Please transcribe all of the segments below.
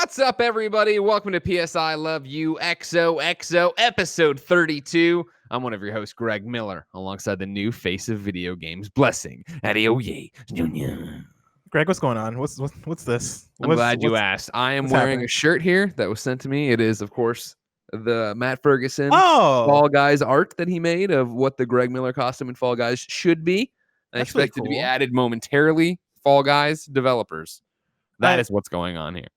What's up, everybody? Welcome to PSI Love You XOXO episode 32. I'm one of your hosts, Greg Miller, alongside the new face of video games, Blessing Adeoye Jr. Greg, what's going on? What's this? I'm glad you asked. I am wearing a shirt here that was sent to me. It is, of course, the Matt Ferguson Fall Guys art that he made of what the Greg Miller costume in Fall Guys should be. I expect it to be added momentarily. Fall Guys developers. That is what's going on here.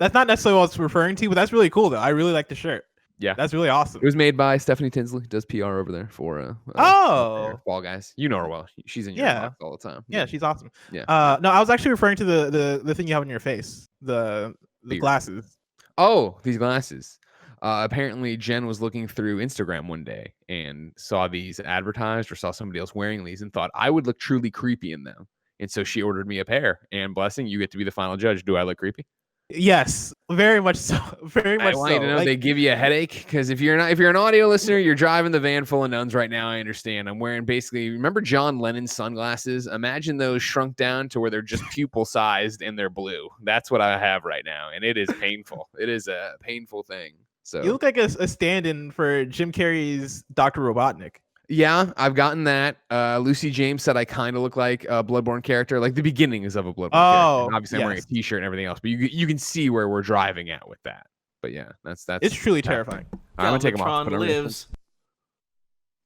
That's not necessarily what I was referring to, but that's really cool, though. I really like the shirt. Yeah. That's really awesome. It was made by Stephanie Tinsley, does PR over there for Fall Guys. You know her well. She's in your box all the time. Yeah, she's awesome. Yeah. No, I was actually referring to the thing you have on your face. The glasses. Oh, these glasses. Apparently Jen was looking through Instagram one day and saw these advertised or saw somebody else wearing these and thought I would look truly creepy in them. And so she ordered me a pair. And Blessing, you get to be the final judge. Do I look creepy? Yes, very much so. Very much so. I want you to know they give you a headache because if you're an audio listener, you're driving the van full of nuns right now. I understand. I'm wearing remember John Lennon's sunglasses? Imagine those shrunk down to where they're just pupil sized and they're blue. That's what I have right now, and it is painful. It is a painful thing. So you look like a stand-in for Jim Carrey's Dr. Robotnik. Yeah, I've gotten that. Lucy James said I kind of look like a Bloodborne character, like the beginnings of a Bloodborne character. And obviously, I'm wearing a T-shirt and everything else, but you can see where we're driving at with that. But yeah, that's it's truly terrifying. I'm gonna take them off. Lives.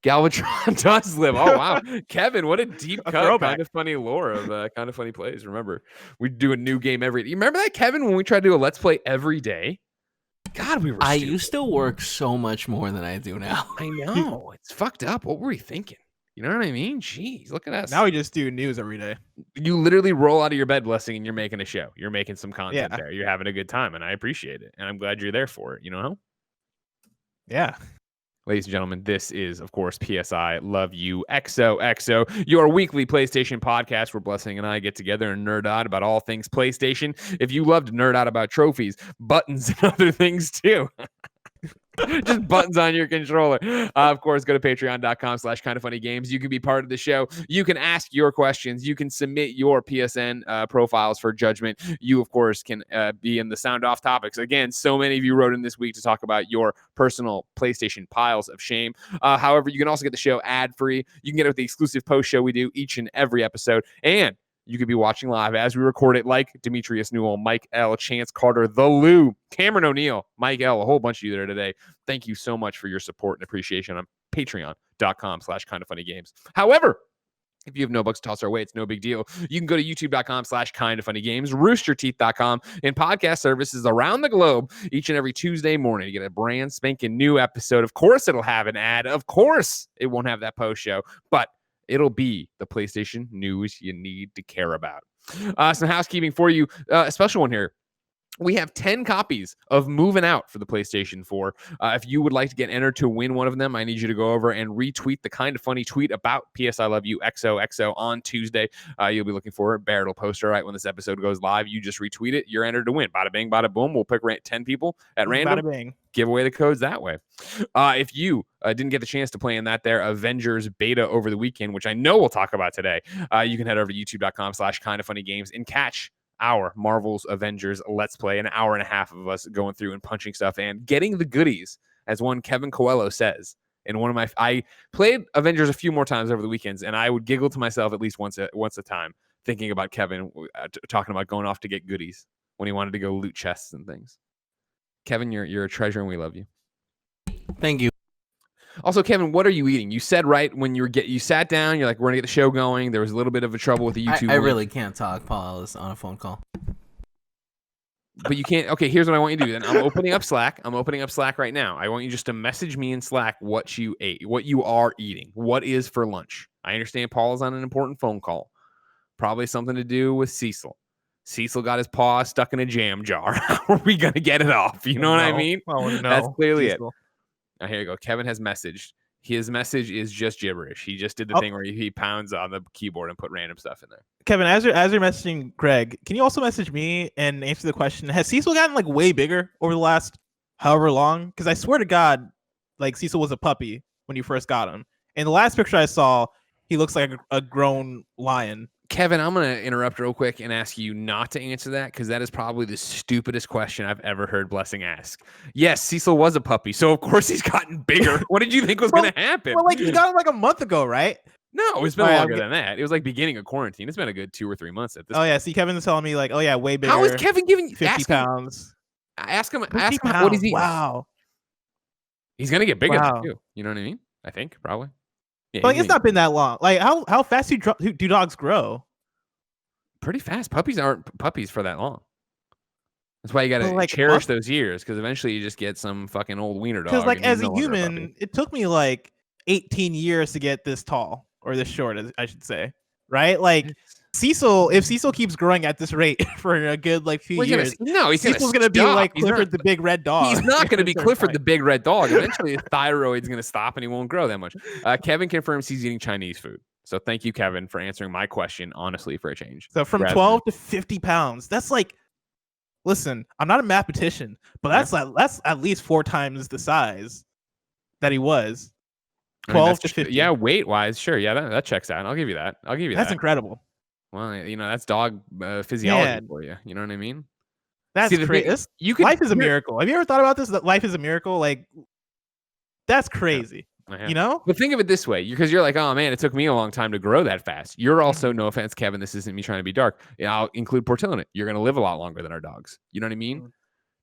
Galvatron does live. Oh wow, Kevin, what a deep cut! Kind of funny lore of kind of funny plays. Remember, we do a new game every. You remember that, Kevin, when we tried to do a Let's Play every day? God, we were. I used to work so much more than I do now. I know. It's fucked up. What were we thinking? You know what I mean? Jeez, look at us. Now we just do news every day. You literally roll out of your bed, Blessing, and you're making a show. You're making some content there. You're having a good time, and I appreciate it. And I'm glad you're there for it. You know? Yeah. Ladies and gentlemen, this is, of course, PSI Love You XOXO, your weekly PlayStation podcast where Blessing and I get together and nerd out about all things PlayStation. If you love to nerd out about trophies, buttons, and other things too, just buttons on your controller. Of course, go to patreon.com/kindoffunnygames. You can be part of the show. You can ask your questions. You can submit your PSN profiles for judgment. You, of course, can be in the sound off topics. Again, so many of you wrote in this week to talk about your personal PlayStation piles of shame. However, you can also get the show ad-free. You can get it with the exclusive post show we do each and every episode. And you could be watching live as we record it, like Demetrius Newell, Mike L., Chance Carter, The Lou, Cameron O'Neill, Mike L., a whole bunch of you there today. Thank you so much for your support and appreciation on patreon.com/kindoffunnygames. However, if you have no bucks to toss our way, it's no big deal. You can go to youtube.com/kindoffunnygames, roosterteeth.com, and podcast services around the globe each and every Tuesday morning. You get a brand spanking new episode. Of course, it'll have an ad. Of course, it won't have that post show, but it'll be the PlayStation news you need to care about. Some housekeeping for you. A special one here. We have 10 copies of Movin Out for the PlayStation 4. If you would like to get entered to win one of them, I need you to go over and retweet the Kind of Funny tweet about PSI Love You XOXO on Tuesday. You'll be looking for it. Barrett will post it right when this episode goes live. You just retweet it. You're entered to win. Bada bing, bada boom. We'll pick 10 people at random. Bada bing. Give away the codes that way. If you didn't get the chance to play in that Avengers beta over the weekend, which I know we'll talk about today, you can head over to youtube.com/kindoffunnygames and catch our Marvel's Avengers Let's Play, an hour and a half of us going through and punching stuff and getting the goodies, as one Kevin Coelho says. And I played Avengers a few more times over the weekends, and I would giggle to myself at least once a time, thinking about Kevin talking about going off to get goodies when he wanted to go loot chests and things. Kevin, you're a treasure, and we love you. Thank you. Also, Kevin, what are you eating? You said right when you sat down, you're like, we're going to get the show going. There was a little bit of a trouble with the YouTube. I really can't talk, Paul. I was on a phone call. But you can't. Okay, here's what I want you to do then. I'm opening up Slack. Right now. I want you just to message me in Slack what you ate, what you are eating, what is for lunch. I understand Paul is on an important phone call. Probably something to do with Cecil. Cecil got his paw stuck in a jam jar. How are we going to get it off? You know what I mean? Oh, no. That's clearly Cecil. It. Now, here you go. Kevin has messaged. His message is just gibberish. He just did the thing where he pounds on the keyboard and put random stuff in there. Kevin, as you're messaging Greg, can you also message me and answer the question? Has Cecil gotten like way bigger over the last however long? Because I swear to God, like Cecil was a puppy when you first got him. And the last picture I saw, he looks like a grown lion. Kevin, I'm going to interrupt real quick and ask you not to answer that because that is probably the stupidest question I've ever heard Blessing ask. Yes, Cecil was a puppy, so of course he's gotten bigger. What did you think was going to happen? Well, like you got him like a month ago, right? No, it's been longer than that. It was like beginning of quarantine. It's been a good 2 or 3 months at this point. Yeah, see, Kevin's telling me like, oh yeah, way bigger. How is Kevin giving you 50 pounds? Ask him pounds. what he's eating. Wow. He's going to get bigger too. You know what I mean? I think probably. Yeah, but like it's not been that long. Like how fast do dogs grow? Pretty fast. Puppies aren't puppies for that long. That's why you gotta cherish those years, because eventually you just get some fucking old wiener dog. Because like as a human, it took me like 18 years to get this tall or this short, I should say. Right? Like if Cecil keeps growing at this rate for a good like few years, Cecil's gonna be like Clifford the Big Red Dog. He's not gonna be Clifford the Big Red Dog. Eventually his thyroid's gonna stop and he won't grow that much. Kevin confirms he's eating Chinese food. So thank you, Kevin, for answering my question honestly for a change. So from 12 to 50 pounds, that's like, listen, I'm not a mathematician, but that's at least 4 times the size that he was. 12 to 50. Yeah, weight wise, sure. Yeah, that checks out. I'll give you that. That's incredible. Well, that's dog physiology for you. You know what I mean? That's crazy. Life is a miracle. Have you ever thought about this? That life is a miracle? Like, that's crazy. You know? But think of it this way, because you're like, oh man, it took me a long time to grow that fast. You're also, no offense, Kevin, this isn't me trying to be dark. I'll include Portillo in it. You're going to live a lot longer than our dogs. You know what I mean?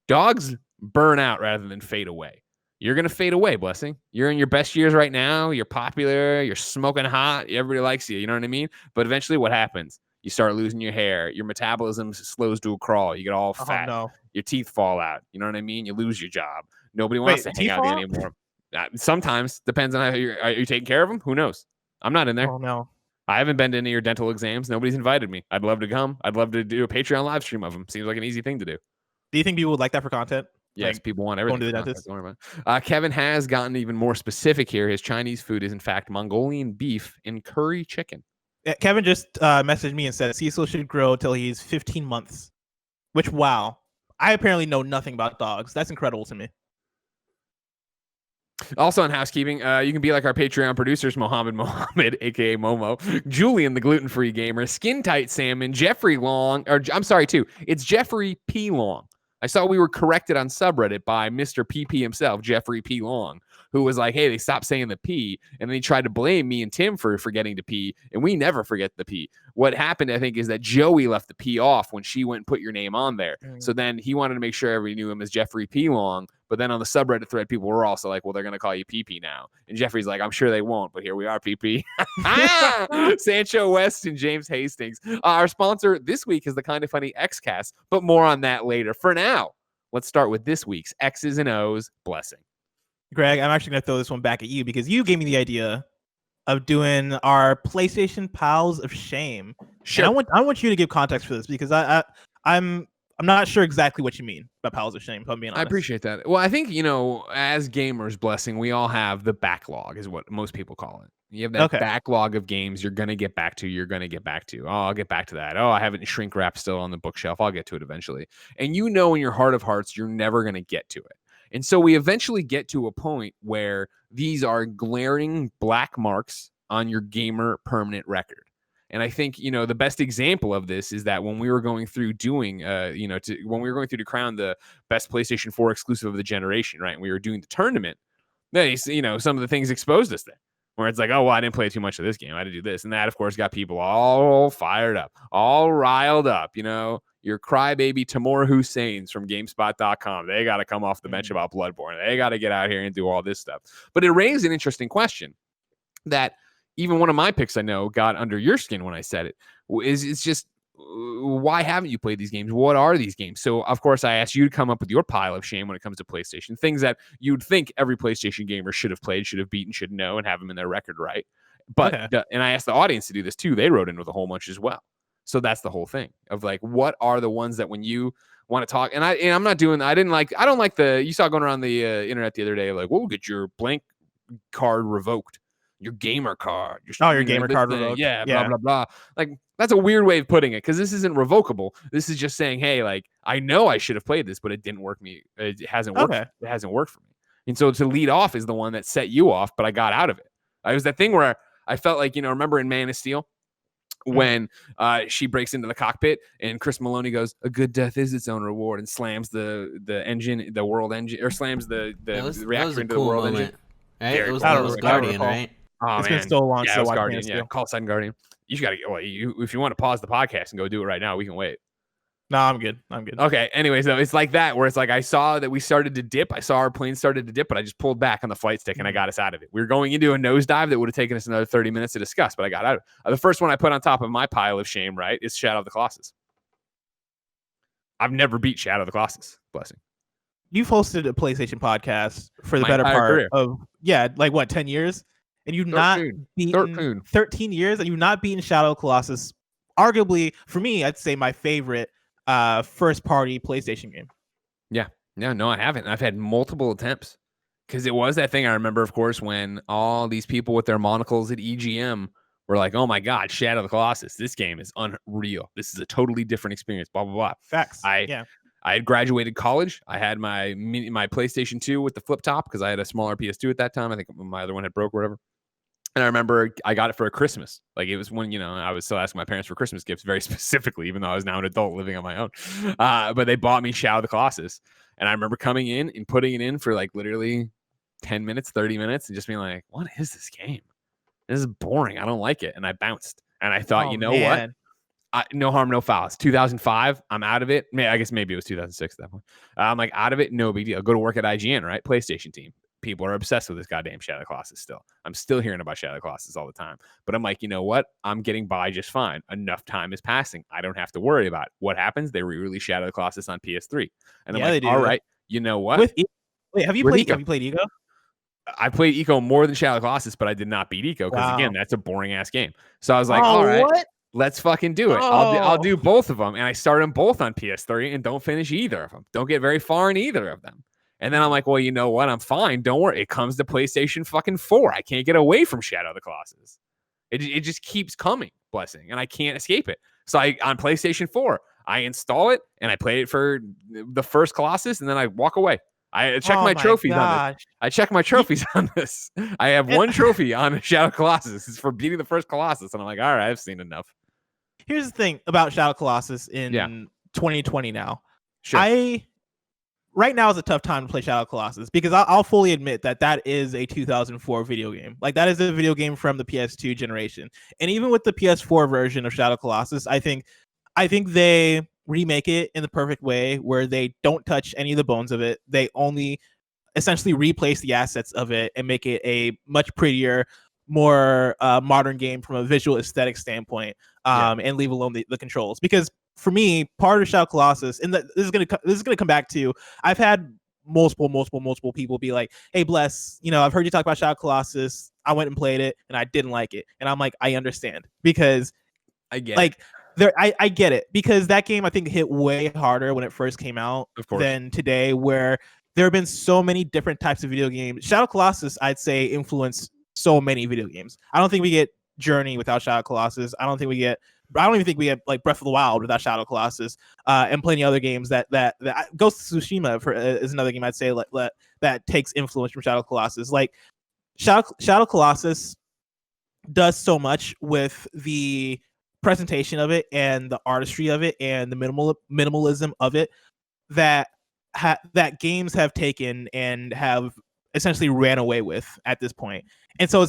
Dogs burn out rather than fade away. You're going to fade away, Blessing. You're in your best years right now. You're popular. You're smoking hot. Everybody likes you. You know what I mean? But eventually what happens? You start losing your hair. Your metabolism slows to a crawl. You get all fat. No. Your teeth fall out. You know what I mean? You lose your job. Nobody wants to hang out with you anymore. Sometimes depends on how are you taking care of them. Who knows? I'm not in there. Oh no, I haven't been to any of your dental exams. Nobody's invited me. I'd love to come. I'd love to do a Patreon live stream of them. Seems like an easy thing to do. Do you think people would like that for content? Yes, like, people want everything. Don't worry about it. Kevin has gotten even more specific here. His Chinese food is in fact Mongolian beef and curry chicken. Yeah, Kevin just messaged me and said Cecil should grow till he's 15 months. Which, wow, I apparently know nothing about dogs. That's incredible to me. Also on housekeeping, you can be like our Patreon producers, Mohammed, aka Momo, Julian, the gluten-free gamer, Skin Tight Salmon, Jeffrey Long, it's Jeffrey P. Long. I saw we were corrected on subreddit by Mr. PP himself, Jeffrey P. Long, who was like, hey, they stopped saying the P, and then he tried to blame me and Tim for forgetting the P, and we never forget the P. What happened, I think, is that Joey left the P off when she went and put your name on there. So then he wanted to make sure everybody knew him as Jeffrey P. Long, but then on the subreddit thread, people were also like, well, they're going to call you PP now. And Jeffrey's like, I'm sure they won't, but here we are, PP. Sancho West and James Hastings. Our sponsor this week is the Kind of Funny Xcast, but more on that later. For now, let's start with this week's X's and O's Blessing. Greg, I'm actually going to throw this one back at you because you gave me the idea of doing our PlayStation Pals of Shame. Sure. And I want you to give context for this because I'm not sure exactly what you mean by Pals of Shame, if I'm being honest. I appreciate that. Well, I think, as gamers, Blessing, we all have the backlog is what most people call it. You have that backlog of games you're going to get back to. Oh, I'll get back to that. Oh, I have it in shrink wrap still on the bookshelf. I'll get to it eventually. And in your heart of hearts, you're never going to get to it. And so we eventually get to a point where these are glaring black marks on your gamer permanent record. And I think, the best example of this is that when we were going through doing, when we were going through to crown the best PlayStation 4 exclusive of the generation, right? And we were doing the tournament, some of the things exposed us there. Where it's like, oh, well, I didn't play too much of this game. I had to do this. And that, of course, got people all fired up, all riled up. Your crybaby Tamor Husseins from GameSpot.com. They got to come off the bench about Bloodborne. They got to get out here and do all this stuff. But it raised an interesting question that even one of my picks I know got under your skin when I said it. It's just, why haven't you played these games? What are these games? So, of course, I asked you to come up with your pile of shame when it comes to PlayStation. Things that you'd think every PlayStation gamer should have played, should have beaten, should know, and have them in their record, right? But, and I asked the audience to do this too. They wrote in with a whole bunch as well. So that's the whole thing of like, what are the ones that when you want to talk, I'm not doing, I don't like you saw going around the internet the other day, like, we'll get your blank card revoked. Your gamer card. Your gamer card revoked. Yeah, blah, blah, blah. Like, that's a weird way of putting it because this isn't revocable. This is just saying, hey, like, I know I should have played this, but it didn't work me. It hasn't worked. It hasn't worked for me. And so to lead off is the one that set you off, but I got out of it. It was that thing where I felt like, remember in Man of Steel when she breaks into the cockpit and Chris Maloney goes, "A good death is its own reward," and slams the engine, the world engine, or slams the reactor into the world engine. Right? Very It was, cool. that was Guardian, right? Oh, It's man. been so long. Yeah, So it was I Guardian. can't Yeah, call sign Guardian. You just gotta get. Well, if you want to pause the podcast and go do it right now, we can wait. No, I'm good. I'm good. Okay. Anyways, though, it's like that where it's like I saw that we started to dip. I saw our plane started to dip, but I just pulled back on the flight stick and I got us out of it. We were going into a nosedive that would have taken us another 30 minutes to discuss, but I got out of it. The first one I put on top of my pile of shame, right, is Shadow of the Colossus. I've never beat Shadow of the Colossus. Blessing. You've hosted a PlayStation podcast for the My better entire part career. of like what, 10 years, and you've not beaten 13 years, and you've not beaten Shadow of the Colossus. Arguably, for me, I'd say my favorite first party PlayStation game. Yeah. No, I haven't. I've had multiple attempts because it was that thing I remember, of course, when all these people with their monocles at EGM were like, "Oh my God, Shadow of the Colossus! This game is unreal. This is a totally different experience." Blah blah blah. Facts. I had graduated college. I had my PlayStation 2 with the flip top because I had a smaller PS2 at that time. I think my other one had broke or whatever. And I remember I got it for a Christmas. Like it was when, I was still asking my parents for Christmas gifts very specifically, even though I was now an adult living on my own. But they bought me Shadow of the Colossus. And I remember coming in and putting it in for like literally 10 minutes, 30 minutes and just being like, what is this game? This is boring. I don't like it. And I bounced. And I thought, what? No harm, no foul. It's 2005. I'm out of it. I guess maybe it was 2006 at that point. I'm like out of it. No big deal. Go to work at IGN, right? PlayStation team. People are obsessed with this goddamn Shadow of the Colossus still. I'm still hearing about Shadow of the Colossus all the time. But I'm like, you know what? I'm getting by just fine. Enough time is passing. I don't have to worry about it. What happens? They re-release Shadow of the Colossus on PS3. And I'm like, all right, you know what? Wait, have you played Eco? I played Eco more than Shadow of the Colossus, but I did not beat Eco because, again, that's a boring-ass game. So I was like, all right. What? Let's fucking do it. I'll do both of them. And I start them both on PS3 and don't finish either of them. Don't get very far in either of them. And then I'm like, well, you know what? I'm fine. Don't worry. It comes to PlayStation fucking 4. I can't get away from Shadow of the Colossus. It just keeps coming, Blessing, and I can't escape it. So on PlayStation 4, I install it and I play it for the first Colossus and then I walk away. I check my trophies on this. I check my trophies on this. I have one trophy on Shadow of the Colossus. It's for beating the first Colossus. And I'm like, all right, I've seen enough. Here's the thing about Shadow of the Colossus in 2020 now. Sure. Right now is a tough time to play Shadow of the Colossus because I'll fully admit that is a 2004 video game. Like that is a video game from the PS2 generation. And even with the PS4 version of Shadow of the Colossus, I think they remake it in the perfect way where they don't touch any of the bones of it. They only essentially replace the assets of it and make it a much prettier, more modern game from a visual aesthetic standpoint, and leave alone the controls. Because for me, part of Shadow of the Colossus, and this is gonna come back to, I've had multiple people be like, "Hey, Bless, I've heard you talk about Shadow of the Colossus. I went and played it, and I didn't like it." And I'm like, I understand because I get I get it because that game I think hit way harder when it first came out than today, where there have been so many different types of video games. Shadow of the Colossus, I'd say, influenced so many video games. I don't think we get Journey without Shadow of the Colossus. I don't even think we get like Breath of the Wild without Shadow of the Colossus, and plenty of other games that Ghost of Tsushima is another game I'd say that takes influence from Shadow of the Colossus. Like Shadow of the Colossus does so much with the presentation of it and the artistry of it and the minimalism of it that games have taken and have essentially ran away with at this point. And so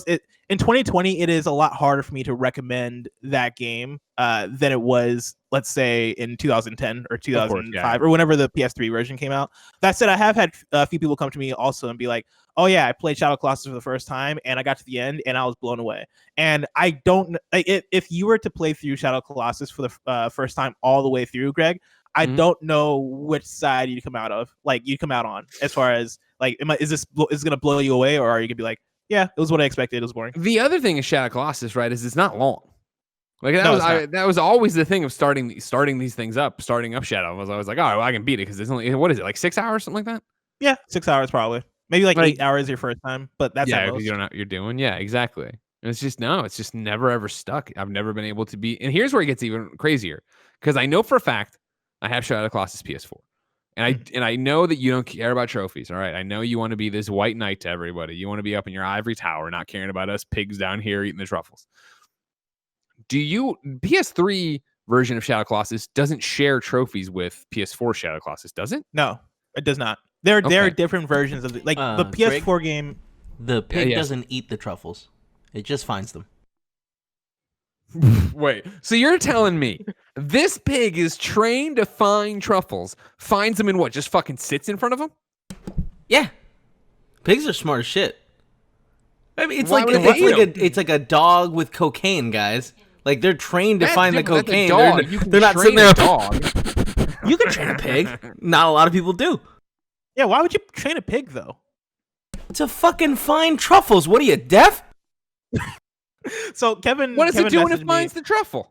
in 2020, it is a lot harder for me to recommend that game than it was, let's say, in 2010 or 2005 or whenever the PS3 version came out. That said, I have had a few people come to me also and be like, oh yeah, I played Shadow of the Colossus for the first time and I got to the end and I was blown away. And I don't, if you were to play through Shadow of the Colossus for the first time all the way through, Greg, I don't know which side you'd come out on as far as like, is this going to blow you away, or are you going to be like, yeah, it was what I expected. It was boring. The other thing is Shadow of the Colossus, right, is it's not long. Like that was always the thing of starting these things up, starting up Shadow. I was like, oh, well, I can beat it because there's only, what is it, like 6 hours, something like that? Yeah, 6 hours probably. Maybe like 8 hours your first time, but that's because you don't know what you're doing. Yeah, exactly. And it's just never ever stuck. I've never been able to beat. And here's where it gets even crazier, because I know for a fact I have Shadow of the Colossus PS4. And I know that you don't care about trophies, all right? I know you want to be this white knight to everybody. You want to be up in your ivory tower, not caring about us pigs down here eating the truffles. PS3 version of Shadow Colossus doesn't share trophies with PS4 Shadow Colossus, does it? No, it does not. There are different versions of the PS4 Greg, game. The pig doesn't eat the truffles; it just finds them. Wait, so you're telling me this pig is trained to find truffles, finds them in what? Just fucking sits in front of them? Yeah, pigs are smart as shit. I mean, it's like a dog with cocaine, guys. Like they're trained to find the cocaine. They're not sitting there. Dog. You can train a pig. Not a lot of people do. Yeah, why would you train a pig though? To fucking find truffles. What are you, deaf? So Kevin, what does it do when it finds the truffle?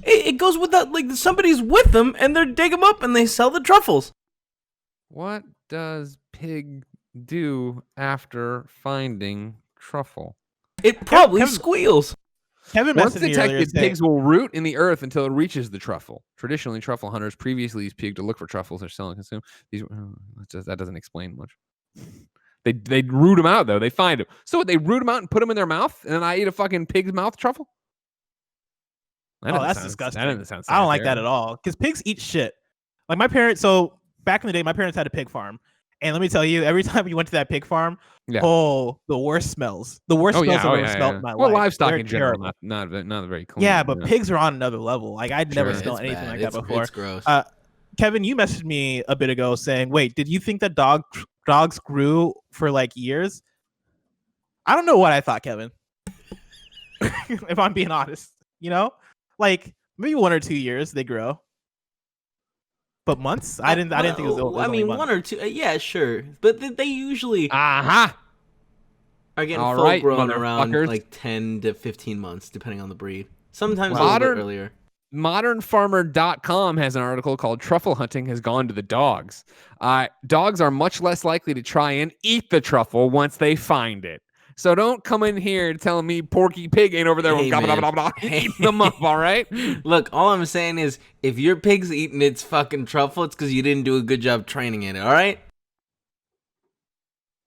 It goes with that. Like somebody's with them and they dig them up and they sell the truffles. What does pig do after finding truffle? It probably squeals. Kevin, once detected, pigs will root in the earth until it reaches the truffle. Traditionally, truffle hunters previously used pig to look for truffles or sell and consume. That doesn't explain much. They root them out though. They find them. So they root them out and put them in their mouth, and then I eat a fucking pig's mouth truffle. That's disgusting. I don't like that at all. Because pigs eat shit. Like my parents. So back in the day, my parents had a pig farm, and let me tell you, every time you went to that pig farm, the worst smells. The worst smells I've ever smelled in my life. Well, livestock in general, not very clean. Yeah, but pigs are on another level. Like I'd never smelled anything like that before. It's gross. Kevin, you messaged me a bit ago saying, "Wait, did you think that dogs grew for like years?" I don't know what I thought, Kevin. If I'm being honest, like maybe 1 or 2 years they grow, but months. I didn't think it was. I mean, 1 or 2. Yeah, sure, but they usually are getting full grown around like 10 to 15 months, depending on the breed. Sometimes a little bit earlier. ModernFarmer.com has an article called "Truffle Hunting Has Gone to the Dogs." Dogs are much less likely to try and eat the truffle once they find it. So don't come in here telling me Porky Pig ain't over there eating them up, all right? Look, all I'm saying is if your pig's eating its fucking truffle, it's because you didn't do a good job training it, all right?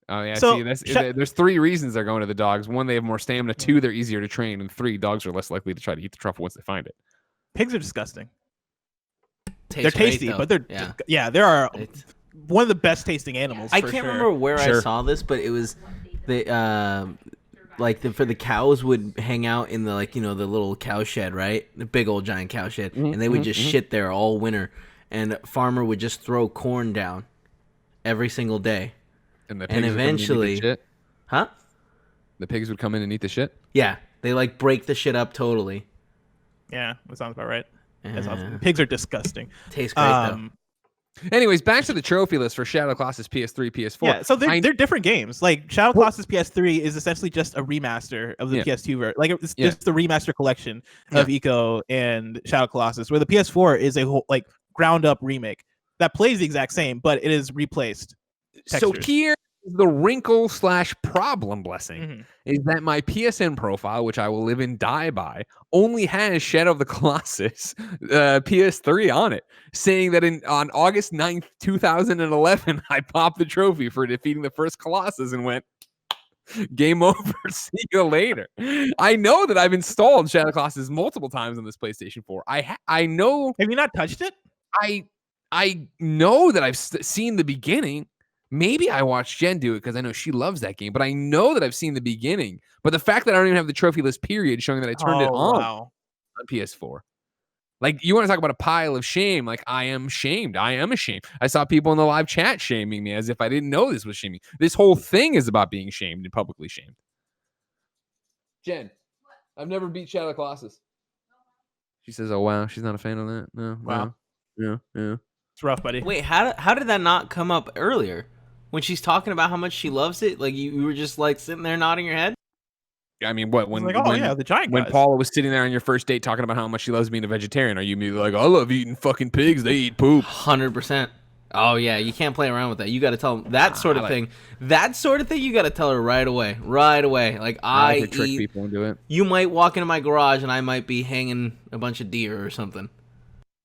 Oh, yeah. So, there's 3 reasons they're going to the dogs. 1, they have more stamina. 2, they're easier to train. And 3, dogs are less likely to try to eat the truffle once they find it. Pigs are disgusting. They're tasty, but they are one of the best tasting animals. I can't remember where I saw this, but it was for the cows would hang out in the the little cow shed, right? The big old giant cow shed, and they would just shit there all winter. And farmer would just throw corn down every single day, and eventually, the pigs would come in and eat the shit. Yeah, they break the shit up totally. Yeah, that sounds about right. Pigs are disgusting. Tastes great though. Anyways, back to the trophy list for Shadow Colossus PS3, PS4. Yeah, so they're different games. Like Shadow Colossus PS3 is essentially just a remaster of the PS2 version. Like it's just the remaster collection of Eco and Shadow Colossus, where the PS4 is a whole ground up remake that plays the exact same, but it is replaced textures. So here the wrinkle/problem blessing is that my PSN profile, which I will live and die by, only has Shadow of the Colossus PS3 on it, saying that on August 9th, 2011, I popped the trophy for defeating the first Colossus and went, game over, see you later. I know that I've installed Shadow Colossus multiple times on this PlayStation 4. I know. Have you not touched it? I know that I've seen the beginning. Maybe I watched Jen do it because I know she loves that game, but I know that I've seen the beginning. But the fact that I don't even have the trophy list period showing that I turned it on PS4. Like, you want to talk about a pile of shame? Like, I am shamed. I am ashamed. I saw people in the live chat shaming me as if I didn't know this was shaming. This whole thing is about being shamed and publicly shamed. Jen, I've never beat Shadow Colossus. She says, oh, wow. She's not a fan of that. No. Wow. Yeah. It's rough, buddy. Wait, how did that not come up earlier? When she's talking about how much she loves it, like you were just sitting there nodding your head? I mean, what? When the giant when Paula was sitting there on your first date talking about how much she loves being a vegetarian, are you immediately like, I love eating fucking pigs, they eat poop? 100%. Oh, yeah, you can't play around with that. You got to tell them that sort of thing. That sort of thing, you got to tell her right away. Right away. Like, I eat, trick people into it. You might walk into my garage and I might be hanging a bunch of deer or something.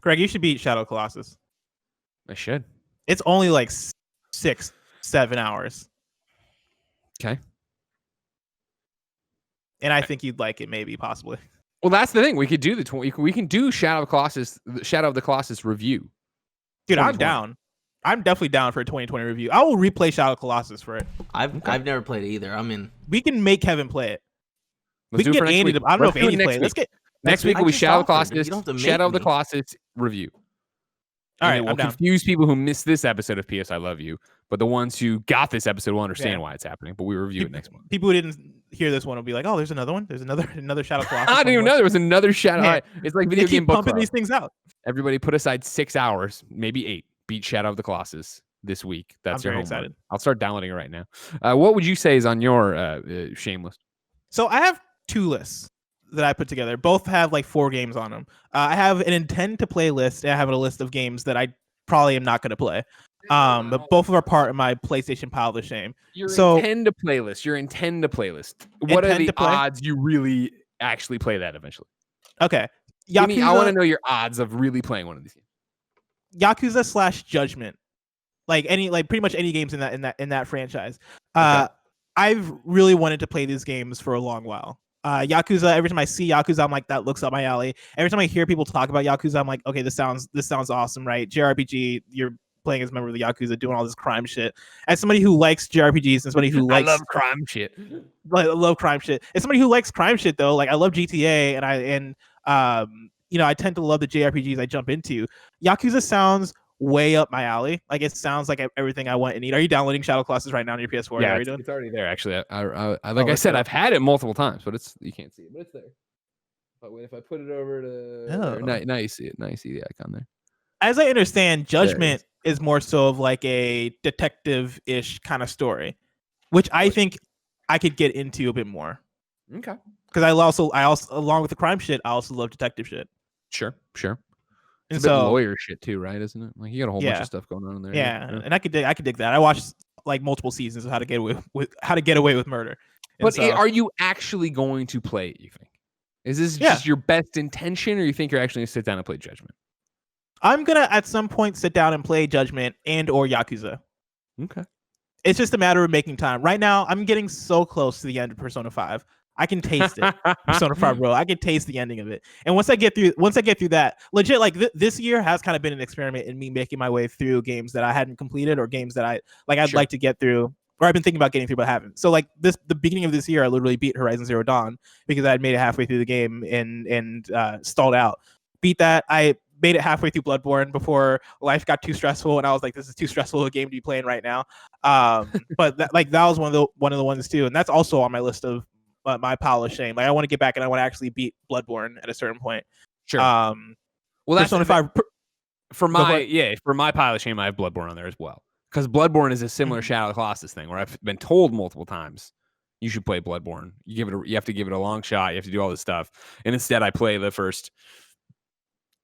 Greg, you should beat Shadow Colossus. I should. It's only 6-7 hours. Okay. And I think you'd like it, maybe, possibly. Well, that's the thing. We could do we can do Shadow of the Colossus review. Dude, I'm down. I'm definitely down for a 2020 review. I will replay Shadow of the Colossus for it. I've never played it either. I'm in. We can make Kevin play it. Let's do it for next week. I don't know if Andy played. Let's get next week will be Shadow of the Colossus review. All right, we'll confuse people who missed this episode of PS I Love You, but the ones who got this episode will understand why it's happening. But we review it next month. People who didn't hear this one will be like, "Oh, there's another one. There's another Shadow of the Colossus." I didn't even know there was another Shadow. Yeah. It's like video game book pumping club. These things out. Everybody, put aside 6 hours, maybe 8. Beat Shadow of the Colossus this week. That's your homework. Excited. I'll start downloading it right now. What would you say is on your shame list? So I have 2 lists that I put together. Both have like 4 games on them. I have an intend to play list, and I have a list of games that I probably am not going to play. But both of are part of my PlayStation pile of shame. Your intend to playlist. What are the odds you really actually play that eventually? Okay. I want to know your odds of really playing one of these games. Yakuza / Judgment, pretty much any games in that franchise. Okay. I've really wanted to play these games for a long while. Yakuza, every time I see Yakuza, I'm like, that looks up my alley. Every time I hear people talk about Yakuza, I'm like, okay, this sounds awesome, right? JRPG, you're playing as a member of the Yakuza, doing all this crime shit. As somebody who likes JRPGs and somebody who likes, I love crime shit. I love crime shit. As somebody who likes crime shit though, like I love GTA, I tend to love the JRPGs I jump into. Yakuza sounds way up my alley. Like it sounds like everything I want and need. Are you downloading Shadow Colossus right now on your PS4? Yeah, it's already there. Actually, I said, I've had it multiple times, but you can't see it, but it's there. But if I put it over to now you see it. Now you see the icon there. As I understand, Judgment is more so of like a detective-ish kind of story, which I think I could get into a bit more. Okay. Because I also along with the crime shit, I also love detective shit. Sure. And it's a bit lawyer shit too, right? Isn't it? Like you got a whole bunch of stuff going on in there. Yeah, and I could dig that. I watched like multiple seasons of How to Get Away with Murder. But are you actually going to play it? You think? Is this just your best intention, or you think you're actually going to sit down and play Judgment? I'm gonna at some point sit down and play Judgment and or Yakuza. Okay. It's just a matter of making time. Right now, I'm getting so close to the end of Persona 5. I can taste it. Persona 5 Royal. I can taste the ending of it. And once I get through that, legit, like this year has kind of been an experiment in me making my way through games that I hadn't completed or games that I'd like to get through, or I've been thinking about getting through but haven't. So like the beginning of this year, I literally beat Horizon Zero Dawn because I had made it halfway through the game and stalled out. Beat that. I made it halfway through Bloodborne before life got too stressful, and I was like, "This is too stressful a game to be playing right now." But that was one of the ones too, and that's also on my list of my pile of shame. Like I want to get back and I want to actually beat Bloodborne at a certain point. Sure. Well, that's Persona 5 for my pile of shame. I have Bloodborne on there as well because Bloodborne is a similar Shadow of the Colossus thing where I've been told multiple times you should play Bloodborne. You have to give it a long shot. You have to do all this stuff, and instead I play the first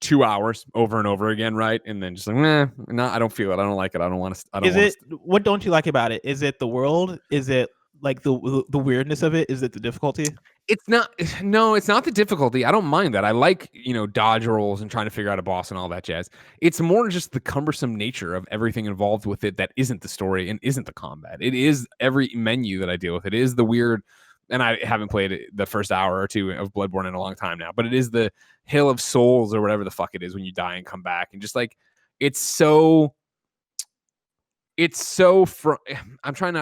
2 hours over and over again, right? And then just like, no, I don't feel it. I don't like it. I don't want to. What don't you like about it? Is it the world? Is it like the weirdness of it? Is it the difficulty? It's not. No, it's not the difficulty. I don't mind that. I like, dodge rolls and trying to figure out a boss and all that jazz. It's more just the cumbersome nature of everything involved with it that isn't the story and isn't the combat. It is every menu that I deal with. It is the weird, and I haven't played the first hour or two of Bloodborne in a long time now, but it is the Hill of Souls or whatever the fuck it is when you die and come back. And just like, I'm trying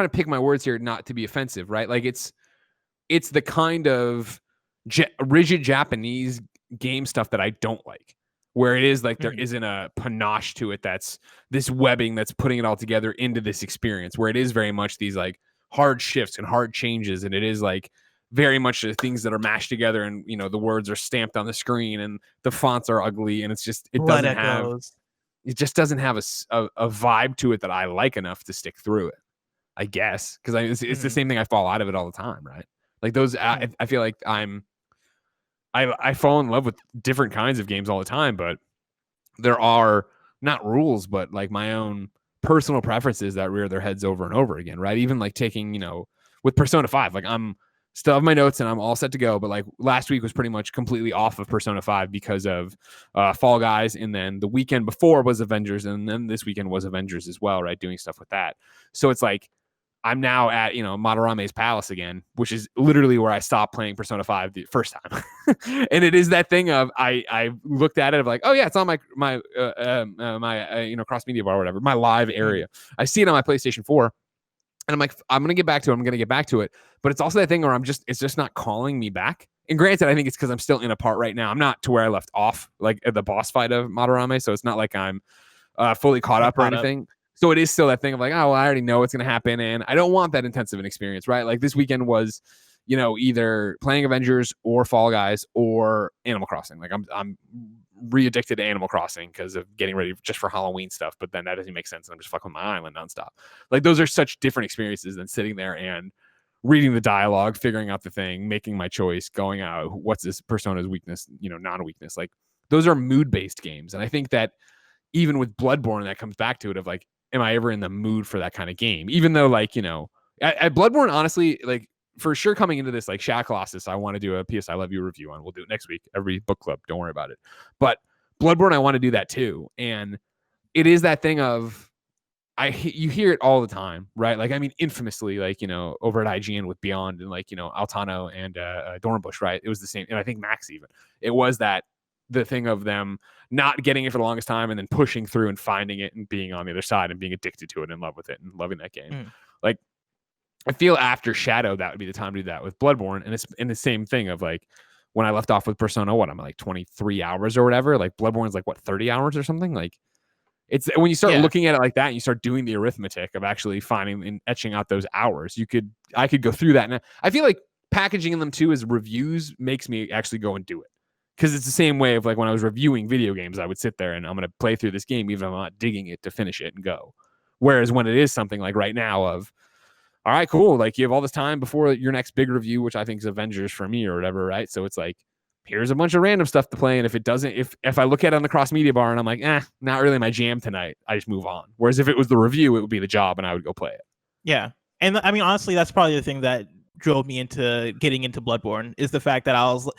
to pick my words here not to be offensive, right? Like it's the kind of rigid Japanese game stuff that I don't like, where it is like there isn't a panache to it. That's this webbing that's putting it all together into this experience where it is very much these like hard shifts and hard changes. And it is like very much the things that are mashed together and, the words are stamped on the screen and the fonts are ugly. And it's just, it just doesn't have a vibe to it that I like enough to stick through it. I guess because it's the same thing. I fall out of it all the time, right? Like those. I feel like I fall in love with different kinds of games all the time, but there are not rules, but like my own personal preferences that rear their heads over and over again, right? Even like taking, with Persona 5, like I'm still have my notes and I'm all set to go, but like last week was pretty much completely off of Persona 5 because of Fall Guys, and then the weekend before was Avengers, and then this weekend was Avengers as well, right? Doing stuff with that. So it's like I'm now at, Madarame's Palace again, which is literally where I stopped playing Persona 5 the first time. And it is that thing of I looked at it of like, oh yeah, it's on my cross media bar or whatever, my live area. I see it on my PlayStation 4. And I'm like, I'm going to get back to it. But it's also that thing where it's just not calling me back. And granted, I think it's because I'm still in a part right now. I'm not to where I left off, like at the boss fight of Madarame. So it's not like I'm fully caught up or anything. So it is still that thing of like, oh, well, I already know what's going to happen. And I don't want that intensive an experience, right? Like this weekend was, either playing Avengers or Fall Guys or Animal Crossing. Like I'm re-addicted to Animal Crossing because of getting ready just for Halloween stuff, but then that doesn't make sense. And I'm just fucking with my island nonstop. Like those are such different experiences than sitting there and reading the dialogue, figuring out the thing, making my choice, going out, what's this persona's weakness, non-weakness. Like those are mood-based games. And I think that even with Bloodborne, that comes back to it of like, am I ever in the mood for that kind of game? Even though like, at Bloodborne, honestly, like for sure coming into this, like Shadow Colossus, I want to do a PSILY review on. We'll do it next week, every book club. Don't worry about it. But Bloodborne, I want to do that too. And it is that thing of, you hear it all the time, right? Like, I mean, infamously, like, over at IGN with Beyond and like, Altano and Dornbush, right? It was the same. And I think Max even, it was that the thing of them not getting it for the longest time and then pushing through and finding it and being on the other side and being addicted to it and in love with it and loving that game. Like, I feel after Shadow, that would be the time to do that with Bloodborne. And it's in the same thing of like, when I left off with Persona, I'm like 23 hours or whatever. Like Bloodborne's like 30 hours or something. Like it's when you start looking at it like that, and you start doing the arithmetic of actually finding and etching out those hours. I could go through that, and I feel like packaging them too as reviews makes me actually go and do it, because it's the same way of like when I was reviewing video games, I would sit there and I'm going to play through this game even if I'm not digging it to finish it and go. Whereas when it is something like right now of, all right, cool, like you have all this time before your next big review, which I think is Avengers for me or whatever, right? So it's like, here's a bunch of random stuff to play. And if it doesn't, if I look at it on the cross media bar and I'm like, not really my jam tonight, I just move on. Whereas if it was the review, it would be the job and I would go play it. Yeah. And I mean, honestly, that's probably the thing that drove me into getting into Bloodborne, is the fact that I was,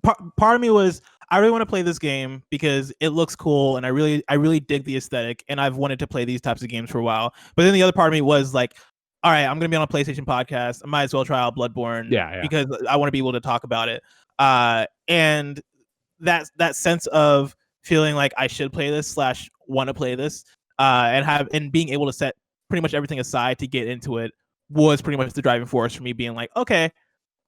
part of me was, I really want to play this game because it looks cool and I really dig the aesthetic and I've wanted to play these types of games for a while. But then the other part of me was like, all right, I'm going to be on a PlayStation podcast. I might as well try out Bloodborne because I want to be able to talk about it. And that sense of feeling like I should play this / want to play this, and being able to set pretty much everything aside to get into it was pretty much the driving force for me being like, okay,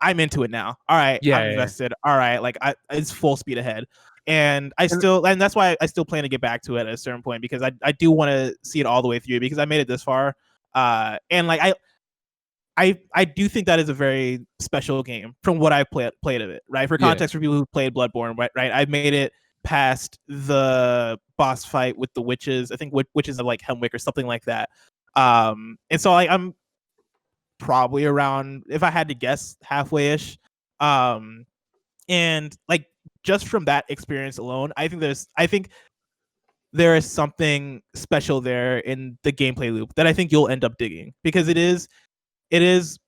I'm into it now. All right, I'm invested. All right, like it's full speed ahead. And and that's why I still plan to get back to it at a certain point, because I do want to see it all the way through, because I made it this far. And like I do think that is a very special game from what I've played of it, right? For context, for people who played Bloodborne, right? I've made it past the boss fight with the witches. I think witches of like Hemwick or something like that. And so like I'm probably around, if I had to guess, halfway-ish. And like just from that experience alone, I think there is something special there in the gameplay loop that I think you'll end up digging, because it is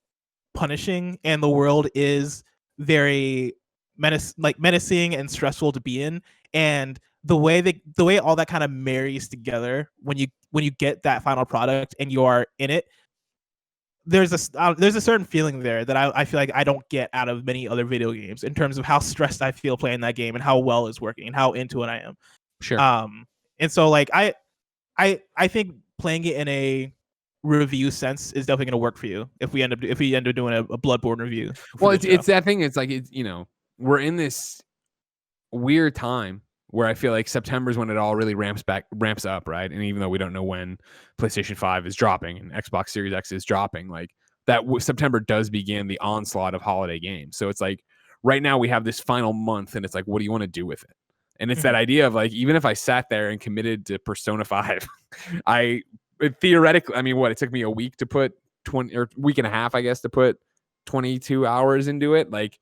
punishing and the world is very menacing and stressful to be in, and the way all that kind of marries together when you get that final product and you are in it, there's a certain feeling there that I feel like I don't get out of many other video games, in terms of how stressed I feel playing that game and how well it's working and how into it I am. Sure. And so like I think playing it in a review sense is definitely going to work for you if we end up doing a Bloodborne review. Well, it's that thing. It's like, we're in this weird time where I feel like September is when it all really ramps up, right? And even though we don't know when PlayStation 5 is dropping and Xbox Series X is dropping, like that September does begin the onslaught of holiday games. So it's like right now we have this final month, and it's like, what do you want to do with it? And it's that idea of like, even if I sat there and committed to Persona 5, theoretically, I mean, it took me a week to put 20, or week and a half, I guess, to put 22 hours into it. Like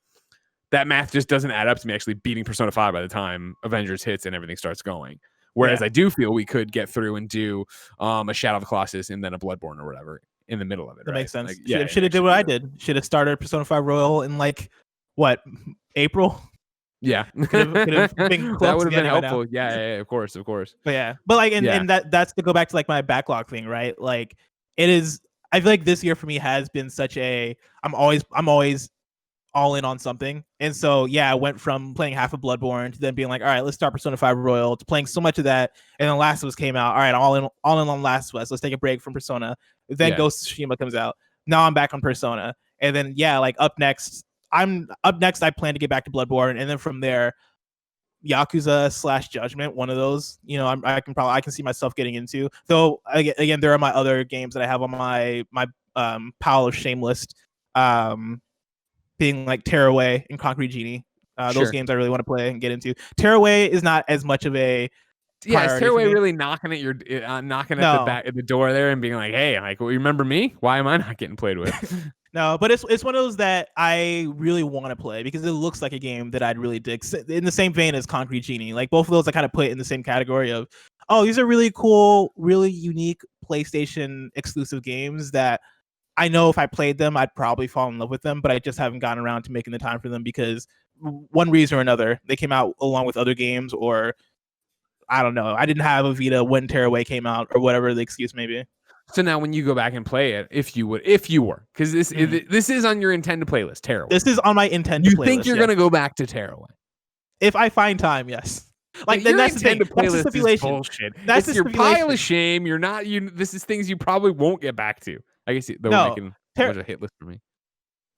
that math just doesn't add up to me actually beating Persona 5 by the time Avengers hits and everything starts going. Whereas I do feel we could get through and do a Shadow of the Colossus and then a Bloodborne or whatever in the middle of it. That makes sense. Like, should have did what I did. Should have started Persona 5 Royal in like April. Yeah, could have been that would have been helpful. Yeah, of course. But like, and that's to go back to like my backlog thing, right? Like, it is. I feel like this year for me has been such a I'm always all in on something. And so yeah, I went from playing half of Bloodborne to then being like, all right, let's start Persona 5 Royal, to playing so much of that. And then Last of Us came out. All right, all in on Last of Us. Let's take a break from Persona. Then Ghost of Tsushima comes out. Now I'm back on Persona. And then yeah, like up next I plan to get back to Bloodborne, and then from there Yakuza / Judgment, one of those, you know, I can see myself getting into. Though again, there are my other games that I have on my pile of shame list, being like Tearaway and Concrete Genie. Those games I really want to play and get into. Tearaway is not as much of a is Tearaway really knocking at your knocking at the door there and being like, hey, like, well, you remember me? Why am I not getting played with? No, but it's one of those that I really want to play because it looks like a game that I'd really dig. In the same vein as Concrete Genie, like both of those I kind of put in the same category of, oh, these are really cool, really unique PlayStation exclusive games that I know if I played them, I'd probably fall in love with them, but I just haven't gotten around to making the time for them because one reason or another, they came out along with other games, or I don't know. I didn't have a Vita when Tearaway came out, or whatever the excuse may be. So now when you go back and play it, if you were, because this is on your intended playlist, Tearaway. This is on my intended playlist. You think you're going to go back to Tearaway? If I find time, yes. Like then that's the thing. That's the stipulation. Bullshit. That's your pile of shame. You're not. This is things you probably won't get back to. I guess there's a hit list for me.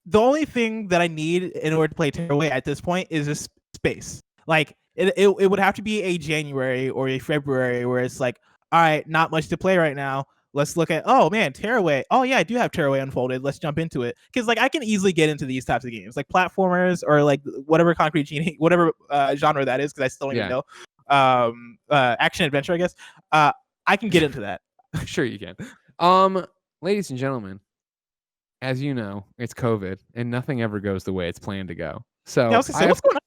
The only thing that I need in order to play Tearaway at this point is just space. Like it would have to be a January or a February where it's like, all right, not much to play right now. Let's look at, oh man, Tearaway. Oh yeah, I do have Tearaway Unfolded. Let's jump into it. Because like I can easily get into these types of games, like platformers or like whatever Concrete Genie, whatever genre that is, because I still don't even know. Action adventure, I guess. I can get into that. Sure you can. Ladies and gentlemen, as you know, it's COVID and nothing ever goes the way it's planned to go. So what's going on?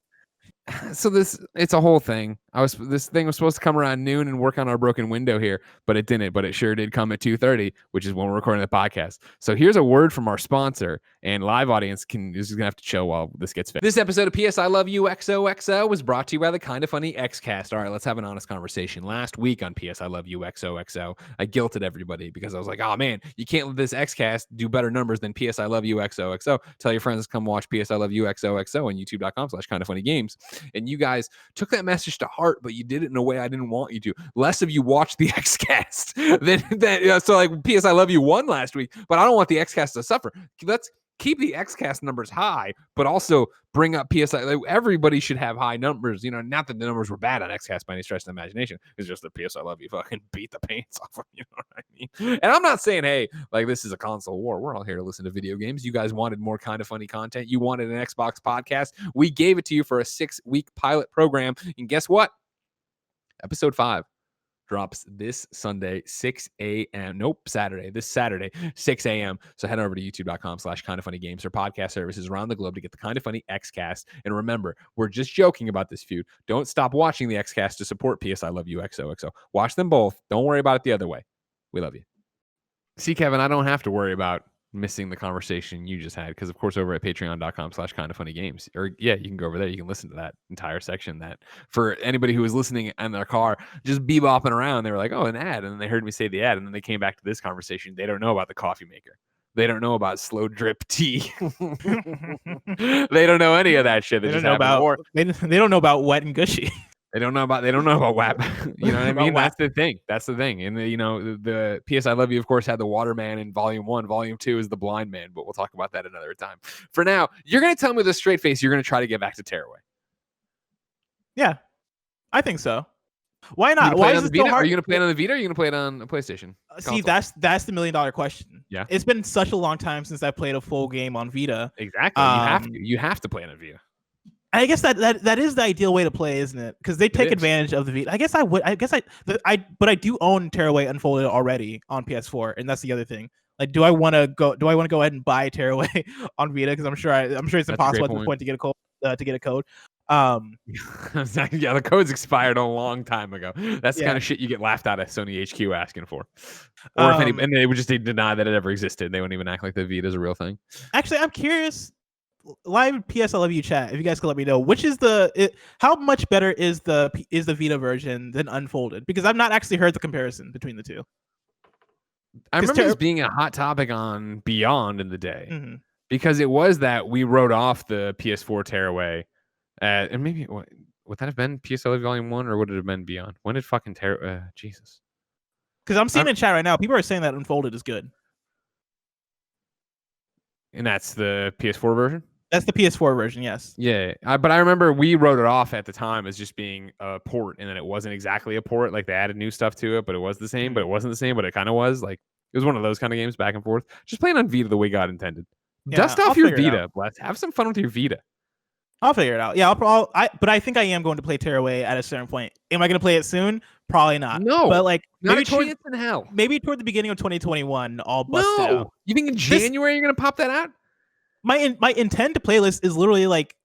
So it's a whole thing. This thing was supposed to come around noon and work on our broken window here, but it didn't. But it sure did come at 2:30, which is when we're recording the podcast. So here's a word from our sponsor, and live audience is gonna have to chill while this gets fixed. This episode of PSILY XOXO was brought to you by the Kinda Funny Xcast. All right, let's have an honest conversation. Last week on PSILY XOXO, I guilted everybody because I was like, oh man, you can't let this Xcast do better numbers than PSILY XOXO. Tell your friends to come watch PSILY XOXO on youtube.com/kindafunnygames. And you guys took that message to heart, but you did it in a way I didn't want you to. Less of you watched the Xcast than so like PS I Love You won last week, but I don't want the Xcast to suffer. Let's keep the Xcast numbers high, but also bring up PSI. Like, everybody should have high numbers. You know, not that the numbers were bad on Xcast by any stretch of the imagination. It's just that PS I Love You fucking beat the pants off of you. Know what I mean? And I'm not saying, hey, like this is a console war. We're all here to listen to video games. You guys wanted more Kinda Funny content. You wanted an Xbox podcast. We gave it to you for a 6-week pilot program. And guess what? Episode 5 drops this Sunday, 6 a.m. Nope, Saturday. This Saturday, 6 a.m. So head over to youtube.com/kindafunnygames or podcast services around the globe to get the Kinda Funny Xcast. And remember, we're just joking about this feud. Don't stop watching the Xcast to support PS I Love You XOXO. Watch them both. Don't worry about it the other way. We love you. See, Kevin, I don't have to worry about missing the conversation you just had because, of course, over at patreon.com/kindafunnygames, or you can go over there. You can listen to that entire section. That for anybody who was listening in their car, just bebopping around, they were like, oh, an ad. And then they heard me say the ad, and then they came back to this conversation. They don't know about the coffee maker. They don't know about slow drip tea. They don't know any of that shit. They don't know about wet and gushy. They don't know about WAP. You know what I mean? That's the thing. And the PS I Love You, of course, had the Waterman in Volume 1. Volume 2 is the Blind Man, but we'll talk about that another time. For now, you're going to tell me with a straight face you're going to try to get back to Tearaway. Yeah, I think so. Why not? Why is it so hard? Are you going to play it on the Vita or are you going to play it on a PlayStation? See, that's the $1 million question. Yeah. It's been such a long time since I played a full game on Vita. Exactly. You have to play on a Vita. I guess that is the ideal way to play, isn't it? Because they take advantage of the Vita. But I do own Tearaway Unfolded already on PS4, and that's the other thing. Like, do I want to go ahead and buy Tearaway on Vita? Because I'm sure it's impossible at this point to get a code. Yeah, the code's expired a long time ago. That's the kind of shit you get laughed out at Sony HQ asking for, or and they would just deny that it ever existed. They wouldn't even act like the Vita is a real thing. Actually, I'm curious. Live PS I Love You chat, if you guys could let me know which is how much better is the Vita version than Unfolded, because I've not actually heard the comparison between the two. I remember this being a hot topic on Beyond in the day because it was that we wrote off the PS4 tearaway, and maybe would that have been PSILY Volume 1 or would it have been Beyond? When did fucking Jesus? Because I'm seeing in chat right now, people are saying that Unfolded is good. And that's the PS4 version? That's the PS4 version, yes. Yeah, but I remember we wrote it off at the time as just being a port, and then it wasn't exactly a port. Like, they added new stuff to it, but it was the same, but it wasn't the same, but it kind of was. Like, it was one of those kind of games back and forth. Just playing on Vita the way God intended. Yeah, dust off your Vita, Bless. Have some fun with your Vita. I'll figure it out. Yeah, but I think I am going to play Tearaway at a certain point. Am I going to play it soon? Probably not. No, but like not a chance in hell. Maybe toward the beginning of 2021, I'll bust it out. You think in January you're going to pop that out? My intend to playlist is literally like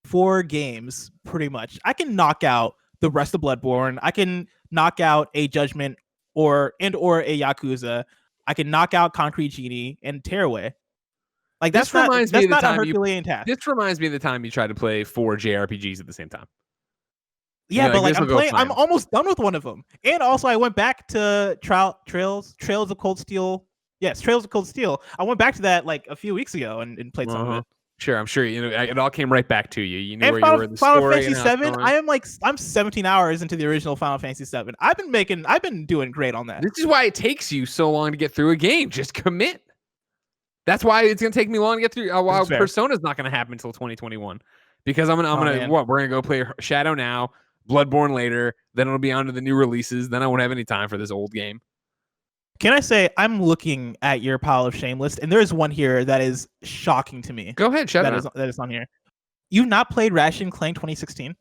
4 games, pretty much. I can knock out the rest of Bloodborne. I can knock out a Judgment or a Yakuza. I can knock out Concrete Genie and Tearaway. Like that's not a Herculean task. This reminds me of the time you tried to play 4 JRPGs at the same time. Yeah, but like I'm almost done with one of them. And also I went back to Trails of Cold Steel. Yes, Trails of Cold Steel. I went back to that like a few weeks ago and played some of it. Sure, I'm sure it all came right back to you. You knew and where Final, you were in the Final story. Fantasy VII. I'm 17 hours into the original Final Fantasy VII. I've been doing great on that. This is why it takes you so long to get through a game. Just commit. That's why it's gonna take me long to get through. While Persona's not gonna happen until 2021, because we're gonna go play Shadow now, Bloodborne later. Then it'll be on to the new releases. Then I won't have any time for this old game. Can I say I'm looking at your pile of shame list, and there is one here that is shocking to me. Go ahead, shout out. That is on here. You've not played Ratchet & Clank 2016?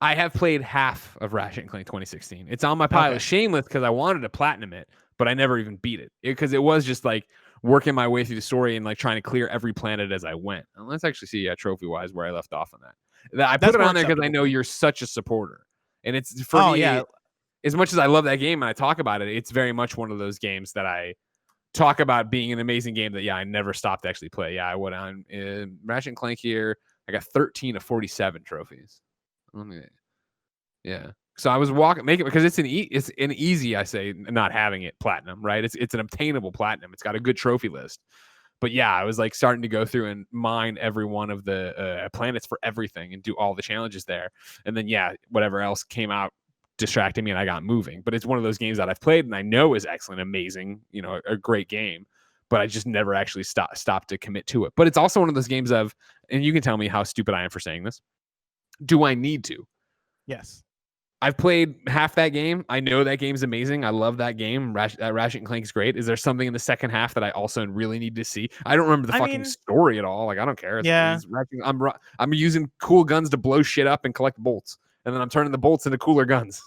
I have played half of Ratchet & Clank 2016. It's on my pile of shame list because I wanted to platinum it, but I never even beat it because it was just like working my way through the story and like trying to clear every planet as I went. And let's actually see, trophy wise, where I left off on that. I put it on there because I know you're such a supporter, and it's for me. Yeah. As much as I love that game and I talk about it, it's very much one of those games that I talk about being an amazing game that, I never stopped to actually play. Yeah, I went on Ratchet & Clank here. I got 13 of 47 trophies. Yeah. So I was making because it's an easy, I say, not having it platinum, right? It's an obtainable platinum. It's got a good trophy list. But yeah, I was like starting to go through and mine every one of the planets for everything and do all the challenges there. And then, whatever else came out distracted me and I got moving. But it's one of those games that I've played and I know is excellent, amazing, a great game, but I just never actually stopped to commit to it. But it's also one of those games of, and you can tell me how stupid I am for saying this, do I need to? Yes. I've played half that game. I know that game's amazing. I love that game. Ratchet & Clank is great. Is there something in the second half that I also really need to see? I don't remember the story at all. Like, I don't care. I'm using cool guns to blow shit up and collect bolts. And then I'm turning the bolts into cooler guns.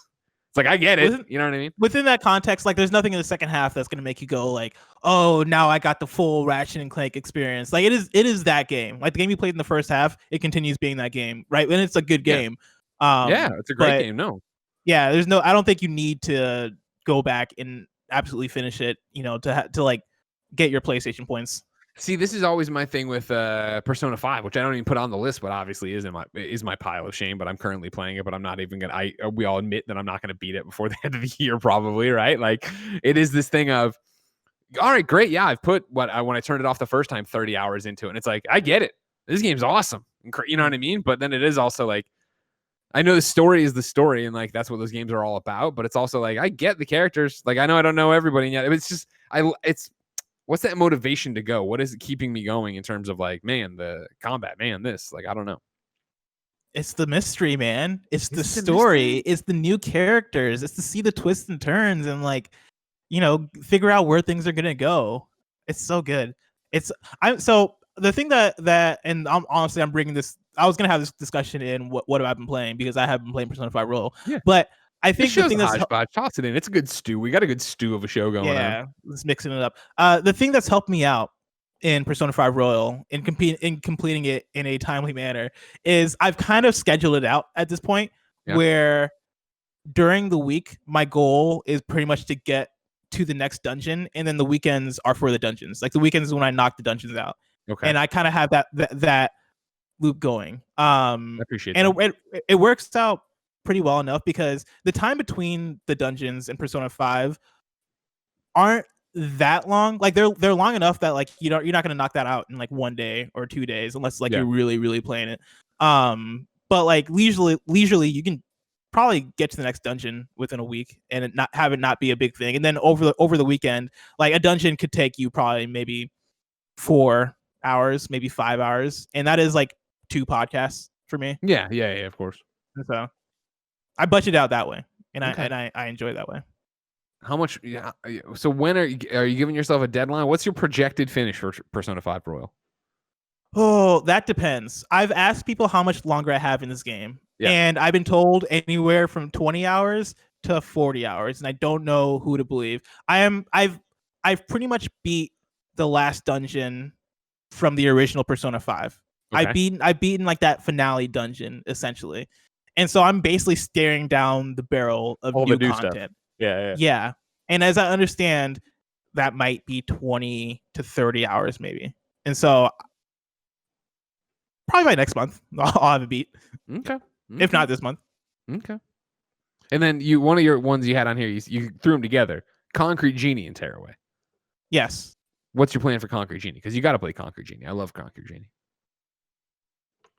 It's like, I get it. You know what I mean? Within that context, like, there's nothing in the second half that's going to make you go like, oh, now I got the full Ratchet & Clank experience. Like, it is that game. Like, the game you played in the first half, it continues being that game, right? And it's a good game. It's a great game. No. Yeah, I don't think you need to go back and absolutely finish it, to like get your PlayStation points. See, this is always my thing with Persona 5, which I don't even put on the list, but obviously is my pile of shame. But I'm currently playing it, but I'm not even gonna. We all admit that I'm not gonna beat it before the end of the year, probably, right? Like, it is this thing of, all right, great, yeah, I've put when I turned it off the first time, 30 hours into it, and it's like, I get it, this game's awesome, you know what I mean? But then it is also like, I know the story is the story, and like that's what those games are all about. But it's also like, I get the characters, like I know I don't know everybody yet. It's just what's that motivation to go? What is it keeping me going in terms of like, man, the combat, man, this, like, I don't know. It's the mystery, man. It's the story. It's the new characters. It's to see the twists and turns and like, figure out where things are gonna go. It's so good. So the thing that and I'm bringing this. I was gonna have this discussion in what have I been playing, because I have been playing Persona 5 Royal. Yeah. But I think the thing that's toss it in. It's a good stew. We got a good stew of a show going on. Yeah, let's mixing it up. The thing that's helped me out in Persona 5 Royal in completing it in a timely manner is I've kind of scheduled it out at this point where during the week my goal is pretty much to get to the next dungeon, and then the weekends are for the dungeons. Like the weekends is when I knock the dungeons out. Okay. And I kind of have that loop going. I appreciate and it works out pretty well enough because the time between the dungeons in Persona 5 aren't that long. Like they're long enough that like you're not gonna knock that out in like 1 day or 2 days unless like you're really really playing it. But like leisurely you can probably get to the next dungeon within a week and it not be a big thing. And then over the weekend, like a dungeon could take you probably maybe 4 hours, maybe 5 hours, and that is like 2 podcasts for me. Yeah, of course. And so I budget out that way, and I enjoy that way. How much? Yeah. So when are you giving yourself a deadline? What's your projected finish for Persona 5 Royal? Oh, that depends. I've asked people how much longer I have in this game, and I've been told anywhere from 20 hours to 40 hours, and I don't know who to believe. I've pretty much beat the last dungeon from the original Persona 5. Okay. I've beaten like that finale dungeon essentially, and so I'm basically staring down the barrel of new content. Stuff. Yeah. And as I understand, that might be 20 to 30 hours maybe. And so probably by next month, I'll have a beat. Okay. If not this month. Okay. And then one of your ones you had on here, you threw them together. Concrete Genie and Tearaway. Yes. What's your plan for Concrete Genie? Because you got to play Concrete Genie. I love Concrete Genie.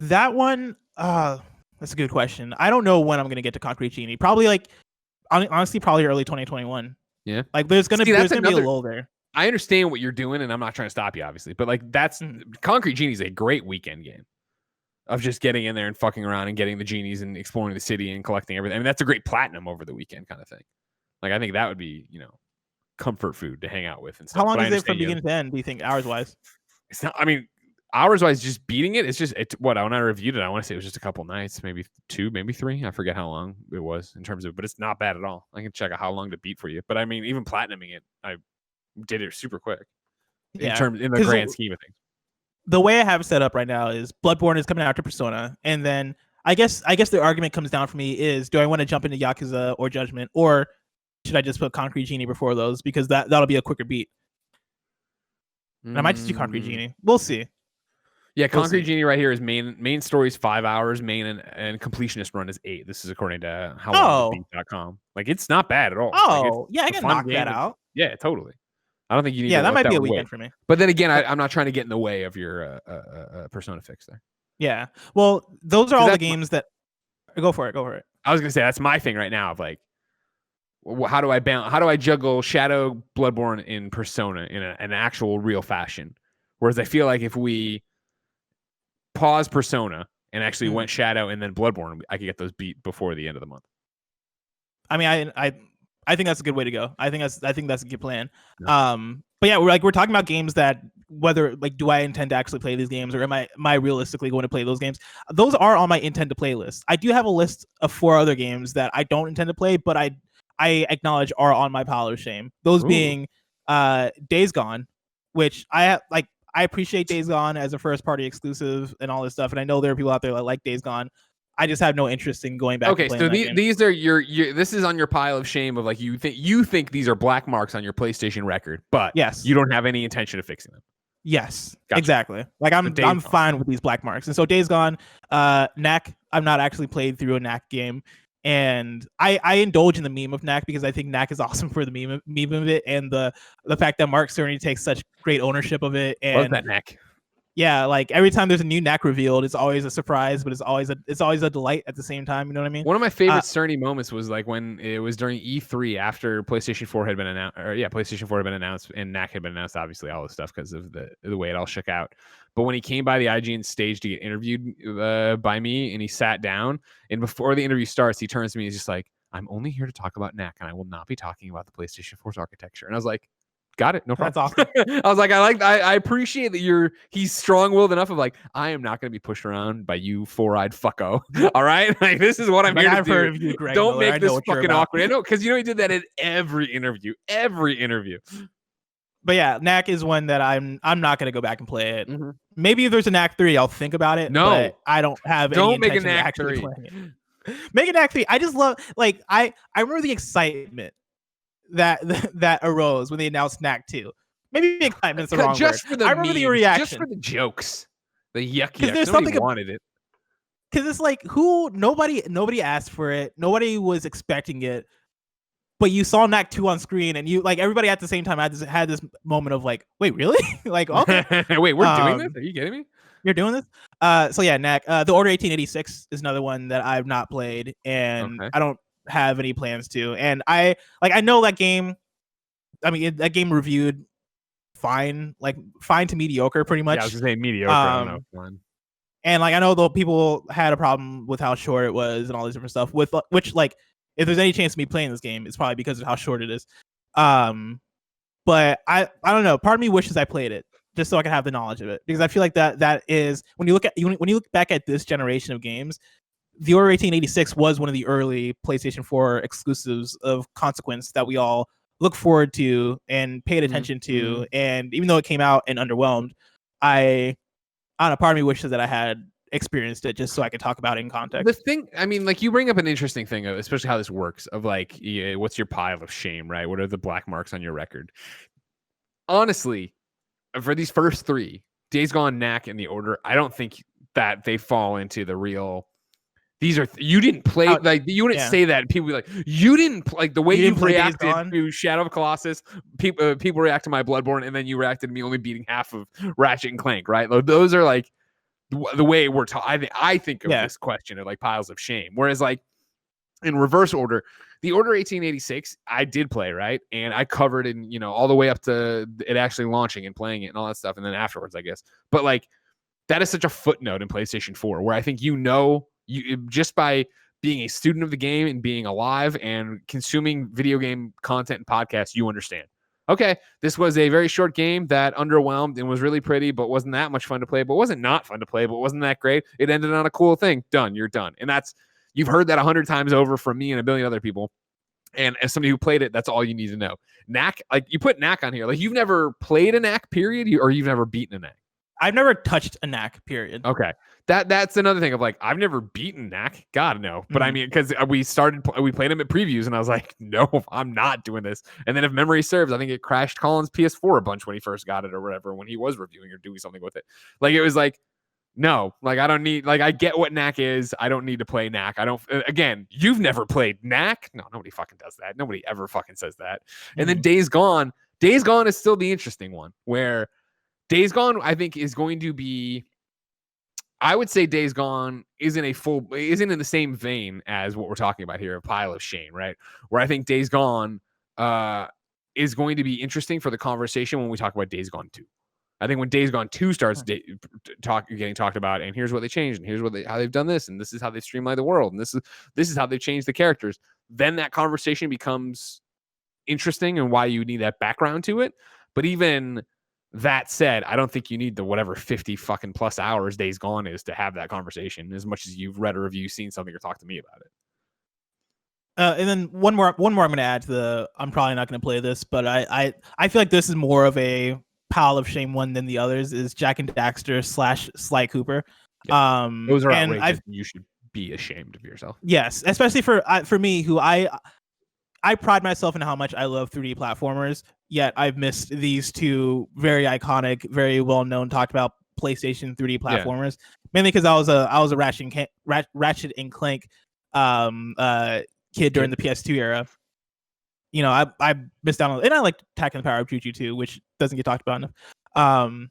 That one, that's a good question. I don't know when I'm going to get to Concrete Genie. Probably like, honestly, probably early 2021. Yeah. Like there's going to be a lull there. I understand what you're doing, and I'm not trying to stop you, obviously. But like Concrete Genie is a great weekend game of just getting in there and fucking around and getting the genies and exploring the city and collecting everything. I mean, that's a great platinum over the weekend kind of thing. Like I think that would be, comfort food to hang out with and stuff. How long is it from beginning to end, do you think, hours wise? It's not, I mean, hours wise, just beating it, when I reviewed it, I want to say it was just a couple nights, maybe 2, maybe 3. I forget how long it was in terms of, but it's not bad at all. I can check out how long to beat for you. But I mean, even platinuming it, I did it super quick in the grand scheme of things. The way I have it set up right now is Bloodborne is coming after Persona, and then I guess the argument comes down for me is, do I want to jump into Yakuza or Judgment, or should I just put Concrete Genie before those, because that'll be a quicker beat? And I might just do Concrete Genie. We'll see. Yeah, Concrete Genie right here is main story is 5 hours, main and completionist run is 8. This is according to howlongtobeat.com. Like it's not bad at all. Oh, like, I can knock that out. Yeah, totally. I don't think you need. Yeah, that might be a weekend for me. But then again, I'm not trying to get in the way of your Persona fix there. Yeah. Well, those are all the games that. Go for it. I was gonna say that's my thing right now. Of like, how do I juggle Shadow, Bloodborne, in Persona in an actual real fashion? Whereas I feel like if we pause Persona and actually went Shadow and then Bloodborne, I could get those beat before the end of the month. I mean, I think that's a good way to go. I think that's a good plan. Yeah. But yeah, we're talking about games that, whether like, do I intend to actually play these games, or am I realistically going to play those games? Those are on my intend to play list. I do have a list of 4 other games that I don't intend to play, but I acknowledge are on my pile of shame. Those being Days Gone, which I appreciate Days Gone as a first party exclusive and all this stuff, and I know there are people out there that like Days Gone. I just have no interest in going back. Okay, so these are your this is on your pile of shame of like, you think these are black marks on your PlayStation record, but yes, you don't have any intention of fixing them. Yes, gotcha. Exactly. Like I'm fine with these black marks. And so Days Gone, Knack, I've not actually played through a Knack game, and I indulge in the meme of Knack because I think Knack is awesome for the meme of it, and the fact that Mark Cerny takes such great ownership of it. And love that Knack. Yeah, like every time there's a new Knack revealed, it's always a surprise, but it's always a delight at the same time. You know what I mean? One of my favorite Cerny moments was like when it was during E3 after PlayStation 4 had been announced, PlayStation 4 had been announced and Knack had been announced, obviously all this stuff because of the way it all shook out. But when he came by the IGN stage to get interviewed by me, and he sat down, and before the interview starts, he turns to me and he's just like, "I'm only here to talk about Knack, and I will not be talking about the PlayStation 4's architecture." And I was like, got it, no problem. That's awesome. I was like, I appreciate that he's strong-willed enough of like, I am not going to be pushed around by you four-eyed fucko. All right, like this is what I'm here to do. Heard of you, Greg Don't Miller. make this fucking awkward. I know, because he did that in every interview. But yeah, Knack is one that I'm not going to go back and play it. Mm-hmm. Maybe if there's a Knack 3, I'll think about it. No, but I don't have any intention of actually playing it. Make a Knack 3. I just love, like, I remember the excitement that arose when they announced Knack 2. Maybe excitement's the wrong word. I remember the reaction. Just for the jokes. The yuck. Nobody wanted it. Because it's like, nobody asked for it. Nobody was expecting it. but you saw Knack 2 on screen, and you like everybody at the same time had this moment of like, wait, really? Like, okay, wait, we're doing this? Are you kidding me? You're doing this? So yeah, Knack. The Order 1886 is another one that I've not played, and I don't have any plans to. And I know that game. I mean, that game reviewed fine to mediocre, pretty much. Yeah, I was gonna say mediocre. I don't know. And like I know though people had a problem with how short it was and all this different stuff. With which like if there's any chance of me playing this game, it's probably because of how short it is. But I don't know. Part of me wishes I played it just so I can have the knowledge of it, because I feel like that is when you look back at this generation of games, the Order 1886 was one of the early PlayStation 4 exclusives of consequence that we all look forward to and paid attention to. And even though it came out and underwhelmed, I don't know, part of me wishes that I had experienced it just so I could talk about it in context. The thing, I mean, like you bring up an interesting thing, especially how this works, of like, what's your pile of shame, right? What are the black marks on your record? Honestly, for these first three, Days Gone, Knack, and The Order, I don't think that they fall into the real. These are you didn't play like you wouldn't say that. And people be like, you didn't like the way you reacted to Shadow of Colossus. People react to my Bloodborne, and then you reacted to me only beating half of Ratchet and Clank, right? Like, those are like the way we're taught. I think of this question of like piles of shame. Whereas like in reverse order, the Order 1886, I did play, right? And I covered in, all the way up to it actually launching and playing it and all that stuff. And then afterwards, I guess. But like that is such a footnote in PlayStation 4 where I think you just by being a student of the game and being alive and consuming video game content and podcasts, you understand. Okay, this was a very short game that underwhelmed and was really pretty, but wasn't that much fun to play, but wasn't not fun to play, but wasn't that great. It ended on a cool thing. Done. You're done. And you've heard that 100 times over from me and a billion other people. And as somebody who played it, that's all you need to know. Knack, like you put Knack on here. Like you've never played a Knack, period, or you've never beaten a Knack. I've never touched a Knack, period. Okay. That's another thing of like, I've never beaten Knack. God, no. But I mean, because we played him at previews and I was like, no, I'm not doing this. And then if memory serves, I think it crashed Colin's PS4 a bunch when he first got it or whatever, when he was reviewing or doing something with it. Like, it was like, no, like I don't need, like I get what Knack is. I don't need to play Knack. Again, you've never played Knack. No, nobody fucking does that. Nobody ever fucking says that. And then Days Gone is still the interesting one where Days Gone, I think, is going to be, I would say Days Gone isn't in the same vein as what we're talking about here, a pile of shame, right? Where I think Days Gone is going to be interesting for the conversation when we talk about Days Gone 2. I think when Days Gone 2 starts getting talked about, and here's what they changed, and here's how they've done this, and this is how they've streamlined the world, and this is how they've changed the characters, then that conversation becomes interesting and why you need that background to it. But even that said, I don't think you need the whatever 50 fucking plus hours Days Gone is to have that conversation, as much as you've read a review, seen something, or talked to me about it. And then one more I'm going to add to the. I'm probably not going to play this, but I feel like this is more of a pile of shame one than the others. Is Jak and Daxter / Sly Cooper. Yeah. Those are outrageous. You should be ashamed of yourself. Yes, especially for me, who I pride myself in how much I love 3D platformers. Yet I've missed these two very iconic, very well known, talked about PlayStation 3D platformers. Mainly because I was a Ratchet and Clank kid during the PS2 era. I missed out on, and I like Attack and the Power of Juju too, which doesn't get talked about enough.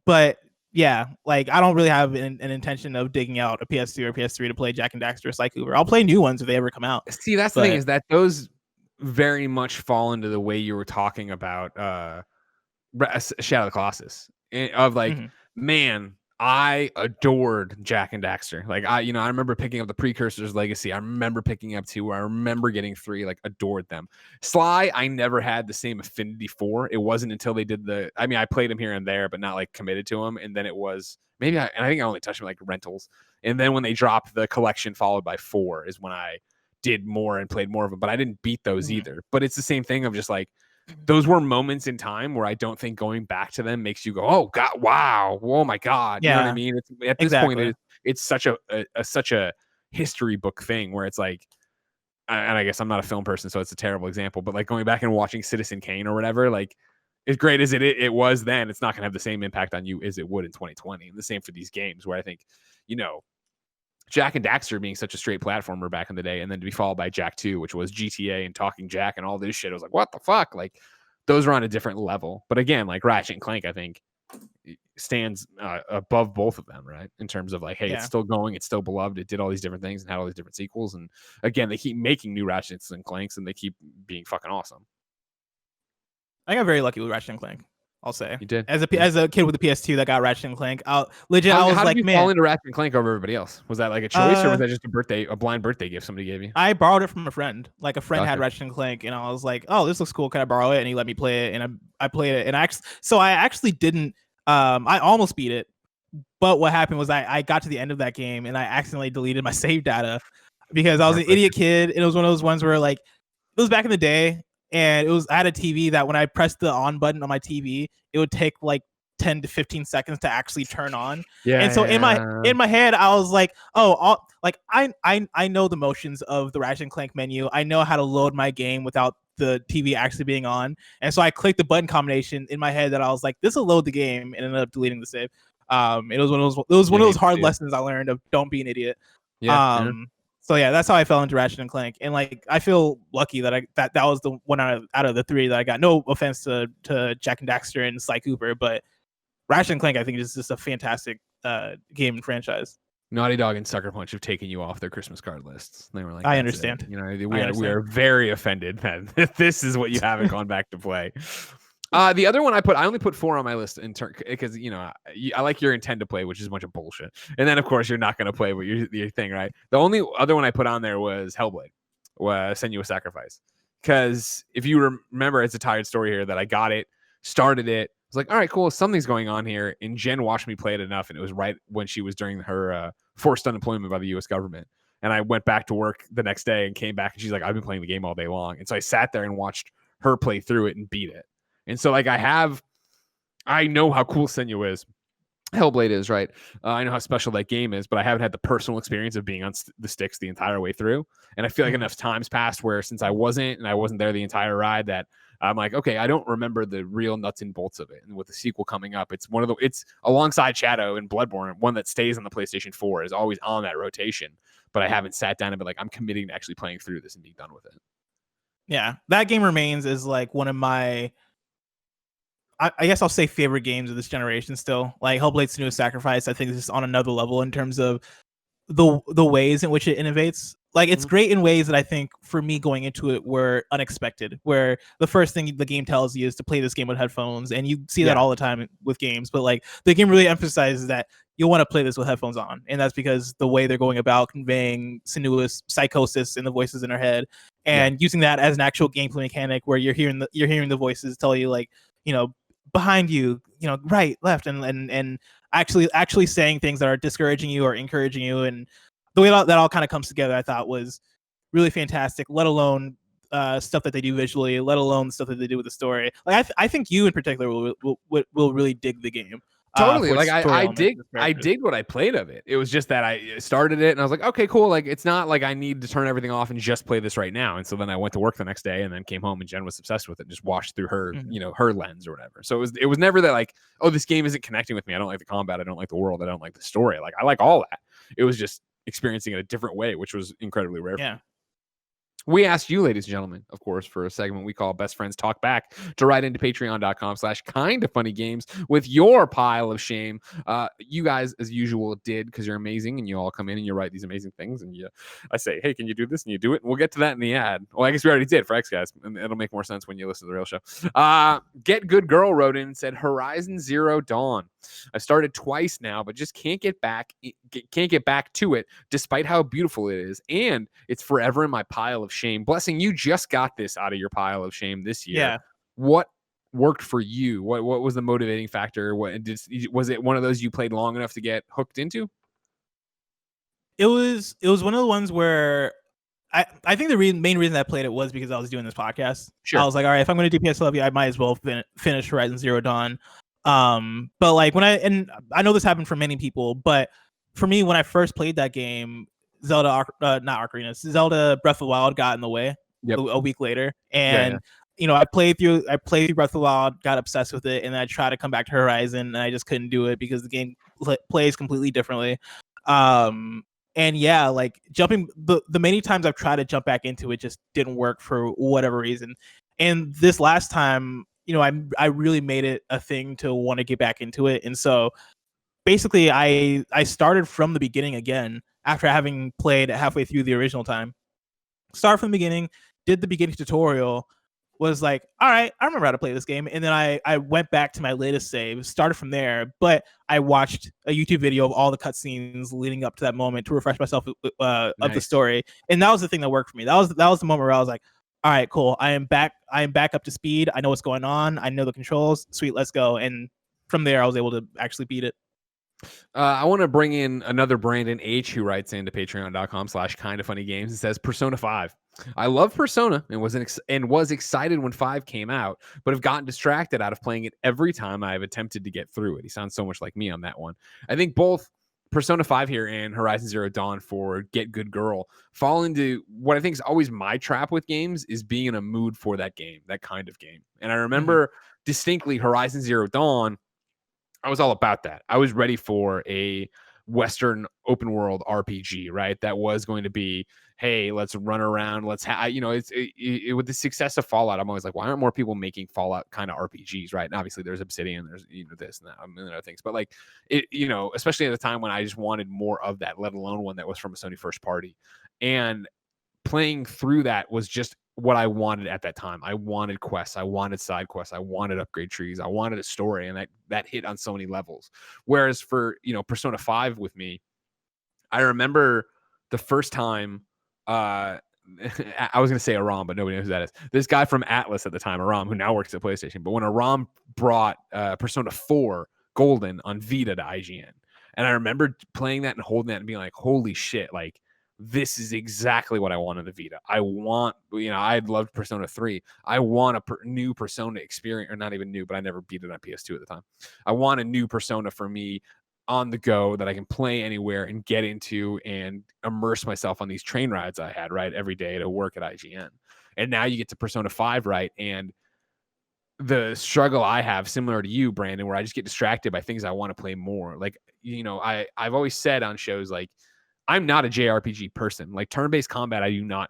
But yeah, like I don't really have an intention of digging out a PS2 or PS3 to play Jak and Daxter or Sly Cooper. I'll play new ones if they ever come out. See, that's the thing, is that those very much fall into the way you were talking about Shadow of the Colossus, of like, man, I adored Jak and Daxter. Like I remember picking up the Precursors Legacy. I remember picking up 2. I remember getting 3. Like adored them. Sly, I never had the same affinity for. It wasn't until they did I played him here and there, but not like committed to him. And then it was I think I only touched him like rentals. And then when they dropped the collection followed by 4 is when I did more and played more of them. But I didn't beat those either. But it's the same thing of just like, those were moments in time where I don't think going back to them makes you go, oh God, wow, oh my God. Yeah. You know what I mean? At this point, it's such a history book thing where it's like, and I guess I'm not a film person, so it's a terrible example, but like going back and watching Citizen Kane or whatever, like as great as it was then, it's not going to have the same impact on you as it would in 2020. And the same for these games where I think, Jak and Daxter being such a straight platformer back in the day, and then to be followed by Jak 2, which was GTA and Talking Jak and all this shit. I was like, what the fuck? Like, those are on a different level. But again, like Ratchet and Clank, I think stands above both of them, right? In terms of like, hey, it's still going, it's still beloved, it did all these different things and had all these different sequels. And again, they keep making new Ratchets and Clanks, and they keep being fucking awesome. I got very lucky with Ratchet and Clank. I'll say you did as a kid with the PS2 that got Ratchet and Clank. I was how like, did you man, fall into Ratchet and Clank over everybody else? Was that like a choice, or was that just a blind birthday gift somebody gave you? I borrowed it from a friend. Like a friend had Ratchet and Clank, and I was like, oh, this looks cool. Can I borrow it? And he let me play it, and I played it. And I actually didn't. I almost beat it, but what happened was I got to the end of that game and I accidentally deleted my save data because I was an idiot kid, and it was one of those ones where like it was back in the day. And I had a TV that when I pressed the on button on my TV, it would take like 10 to 15 seconds to actually turn on. Yeah. And so in my head, I was like, I know the motions of the Ratchet and Clank menu. I know how to load my game without the TV actually being on. And so I clicked the button combination in my head that I was like, this will load the game, and ended up deleting the save. It was one of those hard lessons I learned of don't be an idiot. Yeah. So yeah, that's how I fell into Ratchet and Clank, and like I feel lucky that that was the one out of the three that I got. No offense to Jak and Daxter and Sly Cooper, but Ratchet and Clank I think is just a fantastic game and franchise. Naughty Dog and Sucker Punch have taken you off their Christmas card lists. They were like, I understand. You know, we are very offended that this is what you haven't gone back to play. The other one I only put 4 on my list in turn because you know I like your intend to play, which is a bunch of bullshit, and then of course you're not going to play what your thing, right? The only other one I put on there was Hellblade, Senua's Sacrifice, because if you remember, it's a tired story here that I got it, started it, was like, all right, cool, something's going on here, and Jen watched me play it enough, and it was right when she was during her forced unemployment by the U.S. government, and I went back to work the next day and came back, and she's like, I've been playing the game all day long, and so I sat there and watched her play through it and beat it. And so, like, I know how cool Senua is. Hellblade is, right? I know how special that game is, but I haven't had the personal experience of being on the sticks the entire way through. And I feel like enough times passed where since I wasn't there the entire ride that I'm like, okay, I don't remember the real nuts and bolts of it. And with the sequel coming up, it's alongside Shadow and Bloodborne, one that stays on the PlayStation 4 is always on that rotation. But I haven't sat down and been like, I'm committing to actually playing through this and being done with it. Yeah, that game remains as like one of my, I guess I'll say favorite games of this generation still. Like Hellblade Senua's Sacrifice, I think is just on another level in terms of the ways in which it innovates. Like it's great in ways that I think for me going into it were unexpected, where the first thing the game tells you is to play this game with headphones, and you see that all the time with games, but like the game really emphasizes that you'll want to play this with headphones on, and that's because the way they're going about conveying Senua's psychosis and the voices in her head, and using that as an actual gameplay mechanic where you're hearing the voices tell you like, you know, behind you, you know, right, left, and actually saying things that are discouraging you or encouraging you, and the way that all kind of comes together, I thought was really fantastic. Let alone stuff that they do visually, let alone stuff that they do with the story. Like I think you in particular will really dig the game. Totally. Like I dig what I played of it. It was just that I started it and I was like, okay, cool. Like it's not like I need to turn everything off and just play this right now. And so then I went to work the next day and then came home and Jen was obsessed with it, just watched through her, you know, her lens or whatever. So it was never that like, oh, this game isn't connecting with me. I don't like the combat. I don't like the world. I don't like the story. Like I like all that. It was just experiencing it a different way, which was incredibly rare. Yeah. We asked you, ladies and gentlemen, of course, for a segment we call Best Friends Talk Back to write into patreon.com/kindafunnygames with your pile of shame. You guys, as usual, did because you're amazing and you all come in and you write these amazing things. And I say, hey, can you do this? And you do it. And we'll get to that in the ad. Well, I guess we already did for X Guys. And it'll make more sense when you listen to the real show. Get Good Girl wrote in and said, Horizon Zero Dawn. I've started twice now, but just can't get back to it despite how beautiful it is. And it's forever in my pile of shame. Blessing, you just got this out of your pile of shame this year. Yeah. What worked for you? What was the motivating factor? Was it one of those you played long enough to get hooked into? It was one of the ones where I think the main reason I played it was because I was doing this podcast. Sure. I was like, all right, if I'm going to do PSILY, I might as well finish Horizon Zero Dawn. But like and I know this happened for many people, but for me, when I first played that game, Zelda Breath of the Wild got in the way a week later. And you know, I played through Breath of the Wild, got obsessed with it, and then I tried to come back to Horizon and I just couldn't do it because the game plays completely differently. And yeah, like jumping the many times I've tried to jump back into it just didn't work for whatever reason. And this last time, I really made it a thing to want to get back into it. And so basically I started from the beginning again after having played halfway through the original time. Started from the beginning, did the beginning tutorial, was like, all right, I remember how to play this game. And then I went back to my latest save, started from there, but I watched a YouTube video of all the cutscenes leading up to that moment to refresh myself of the story. And that was the thing that worked for me. That was the moment where I was like, all right, cool. I am back up to speed. I know what's going on. I know the controls. Sweet, let's go. And from there, I was able to actually beat it. I want to bring in another Brandon H who writes into patreon.com/kindafunnygames and says Persona 5. I love Persona and was excited when 5 came out, but have gotten distracted out of playing it every time I have attempted to get through it. He sounds so much like me on that one. I think both Persona 5 here and Horizon Zero Dawn for Get Good Girl fall into what I think is always my trap with games, is being in a mood for that game, that kind of game. And I remember distinctly Horizon Zero Dawn, I was all about that. I was ready for a Western open world RPG, right? That was going to be, hey, let's run around. Let's with the success of Fallout, I'm always like, why aren't more people making Fallout kind of RPGs, right? And obviously there's Obsidian, there's this and that, a million other things. But like it, especially at the time when I just wanted more of that, let alone one that was from a Sony first party. And playing through that was just what I wanted at that time. I wanted quests, I wanted side quests, I wanted upgrade trees, I wanted a story, and that hit on so many levels. Whereas for Persona 5 with me, I remember the first time I was gonna say Aram, but nobody knows who that is. This guy from Atlas at the time, Aram, who now works at PlayStation. But when Aram brought Persona 4 Golden on Vita to IGN, and I remember playing that and holding that and being like, holy shit, like this is exactly what I want in the Vita. I want, I loved Persona 3. I want a new Persona experience, or not even new, but I never beat it on PS2 at the time. I want a new Persona for me on the go that I can play anywhere and get into and immerse myself on these train rides I had, right, every day to work at IGN. And now you get to Persona 5, right, and the struggle I have, similar to you, Brandon, where I just get distracted by things I want to play more. Like, I've always said on shows, like, I'm not a JRPG person. Like turn-based combat, I do not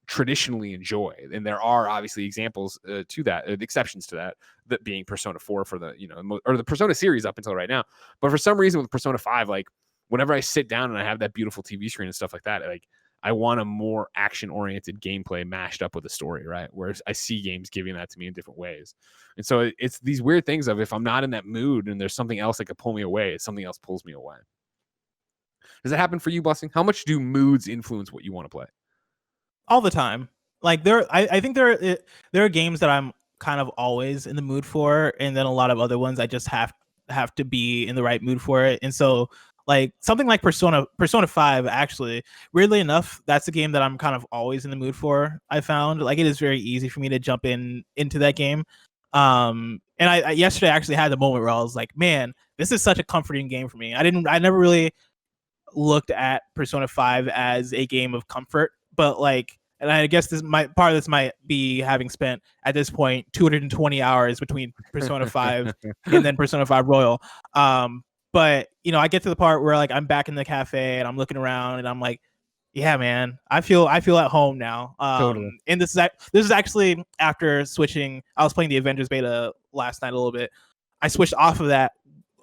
traditionally enjoy, and there are obviously examples to that, exceptions to that being Persona 4 for the or the Persona series up until right now. But for some reason with Persona 5, like whenever I sit down and I have that beautiful TV screen and stuff like that, like I want a more action-oriented gameplay mashed up with a story, right? Whereas I see games giving that to me in different ways, and so it's these weird things of if I'm not in that mood and there's something else that could pull me away, something else pulls me away. Does that happen for you, Blessing? How much do moods influence what you want to play? All the time. Like I think there are games that I'm kind of always in the mood for, and then a lot of other ones I just have to be in the right mood for it. And so like something like Persona 5, actually, weirdly enough, that's a game that I'm kind of always in the mood for. I found like it is very easy for me to jump into that game. And I yesterday actually had the moment where I was like, man, this is such a comforting game for me. I never really looked at Persona 5 as a game of comfort, but like, and I guess part of this might be having spent at this point 220 hours between Persona 5 and then Persona 5 Royal. But I get to the part where like I'm back in the cafe and I'm looking around and I'm like, yeah, man, I feel at home now. Totally. And this is actually after switching. I was playing the Avengers beta last night a little bit. I switched off of that,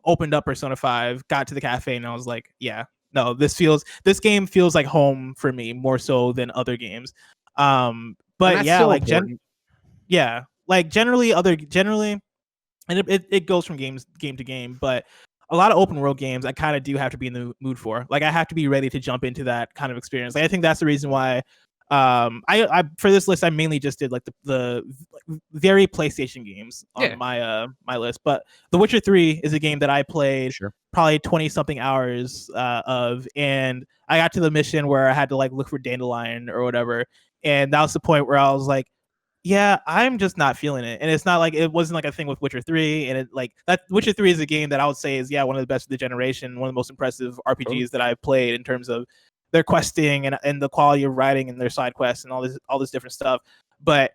opened up Persona 5, got to the cafe, and I was like, yeah, no, this game feels like home for me more so than other games. But yeah, like generally, and it goes from game to game, but a lot of open world games I kind of do have to be in the mood for. Like I have to be ready to jump into that kind of experience. Like I think that's the reason why I for this list I mainly just did like the very PlayStation games on my list. But The Witcher 3 is a game that I played probably 20 something hours of, and I got to the mission where I had to like look for dandelion or whatever, and that was the point where I was like, yeah, I'm just not feeling it. And it's not like it wasn't like a thing with Witcher 3, and it like that Witcher 3 is a game that I would say is one of the best of the generation, one of the most impressive RPGs that I've played in terms of their questing and the quality of writing and their side quests and all this different stuff. But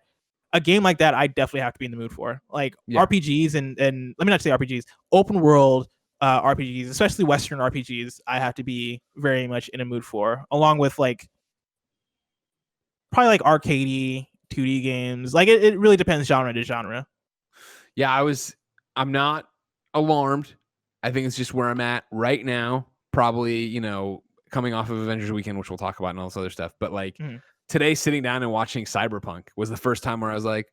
a game like that I definitely have to be in the mood for. Like RPGs and let me not say RPGs, open world RPGs, especially Western RPGs, I have to be very much in a mood for, along with like probably like arcadey 2D games. Like it really depends genre to genre. Yeah, I'm not alarmed. I think it's just where I'm at right now. Probably, coming off of Avengers Weekend, which we'll talk about and all this other stuff. But like today, sitting down and watching Cyberpunk was the first time where I was like,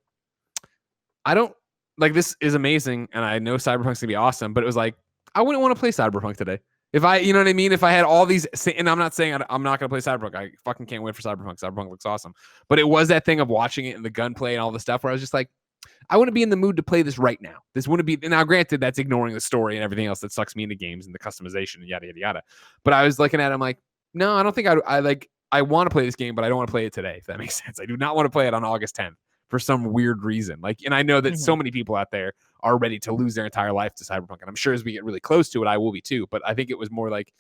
I don't like, this is amazing, and I know Cyberpunk's gonna be awesome, but it was like, I wouldn't want to play Cyberpunk today. If you know what I mean? If I had all these, and I'm not saying I'm not going to play Cyberpunk. I fucking can't wait for Cyberpunk. Cyberpunk looks awesome. But it was that thing of watching it and the gunplay and all the stuff where I was just like, I wouldn't be in the mood to play this right now. This wouldn't be, now granted, that's ignoring the story and everything else that sucks me into games and the customization and yada, yada, yada. But I was looking at it, I'm like, no, I don't think I want to play this game, but I don't want to play it today, if that makes sense. I do not want to play it on August 10th for some weird reason. Like, and I know that so many people out there are ready to lose their entire life to Cyberpunk. And I'm sure as we get really close to it, I will be too. But I think it was more like,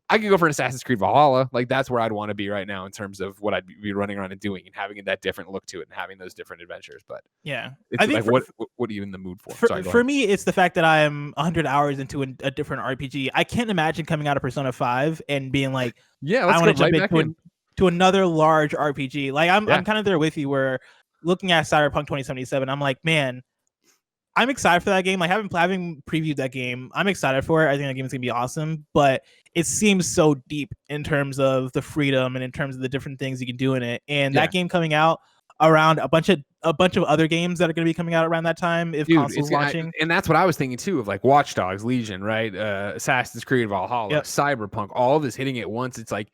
I could go for an Assassin's Creed Valhalla. Like, that's where I'd want to be right now in terms of what I'd be running around and doing and having that different look to it and having those different adventures. But yeah, I think like, what are you in the mood for? For me, it's the fact that I'm 100 hours into a different RPG. I can't imagine coming out of Persona 5 and being like, yeah, I want to jump into another large RPG. Like, I'm kind of there with you, where looking at Cyberpunk 2077, I'm like, man, I'm excited for that game. Like, having previewed that game, I'm excited for it. I think that game is gonna be awesome, but it seems so deep in terms of the freedom and in terms of the different things you can do in it. And that game coming out around a bunch of other games that are going to be coming out around that time if consoles launching. And that's what I was thinking too, of like Watch Dogs, Legion, right? Assassin's Creed Valhalla, Cyberpunk, all of this hitting at once. It's like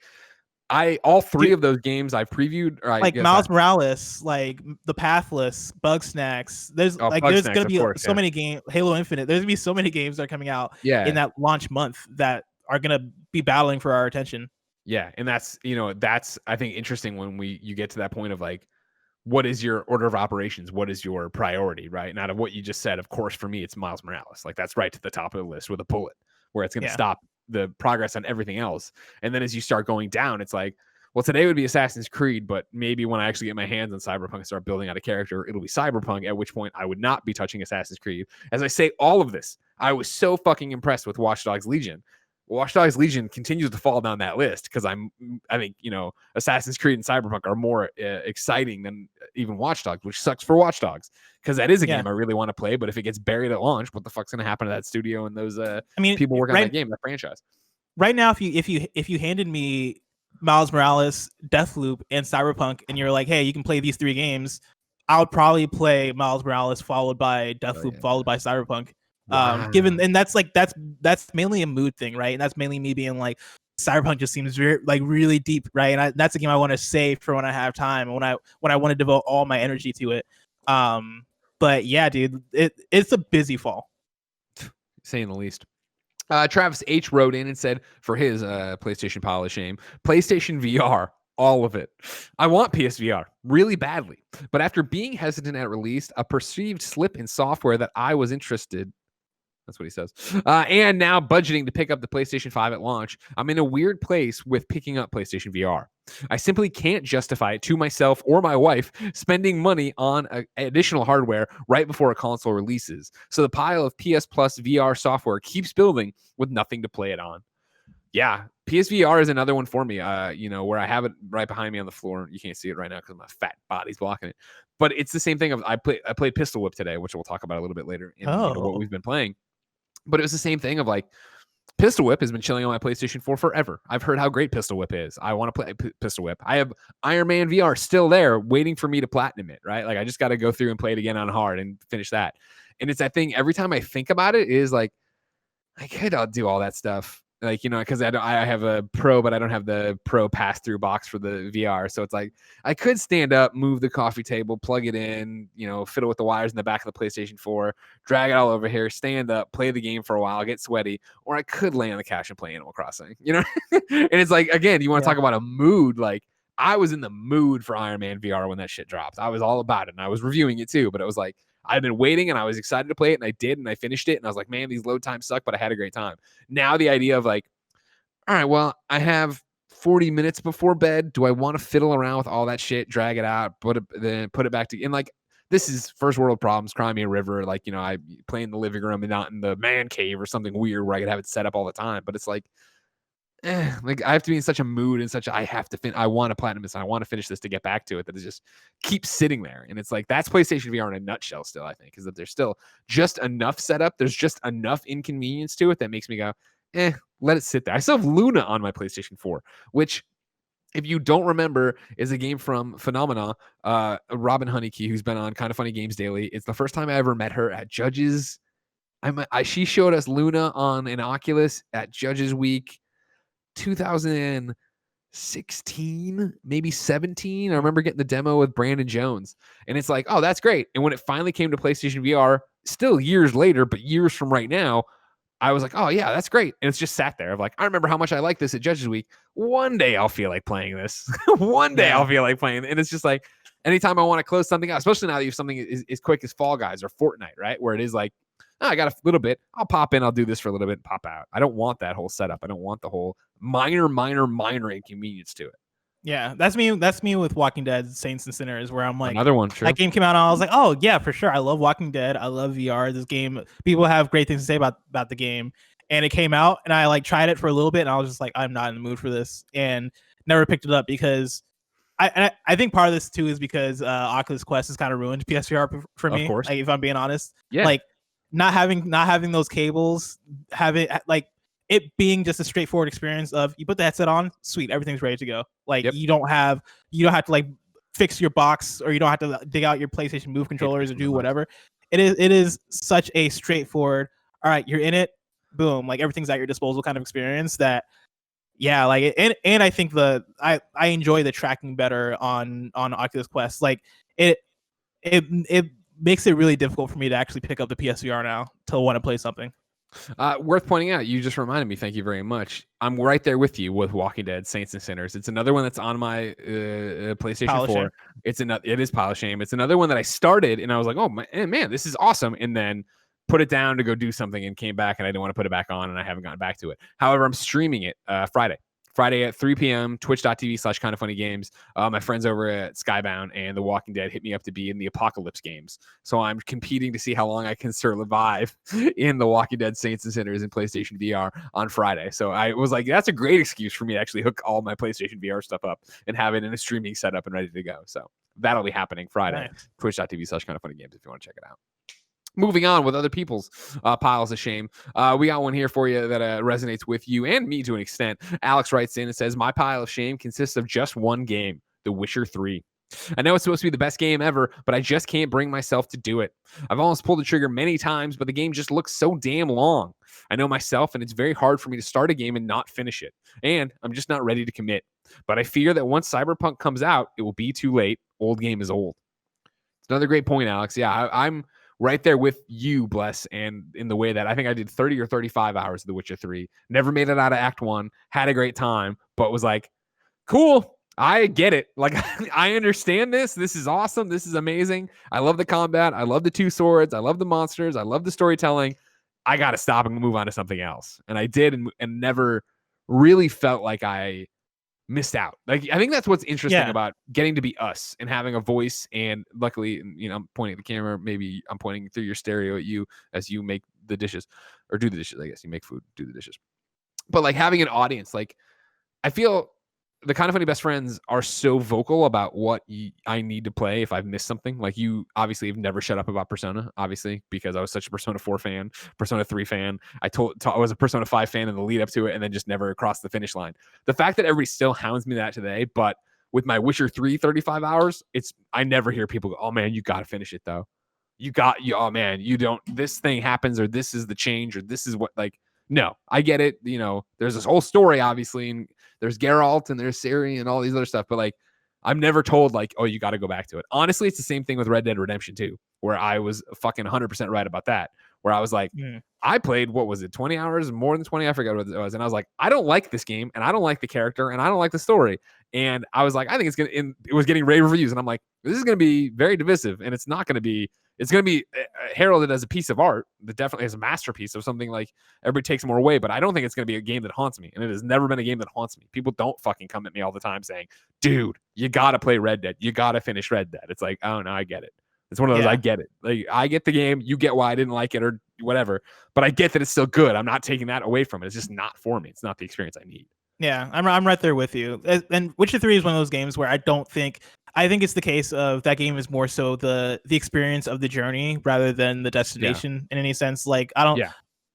all three of those games I've previewed, or like Miles Morales, like The Pathless, Bugsnax. There's gonna be so many games. Halo Infinite. There's gonna be so many games that are coming out in that launch month that are gonna be battling for our attention. Yeah, and that's I think interesting when you get to that point of like, what is your order of operations? What is your priority, right? And out of what you just said, of course, for me, it's Miles Morales. Like, that's right to the top of the list with a bullet, where it's going to stop the progress on everything else. And then as you start going down, it's like, well, today would be Assassin's Creed, but maybe when I actually get my hands on Cyberpunk and start building out a character, it'll be Cyberpunk, at which point I would not be touching Assassin's Creed. As I say all of this, I was so fucking impressed with Watch Dogs Legion. Watch Dogs Legion continues to fall down that list because I think, Assassin's Creed and Cyberpunk are more exciting than even Watch Dogs, which sucks for Watch Dogs because that is a game I really want to play. But if it gets buried at launch, what the fuck's going to happen to that studio and those people working on that game, that franchise? Right now, if you handed me Miles Morales, Deathloop, and Cyberpunk, and you're like, hey, you can play these 3 games, I would probably play Miles Morales followed by Deathloop, followed by Cyberpunk. Wow. And that's mainly a mood thing, right? And that's mainly me being like, Cyberpunk just seems really deep, right? And that's a game I want to save for when I have time, when I want to devote all my energy to it. But yeah, dude, it's a busy fall, saying the least. Travis H wrote in and said for his PlayStation pile of shame, PlayStation VR, all of it. I want PSVR really badly, but after being hesitant at release, a perceived slip in software that I was interested. That's what he says. And now budgeting to pick up the PlayStation 5 at launch, I'm in a weird place with picking up PlayStation VR. I simply can't justify it to myself or my wife spending money on additional hardware right before a console releases. So the pile of PS Plus VR software keeps building with nothing to play it on. Yeah, PSVR is another one for me, where I have it right behind me on the floor. You can't see it right now because my fat body's blocking it. But it's the same thing. I played Pistol Whip today, which we'll talk about a little bit later in what we've been playing. But it was the same thing of like, Pistol Whip has been chilling on my PlayStation 4 forever. I've heard how great Pistol Whip is. I want to play Pistol Whip. I have Iron Man VR still there waiting for me to platinum it, right? Like, I just got to go through and play it again on hard and finish that. And it's that thing, every time I think about it, is like, I could do all that stuff. Like, because I have a Pro, but I don't have the Pro pass-through box for the VR. So it's like, I could stand up, move the coffee table, plug it in, fiddle with the wires in the back of the PlayStation 4, drag it all over here, stand up, play the game for a while, get sweaty, or I could lay on the couch and play Animal Crossing, And it's like, again, you want to talk about a mood. Like, I was in the mood for Iron Man VR when that shit dropped. I was all about it, and I was reviewing it too, but it was like, I've been waiting and I was excited to play it, and I did, and I finished it, and I was like, man, these load times suck, but I had a great time. Now the idea of like, all right, well, I have 40 minutes before bed. Do I want to fiddle around with all that shit, drag it out, put it back to, and like, this is first world problems, cry me a river. Like, I play in the living room and not in the man cave or something weird where I could have it set up all the time. But it's like, like I have to be in such a mood and I want to platinum this. I want to finish this to get back to it. That it just keeps sitting there. And it's like, that's PlayStation VR in a nutshell still, I think, is that there's still just enough setup. There's just enough inconvenience to it that makes me go, let it sit there. I still have Luna on my PlayStation 4, which, if you don't remember, is a game from Phenomena, Robin Honeyke, who's been on Kind of Funny Games Daily. It's the first time I ever met her at Judges. She showed us Luna on an Oculus at Judges Week 2016, maybe 17. I remember getting the demo with Brandon Jones. And it's like, oh, that's great. And when it finally came to PlayStation VR, still years later, but years from right now, I was like, oh, yeah, that's great. And it's just sat there. I'm like, I remember how much I like this at Judges Week. One day I'll feel like playing this. One day I'll feel like playing. And it's just like, anytime I want to close something out, especially now that you have something as quick as Fall Guys or Fortnite, right? Where it is like, oh, I got a little bit. I'll pop in. I'll do this for a little bit and pop out. I don't want that whole setup. I don't want the whole minor inconvenience to it. Yeah, that's me. That's me with Walking Dead, Saints and Sinners, where I'm like, another one. Sure. That game came out, and I was like, oh yeah, for sure. I love Walking Dead. I love VR. This game, people have great things to say about the game. And it came out, and I like tried it for a little bit, and I was just like, I'm not in the mood for this, and never picked it up because I think part of this too is because Oculus Quest has kind of ruined PSVR for me. Of course. Like, if I'm being honest, like not having those cables, like it being just a straightforward experience of you put the headset on, sweet, everything's ready to go. Like you don't have to like fix your box, or you don't have to dig out your PlayStation Move controllers or do whatever. It is such a straightforward, all right, you're in it, boom, like everything's at your disposal kind of experience that like and I think I enjoy the tracking better on Oculus Quest. Like it makes it really difficult for me to actually pick up the PSVR now to want to play something. Worth pointing out, you just reminded me, thank you very much. I'm right there with you with Walking Dead, Saints and Sinners. It's another one that's on my PlayStation 4. It is Pile of Shame. It's another one that I started and I was like, oh man, this is awesome, and then put it down to go do something and came back and I didn't want to put it back on and I haven't gotten back to it. However, I'm streaming it Friday at 3 p.m. twitch.tv/kindoffunnygames. My friends over at Skybound and The Walking Dead hit me up to be in the Apocalypse games. So I'm competing to see how long I can survive in The Walking Dead, Saints and Sinners in PlayStation VR on Friday. So I was like, that's a great excuse for me to actually hook all my PlayStation VR stuff up and have it in a streaming setup and ready to go. So that'll be happening Friday. Nice. Twitch.tv/kindoffunnygames if you want to check it out. Moving on with other people's piles of shame. We got one here for you that resonates with you and me to an extent. Alex writes in and says, my pile of shame consists of just one game, The Witcher 3. I know it's supposed to be the best game ever, but I just can't bring myself to do it. I've almost pulled the trigger many times, but the game just looks so damn long. I know myself, and it's very hard for me to start a game and not finish it. And I'm just not ready to commit. But I fear that once Cyberpunk comes out, it will be too late. Old game is old. It's another great point, Alex. Yeah, I'm right there with you, Bless, and in the way that I think I did 30 or 35 hours of The Witcher 3. Never made it out of Act 1. Had a great time, but was like, cool, I get it. Like, I understand this. This is awesome. This is amazing. I love the combat. I love the two swords. I love the monsters. I love the storytelling. I got to stop and move on to something else. And I did and never really felt like I missed out. Like, I think that's what's interesting about getting to be us and having a voice. And luckily, I'm pointing at the camera. Maybe I'm pointing through your stereo at you as you make the dishes or do the dishes. I guess you make food, do the dishes. But like having an audience, like I feel the Kind of Funny best friends are so vocal about what I need to play if I've missed something. Like you obviously have never shut up about Persona, obviously, because I was such a Persona 4 fan, Persona 3 fan. I was a Persona 5 fan in the lead up to it and then just never crossed the finish line. The fact that everybody still hounds me that today, but with my Witcher 3 35 hours, I never hear people go, oh man, you got to finish it though. Oh man, you don't, this thing happens or this is the change or this is what, like, no, I get it. There's this whole story, obviously, and there's Geralt and there's Ciri and all these other stuff, but like, I'm never told like, oh, you got to go back to it. Honestly, it's the same thing with Red Dead Redemption 2, where I was fucking 100% right about that, where I was like, I played, what was it, 20 hours, more than 20, I forgot what it was. And I was like, I don't like this game and I don't like the character and I don't like the story. And I was like, I think it was getting rave reviews. And I'm like, this is going to be very divisive and it's going to be heralded as a piece of art that definitely is a masterpiece of something like everybody takes more away. But I don't think it's going to be a game that haunts me. And it has never been a game that haunts me. People don't fucking come at me all the time saying, dude, you got to play Red Dead. You got to finish Red Dead. It's like, oh no, I get it. It's one of those, I get it. Like, I get the game, you get why I didn't like it or whatever, but I get that it's still good. I'm not taking that away from it. It's just not for me. It's not the experience I need. Yeah, I'm right there with you. And Witcher 3 is one of those games where I think it's the case of that game is more so the experience of the journey rather than the destination in any sense. Like, I don't. Yeah.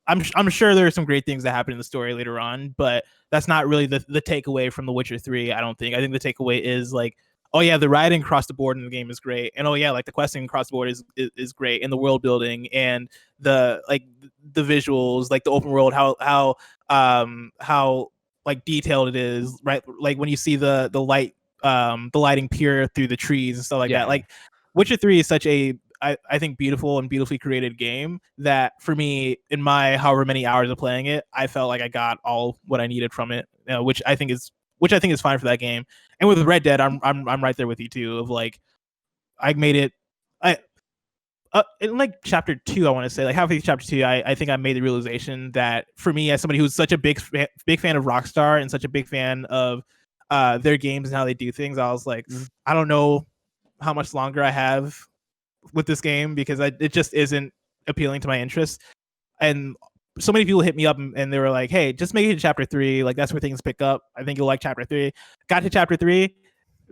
I'm sure there are some great things that happen in the story later on, but that's not really the takeaway from The Witcher 3. I don't think. I think the takeaway is like, oh yeah, the writing across the board in the game is great, and oh yeah, like the questing across the board is great, and the world building and the visuals, like the open world, how like detailed it is, right? Like when you see the light, the lighting peer through the trees and stuff like that. Like Witcher 3 is such a I think beautiful and beautifully created game that for me, in my however many hours of playing it, I felt like I got all what I needed from it, which I think is fine for that game. And with Red Dead, I'm right there with you too. Of like, I made it. In like chapter 2, I want to say, like halfway through chapter 2, I think I made the realization that for me, as somebody who's such a big fan of Rockstar and such a big fan of their games and how they do things, I was like, I don't know how much longer I have with this game because it just isn't appealing to my interests. And so many people hit me up and they were like, hey, just make it to chapter 3. Like, that's where things pick up. I think you'll like chapter 3. Got to chapter 3.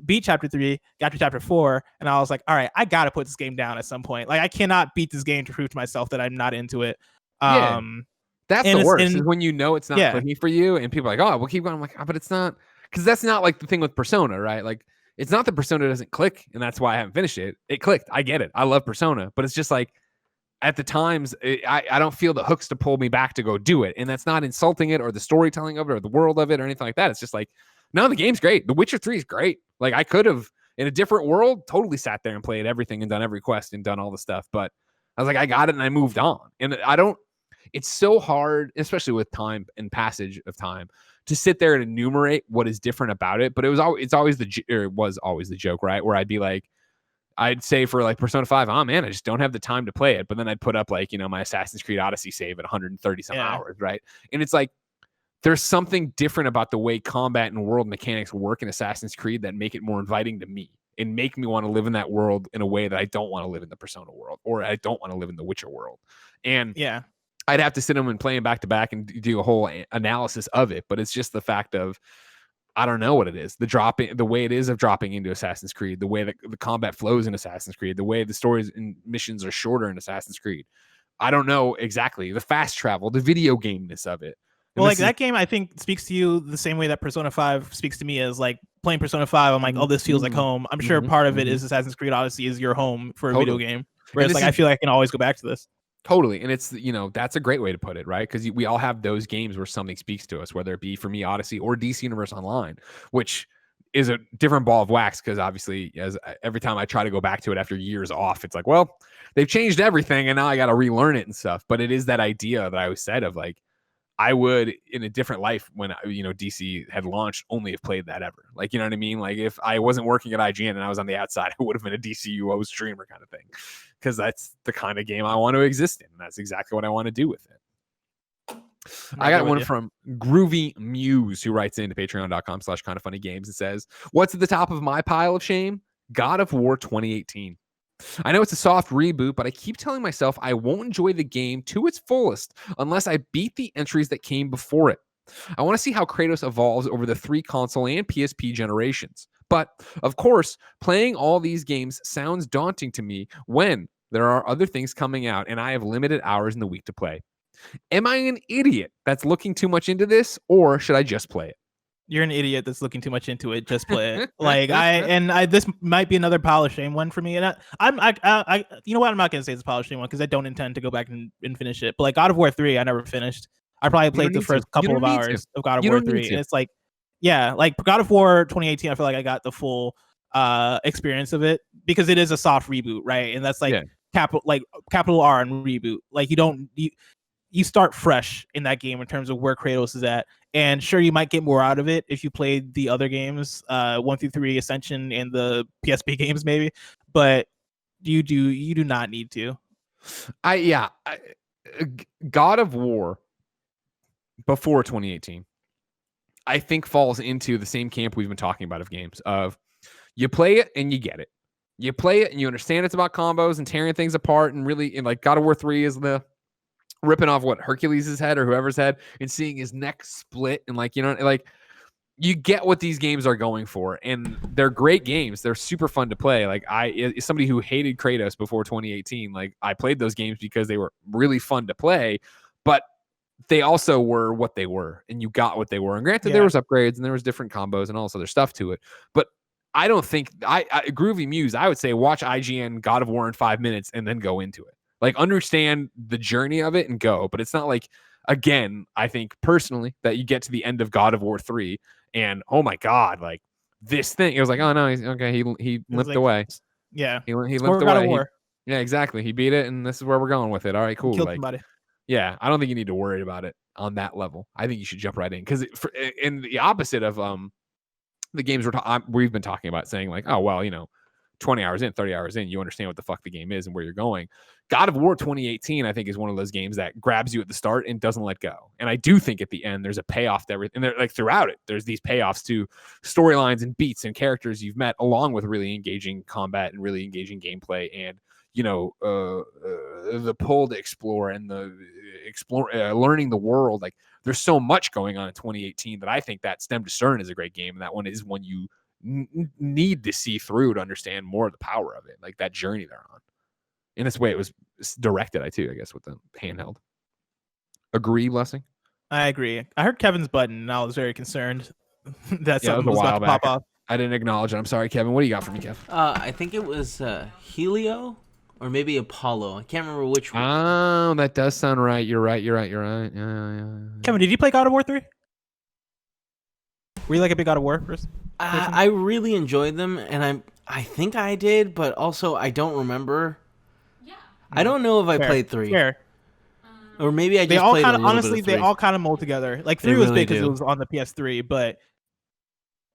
Beat chapter 3, got to chapter 4, and I was like, all right, I gotta put this game down at some point. Like, I cannot beat this game to prove to myself that I'm not into it. That's the worst, is when you know it's not clicking for you and people are like, oh, we'll keep going. I'm like, but it's not, because that's not like the thing with Persona, right? Like, it's not that Persona doesn't click and that's why I haven't finished it. It clicked. I get it. I love Persona, but it's just like, at the times, I don't feel the hooks to pull me back to go do it. And that's not insulting it or the storytelling of it or the world of it or anything like that. It's just like, no, the game's great. The Witcher 3 is great. Like, I could have, in a different world, totally sat there and played everything and done every quest and done all the stuff. But I was like, I got it and I moved on. And it's so hard, especially with time and passage of time, to sit there and enumerate what is different about it. But it was always the joke, right? Where I'd be like, I'd say for like Persona 5, oh man, I just don't have the time to play it. But then I'd put up like, my Assassin's Creed Odyssey save at 130 some hours, right? And it's like, there's something different about the way combat and world mechanics work in Assassin's Creed that make it more inviting to me and make me want to live in that world in a way that I don't want to live in the Persona world, or I don't want to live in the Witcher world. And I'd have to sit them and play them back to back and do a whole analysis of it. But it's just the fact of, I don't know what it is. The way it is of dropping into Assassin's Creed, the way that the combat flows in Assassin's Creed, the way the stories and missions are shorter in Assassin's Creed. I don't know exactly. The fast travel, the video game-ness of it. Well, like that game, I think speaks to you the same way that Persona 5 speaks to me. As like playing Persona 5, I'm like, oh, this feels like home. I'm sure part of it is Assassin's Creed Odyssey is your home for a video game. Whereas like I feel like I can always go back to this. Totally. And it's, that's a great way to put it, right? Because we all have those games where something speaks to us, whether it be for me, Odyssey or DC Universe Online, which is a different ball of wax. Because obviously, every time I try to go back to it after years off, it's like, well, they've changed everything and now I got to relearn it and stuff. But it is that idea that I always said of like, I would, in a different life when, DC had launched, only have played that ever. Like, you know what I mean? Like, if I wasn't working at IGN and I was on the outside, I would have been a DCUO streamer kind of thing. Because that's the kind of game I want to exist in. And that's exactly what I want to do with it. I got one from Groovy Muse, who writes into patreon.com/kindoffunnygames and says, what's at the top of my pile of shame? God of War 2018. I know it's a soft reboot, but I keep telling myself I won't enjoy the game to its fullest unless I beat the entries that came before it. I want to see how Kratos evolves over the 3 console and PSP generations. But, of course, playing all these games sounds daunting to me when there are other things coming out and I have limited hours in the week to play. Am I an idiot that's looking too much into this, or should I just play it? You're an idiot that's looking too much into it. Just play it. Like this might be another pile of shame one for me. And I you know what? I'm not gonna say it's a pile of shame one because I don't intend to go back and finish it. But like God of War 3, I never finished. I probably played the first couple of hours of God of War 3, and it's like, like God of War 2018. I feel like I got the full experience of it because it is a soft reboot, right? And that's like capital R and reboot. Like you start fresh in that game in terms of where Kratos is at. And sure, you might get more out of it if you played the other games, 1 through 3 Ascension and the PSP games, maybe. But you do not need to. God of War before 2018, I think falls into the same camp we've been talking about of games of you play it and you get it. You play it and you understand it's about combos and tearing things apart, and really, and like God of War 3 is the ripping off what Hercules' head or whoever's head and seeing his neck split, and like, you know, like you get what these games are going for, and they're great games. They're super fun to play. Like as somebody who hated Kratos before 2018, like I played those games because they were really fun to play, but they also were what they were, and you got what they were. And granted, there was upgrades and there was different combos and all this other stuff to it, but I don't think I Groovy Muse, I would say watch IGN God of War in 5 minutes and then go into it. Like understand the journey of it and go. But it's not like, again, I think personally that you get to the end of God of War 3 and oh my God, like this thing. It was like, oh no, he's okay. He limped like, away. Yeah. He limped away. God of War. Yeah, exactly. He beat it, and this is where we're going with it. All right, cool. Killed somebody. Yeah, I don't think you need to worry about it on that level. I think you should jump right in, because in the opposite of the games we've been talking about, saying like, oh well, 20 hours in, 30 hours in, you understand what the fuck the game is and where you're going. God of War 2018, I think, is one of those games that grabs you at the start and doesn't let go. And I do think at the end there's a payoff to everything. And like throughout it, there's these payoffs to storylines and beats and characters you've met, along with really engaging combat and really engaging gameplay, and the pull to explore and the learning the world. Like there's so much going on in 2018 that I think that Stem to Stern is a great game, and that one is one you need to see through to understand more of the power of it, like that journey they're on. In this way, it was directed, I guess, with the handheld. Agree, Blessing? I agree. I heard Kevin's button, and I was very concerned that something was about to pop off. I didn't acknowledge it. I'm sorry, Kevin. What do you got for me, Kev? I think it was Helio or maybe Apollo. I can't remember which one. Oh, that does sound right. You're right. Yeah. Kevin, did you play God of War 3? Were you like a big God of War person? I really enjoyed them, and I think I did, but also I don't remember. Yeah. I don't know if I played 3. Fair. Or maybe I just played a little honestly, bit of 3. they all kind of mold together. Like 3 was big because it was on the PS3, but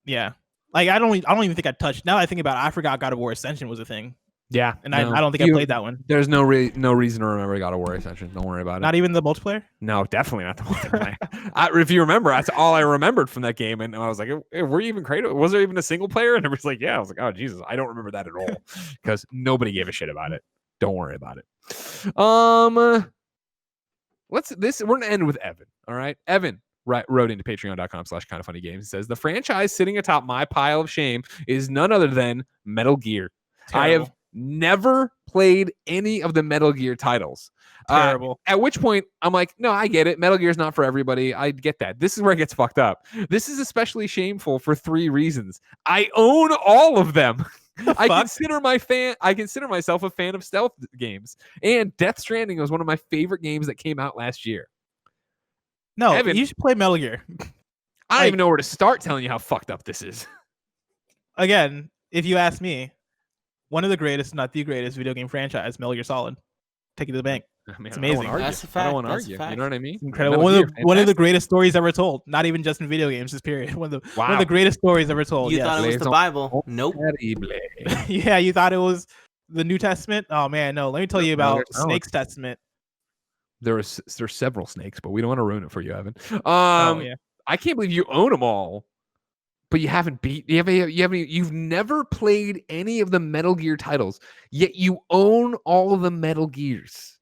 yeah. Like I don't even think I touched. Now that I think about it, I forgot God of War Ascension was a thing. Yeah, and I don't think I played that one. There's no reason to remember God of War Ascension. Don't worry about it. Not even the multiplayer? No, definitely not the multiplayer. If you remember, that's all I remembered from that game, and I was like, hey, were you even Kratos? Was there even a single player? And everybody's like, yeah. I was like, oh Jesus, I don't remember that at all, because nobody gave a shit about it. Don't worry about it. We're gonna end with Evan. All right, Evan wrote into patreon.com/kindoffunnygames and says, the franchise sitting atop my pile of shame is none other than Metal Gear. Terrible. I have never played any of the Metal Gear titles. Terrible. At which point I'm like, no, I get it. Metal Gear's not for everybody. I get that. This is where it gets fucked up. This is especially shameful for 3 reasons. I own all of them. I consider myself a fan of stealth games, and Death Stranding was one of my favorite games that came out last year. No, Evan, you should play Metal Gear. I don't even know where to start telling you how fucked up this is. Again, if you ask me, one of the greatest, not the greatest video game franchise, Metal Gear Solid. Take it to the bank. It's amazing. That's a fact. I don't want to argue. You know what I mean? It's incredible. One of the greatest stories ever told. Not even just in video games, this period. One of the greatest stories ever told. You thought it was the Bible. Nope. Yeah, you thought it was the New Testament? Oh man, no. Let me tell you about Snake's Testament. There's several snakes, but we don't want to ruin it for you, Evan. Yeah. I can't believe you own them all, but you haven't you've never played any of the Metal Gear titles, yet you own all of the Metal Gears.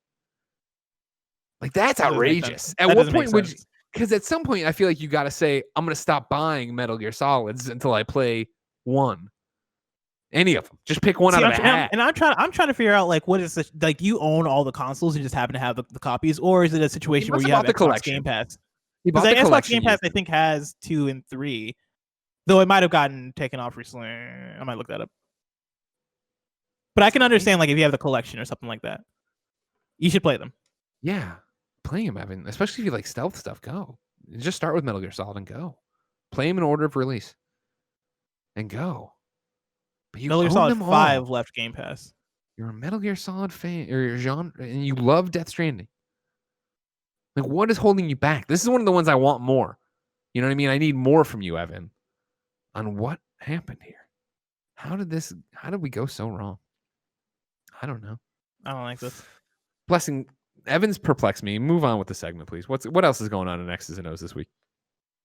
Like, that's outrageous. At what point would you? Because at some point, I feel like you got to say, I'm going to stop buying Metal Gear Solids until I play one. Any of them. Just pick one out of a hat. And I'm trying to figure out, like, what is this, like, you own all the consoles and just happen to have the copies, or is it a situation where you have the Xbox Game Pass? Because the Xbox Game Pass, I think, has 2 and 3, though it might have gotten taken off recently. I might look that up. But I can understand, like, if you have the collection or something like that, you should play them. Yeah, play them, Evan. Especially if you like stealth stuff. Go. Just start with Metal Gear Solid and go. Play them in order of release and go. But you Metal Gear Solid 5 left Game Pass. You're a Metal Gear Solid fan, or you're genre, and you love Death Stranding. Like, what is holding you back? This is one of the ones I want more. You know what I mean? I need more from you, Evan, on what happened here. How did we go so wrong? I don't know. I don't like this. Blessing, Evan's perplexed me. Move on with the segment, please. What else is going on in X's and O's this week?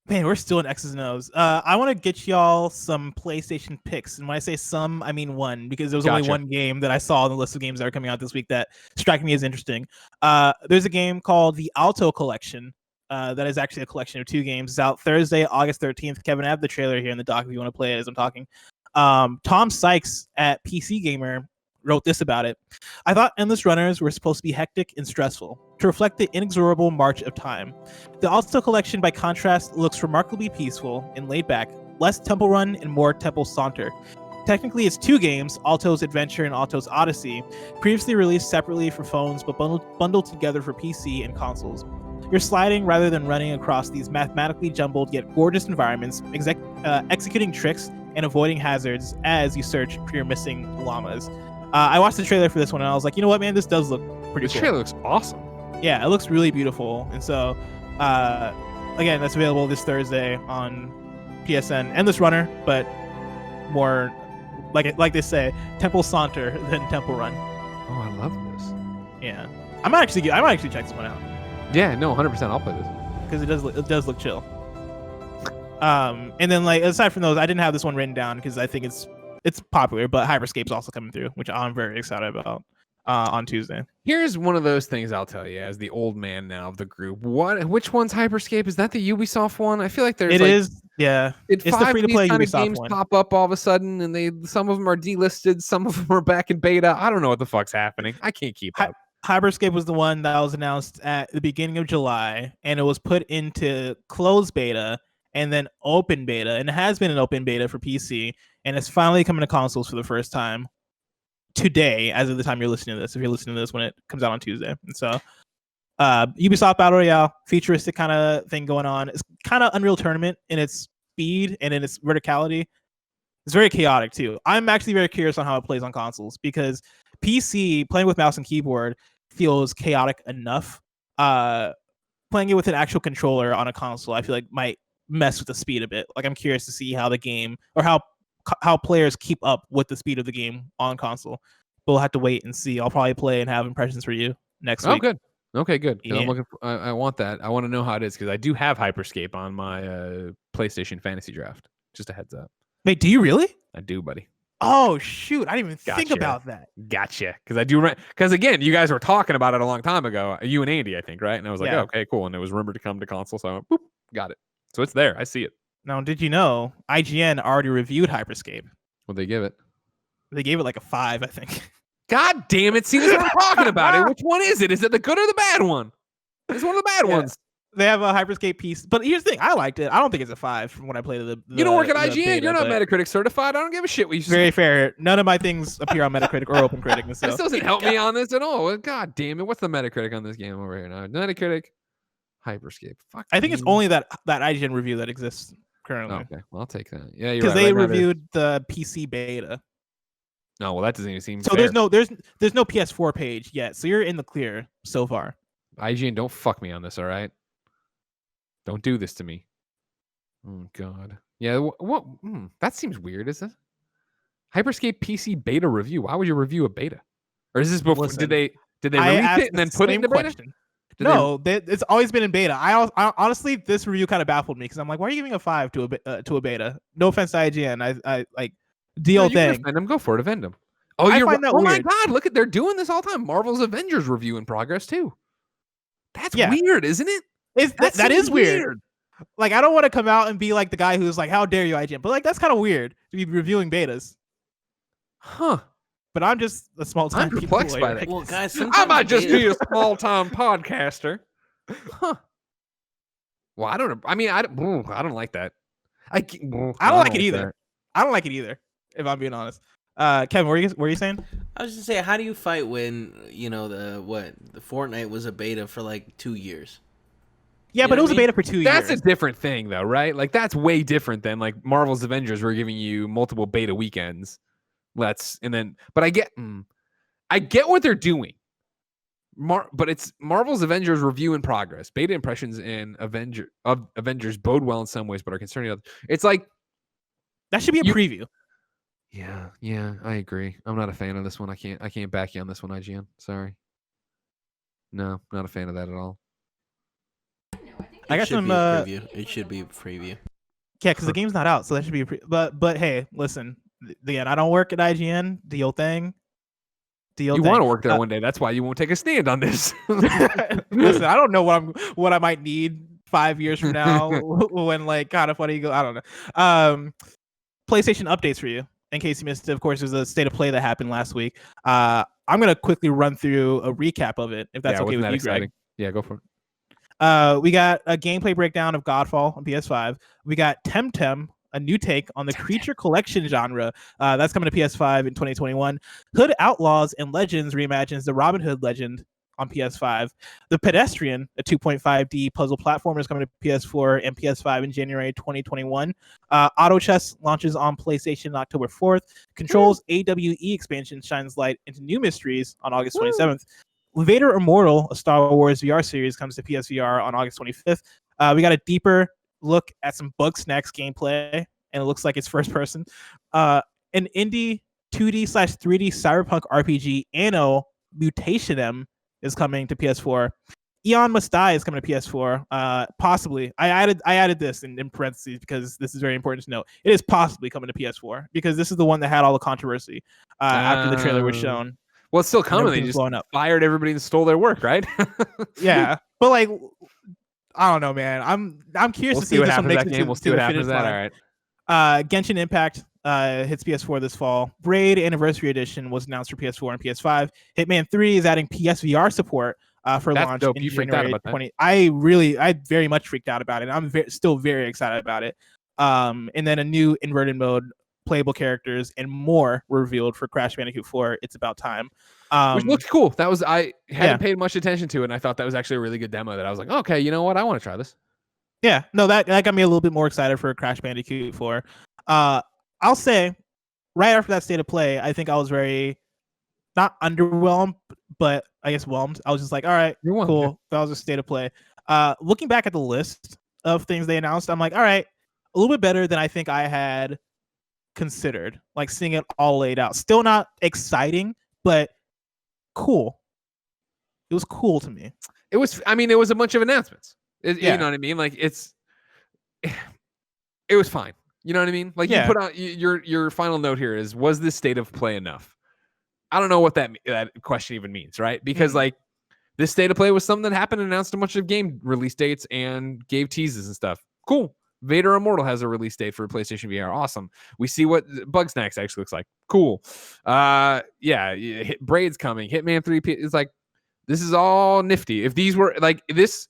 Man, we're still in X's and O's. I want to get y'all some PlayStation picks. And when I say some, I mean one, because there was only one game that I saw on the list of games that are coming out this week that struck me as interesting. There's a game called the Alto Collection. That is actually a collection of 2 games. It's out Thursday, August 13th. Kevin, I have the trailer here in the doc if you want to play it as I'm talking. Tom Sykes at PC Gamer wrote this about it. I thought Endless Runners were supposed to be hectic and stressful, to reflect the inexorable march of time. The Alto Collection, by contrast, looks remarkably peaceful and laid back, less Temple Run and more Temple Saunter. Technically, it's 2 games, Alto's Adventure and Alto's Odyssey, previously released separately for phones but bundled together for PC and consoles. You're sliding rather than running across these mathematically jumbled yet gorgeous environments, executing tricks and avoiding hazards as you search for your missing llamas. I watched the trailer for this one and I was like, you know what, man, this does look pretty cool. This trailer looks awesome. Yeah, it looks really beautiful. And so, again, that's available this Thursday on PSN. Endless Runner, but more like they say, Temple Saunter than Temple Run. Oh, I love this. Yeah, I might actually check this one out. Yeah, no, 100%. I'll play this because it does look chill. And then like aside from those, I didn't have this one written down because I think it's popular, but Hyperscape's also coming through, which I'm very excited about on Tuesday. Here's one of those things I'll tell you as the old man now of the group. Which one's Hyperscape? Is that the Ubisoft one? I feel like there's yeah. It's the free to play Ubisoft games one. pop up all of a sudden, and some of them are delisted, some of them are back in beta. I don't know what the fuck's happening. I can't keep up. Hyperscape was the one that was announced at the beginning of July, and it was put into closed beta and then open beta, and it has been an open beta for PC, and it's finally coming to consoles for the first time today, as of the time you're listening to this. If you're listening to this when it comes out on Tuesday, and so Ubisoft Battle Royale, futuristic kind of thing going on. It's kind of Unreal Tournament in its speed and in its verticality. It's very chaotic too. I'm actually very curious on how it plays on consoles because PC playing with mouse and keyboard feels chaotic enough. Playing it with an actual controller on a console, I feel like might mess with the speed a bit. Like I'm curious to see how the game or how players keep up with the speed of the game on console. But we'll have to wait and see. I'll probably play and have impressions for you next week. Oh, good. Okay, good. Yeah. I'm looking I want that. I want to know how it is because I do have Hyperscape on my PlayStation Fantasy Draft. Just a heads up. Wait, do you really? I do, buddy. Oh shoot! I didn't even think about that. Gotcha. Because I do. Because again, you guys were talking about it a long time ago. You and Andy, I think, right? And I was like, oh, okay, cool. And it was rumored to come to console, so I went, boop, got it. So it's there. I see it. Now, did you know IGN already reviewed Hyperscape? What'd they give it? They gave it like a 5, I think. God damn it! See, this is what I'm talking about. It. Which one is it? Is it the good or the bad one? It's one of the bad ones. They have a Hyperscape piece, but here's the thing: I liked it. I don't think it's a 5 from when I played the you don't work at IGN. Beta, You're not Metacritic certified. I don't give a shit what you say. Very fair. None of my things appear on Metacritic or OpenCritic. So. This doesn't help me on this at all. God damn it! What's the Metacritic on this game over here now? Metacritic, Hyperscape. Fuck. I think it's only that IGN review that exists currently. Okay, well, I'll take that. Yeah, because they reviewed the PC beta. No, well, that doesn't even seem. So fair. there's no PS4 page yet. So you're in the clear so far. IGN, don't fuck me on this, all right? Don't do this to me. Oh God. Yeah. What? That seems weird, isn't it? Hyperscape PC beta review. Why would you review a beta? Or is this before? Listen, did they release it and then put it in the beta? No, it's always been in beta. I honestly, this review kind of baffled me because I'm like, why are you giving a 5 to a beta? No offense to IGN. I like deal thing. Defend them. Go for it. Defend them. Oh, I find that oh weird. My God! Look at they're doing this all the time. Marvel's Avengers review in progress too. That's weird, isn't it? That is weird. Like, I don't want to come out and be like the guy who's like, how dare you, IGN? But like, that's kind of weird to be reviewing betas. Huh. But I'm just a small-time I'm perplexed by that. Well, guys, I might just be a small-time podcaster. Huh. Well, I don't know. I mean, I don't like that. I don't like it either. I don't like it either, if I'm being honest. Kevin, what were you saying? I was just saying, how do you fight when, the Fortnite was a beta for like 2 years? Yeah, but it was a beta for 2 years. That's a different thing, though, right? Like, that's way different than like Marvel's Avengers were giving you multiple beta weekends. But I get what they're doing. But it's Marvel's Avengers review in progress. Beta impressions in Avengers bode well in some ways, but are concerning. It's like that should be a preview. Yeah, I agree. I'm not a fan of this one. I can't back you on this one, IGN. Sorry. No, not a fan of that at all. I got some. It should be a preview. Yeah, because the game's not out, so that should be. But hey, listen. Again, I don't work at IGN. Do your thing. You want to work there one day. That's why you won't take a stand on this. Listen, I don't know what I might need 5 years from now when like kind of funny go. I don't know. PlayStation updates for you. In case you missed it, of course, there's a state of play that happened last week. I'm gonna quickly run through a recap of it, if that's okay with you, Greg. Yeah, go for it. We got a gameplay breakdown of Godfall on PS5. We got Temtem, a new take on the creature collection genre. That's coming to PS5 in 2021. Hood Outlaws and Legends reimagines the Robin Hood legend on PS5. The Pedestrian, a 2.5D puzzle platformer, is coming to PS4 and PS5 in January 2021. Auto Chess launches on PlayStation October 4th. Control's AWE expansion shines light into new mysteries on August 27th. Vader Immortal, a Star Wars VR series, comes to PSVR on August 25th. We got a deeper look at some Bugsnax gameplay, and it looks like it's first person. An indie 2D/3D cyberpunk RPG, Anno Mutationem, is coming to PS4. Eon Must Die is coming to PS4. Possibly. I added this in parentheses because this is very important to note. It is possibly coming to PS4 because this is the one that had all the controversy after the trailer was shown. Well, it's still coming. They just fired everybody and stole their work, right? Yeah, but like, I don't know, man. I'm curious to see what happens to that game. We'll see what happens to that. All right. Genshin Impact hits PS4 this fall. Braid Anniversary Edition was announced for PS4 and PS5. Hitman 3 is adding PSVR support for launch in January 20. I very much freaked out about it. I'm still very excited about it. And then a new inverted mode, playable characters, and more were revealed for Crash Bandicoot 4. It's about time. Which looked cool. I hadn't paid much attention to it, and I thought that was actually a really good demo that I was like, okay, you know what? I want to try this. Yeah, no, that got me a little bit more excited for Crash Bandicoot 4. I'll say, right after that state of play, I think I was very, not underwhelmed, but I guess whelmed. I was just like, all right, cool. That was a state of play. Looking back at the list of things they announced, I'm like, all right, a little bit better than I think I had considered. Like seeing it all laid out. Still not exciting, but cool. It was cool to me. It was a bunch of announcements. You know what I mean? Like it was fine. You know what I mean? Like you put out your final note here is, was this state of play enough? I don't know what that question even means, right? Because like this state of play was something that happened and announced a bunch of game release dates and gave teases and stuff. Cool. Vader Immortal has a release date for PlayStation VR. Awesome. We see what Bugsnax actually looks like. Cool. Braid's coming. Hitman 3 is like, this is all nifty. If these were like this,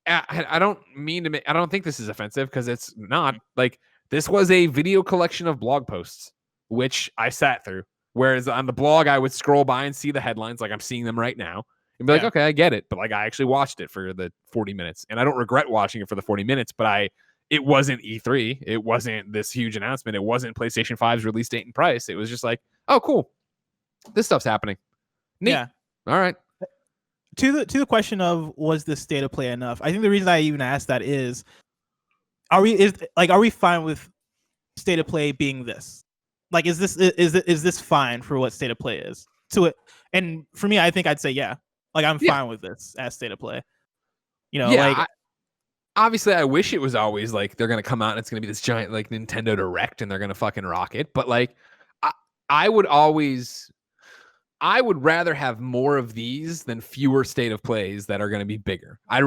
I don't mean to make, I don't think this is offensive because it's not. Like, this was a video collection of blog posts, which I sat through. Whereas on the blog, I would scroll by and see the headlines, like I'm seeing them right now, and be like, okay, I get it. But like, I actually watched it for the 40 minutes, and I don't regret watching it for the 40 minutes. But it wasn't E3. It wasn't this huge announcement. It wasn't PlayStation 5's release date and price. It was just like, oh, cool, this stuff's happening. Neat. Yeah. All right. To the question of, was this state of play enough? I think the reason I even asked that is, are we fine with state of play being this? Like, is this fine for what state of play is to it? And for me, I think I'd say yeah. Like, I'm fine with this as state of play. You know, like obviously, I wish it was always like they're gonna come out and it's gonna be this giant like Nintendo Direct and they're gonna fucking rock it. But like, I would rather have more of these than fewer state of plays that are going to be bigger. I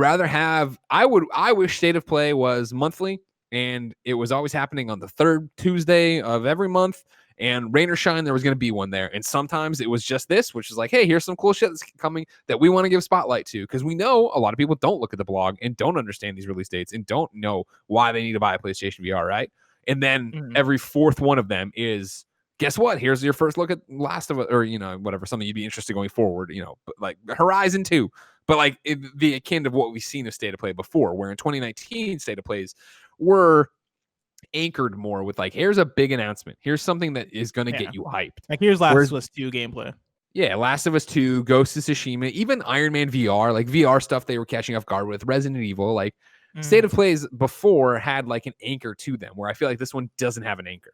wish state of play was monthly and it was always happening on the third Tuesday of every month, and rain or shine, there was going to be one there. And sometimes it was just this, which is like, hey, here's some cool shit that's coming that we want to give spotlight to. Because we know a lot of people don't look at the blog and don't understand these release dates and don't know why they need to buy a PlayStation VR, right? And then every fourth one of them is, guess what? Here's your first look at Last of Us, or, you know, whatever, something you'd be interested going forward, you know, but like Horizon 2. But like the akin of what we've seen of state of play before, where in 2019 state of plays were anchored more with like, here's a big announcement. Here's something that is going to get you hyped. Like, here's Last of Us 2 gameplay. Yeah, Last of Us 2, Ghost of Tsushima, even Iron Man VR, like VR stuff they were catching off guard with, Resident Evil, like state of plays before had like an anchor to them, where I feel like this one doesn't have an anchor.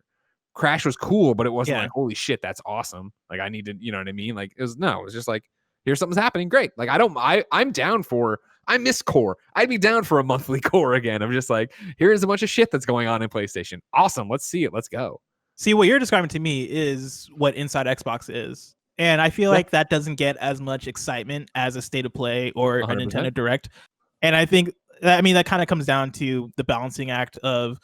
Crash was cool, but it wasn't like, holy shit, that's awesome. Like, I need to, you know what I mean? Like, it was just like, here's something's happening. Great. Like, I'm down for I miss core. I'd be down for a monthly core again. I'm just like, here's a bunch of shit that's going on in PlayStation. Awesome. Let's see it. Let's go. See, what you're describing to me is what Inside Xbox is. And I feel like that doesn't get as much excitement as a State of Play or 100%. A Nintendo Direct. And I think, that kind of comes down to the balancing act of,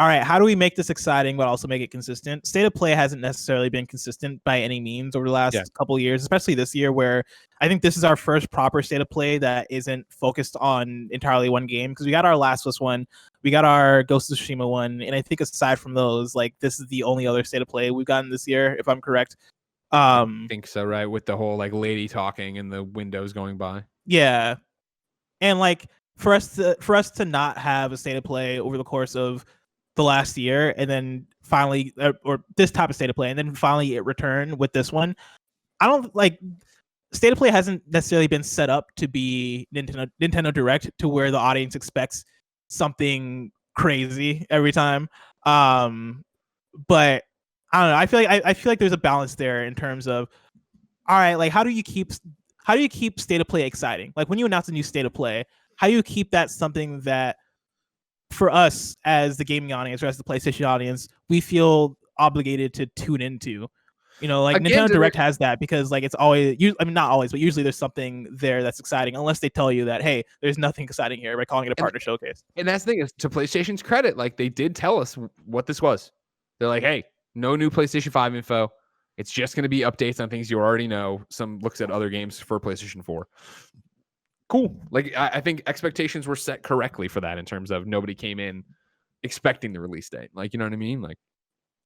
all right, how do we make this exciting but also make it consistent? State of Play hasn't necessarily been consistent by any means over the last couple of years, especially this year, where I think this is our first proper State of Play that isn't focused on entirely one game. Because we got our Last of Us one, we got our Ghost of Tsushima one, and I think aside from those, like, this is the only other State of Play we've gotten this year, if I'm correct. I think so, right? With the whole like lady talking and the windows going by. Yeah, and like for us to not have a State of Play over the course of the last year, and then finally, or this type of State of Play, and then finally it returned with this one. I don't like State of Play hasn't necessarily been set up to be Nintendo Direct to where the audience expects something crazy every time. But I don't know. I feel like there's a balance there in terms of, all right, like how do you keep State of Play exciting? Like when you announce a new State of Play, how do you keep that something that for us as the gaming audience or as the PlayStation audience, we feel obligated to tune into? Like again, Nintendo Direct has that because like it's always, not always, but usually there's something there that's exciting, unless they tell you that, hey, there's nothing exciting here by calling it a partner showcase. And that's the thing, is to PlayStation's credit, like they did tell us what this was. They're like, hey, no new PlayStation 5 info. It's just going to be updates on things you already know. Some looks at other games for PlayStation 4. Cool. Like I think expectations were set correctly for that in terms of nobody came in expecting the release date. Like, you know what I mean? Like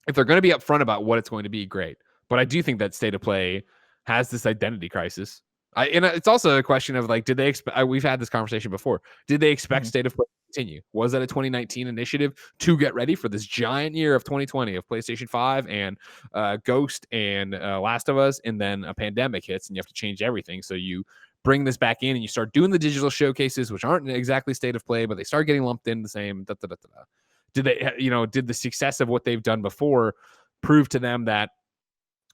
if they're going to be upfront about what it's going to be, great. But I do think that State of Play has this identity crisis. And it's also a question of like, did they expect? We've had this conversation before. Did they expect State of Play to continue? Was that a 2019 initiative to get ready for this giant year of 2020 of PlayStation 5 and Ghost and Last of Us, and then a pandemic hits and you have to change everything? So you bring this back in and you start doing the digital showcases, which aren't exactly State of Play, but they start getting lumped in the same. Did they? Did the success of what they've done before prove to them that?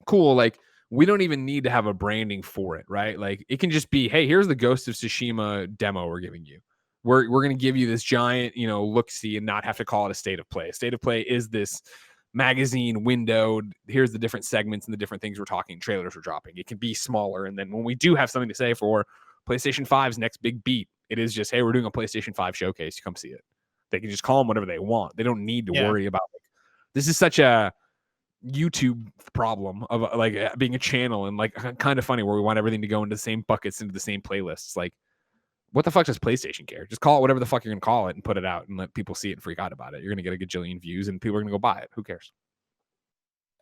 Cool, like we don't even need to have a branding for it, right? Like it can just be, hey, here's the Ghost of Tsushima demo we're giving you. We're going to give you this giant, look-see and not have to call it a State of Play. A State of Play is this magazine windowed. Here's the different segments and the different things we're talking, trailers we're dropping. It can be smaller. And then when we do have something to say for PlayStation 5's next big beat, it is just, hey, we're doing a PlayStation 5 showcase. Come see it. They can just call them whatever they want. They don't need to worry about like, this is such a YouTube problem of like being a channel and like kind of funny where we want everything to go into the same buckets, into the same playlists. Like, what the fuck does PlayStation care? Just call it whatever the fuck you're gonna call it and put it out and let people see it and freak out about it. You're gonna get a gajillion views and people are gonna go buy it. Who cares?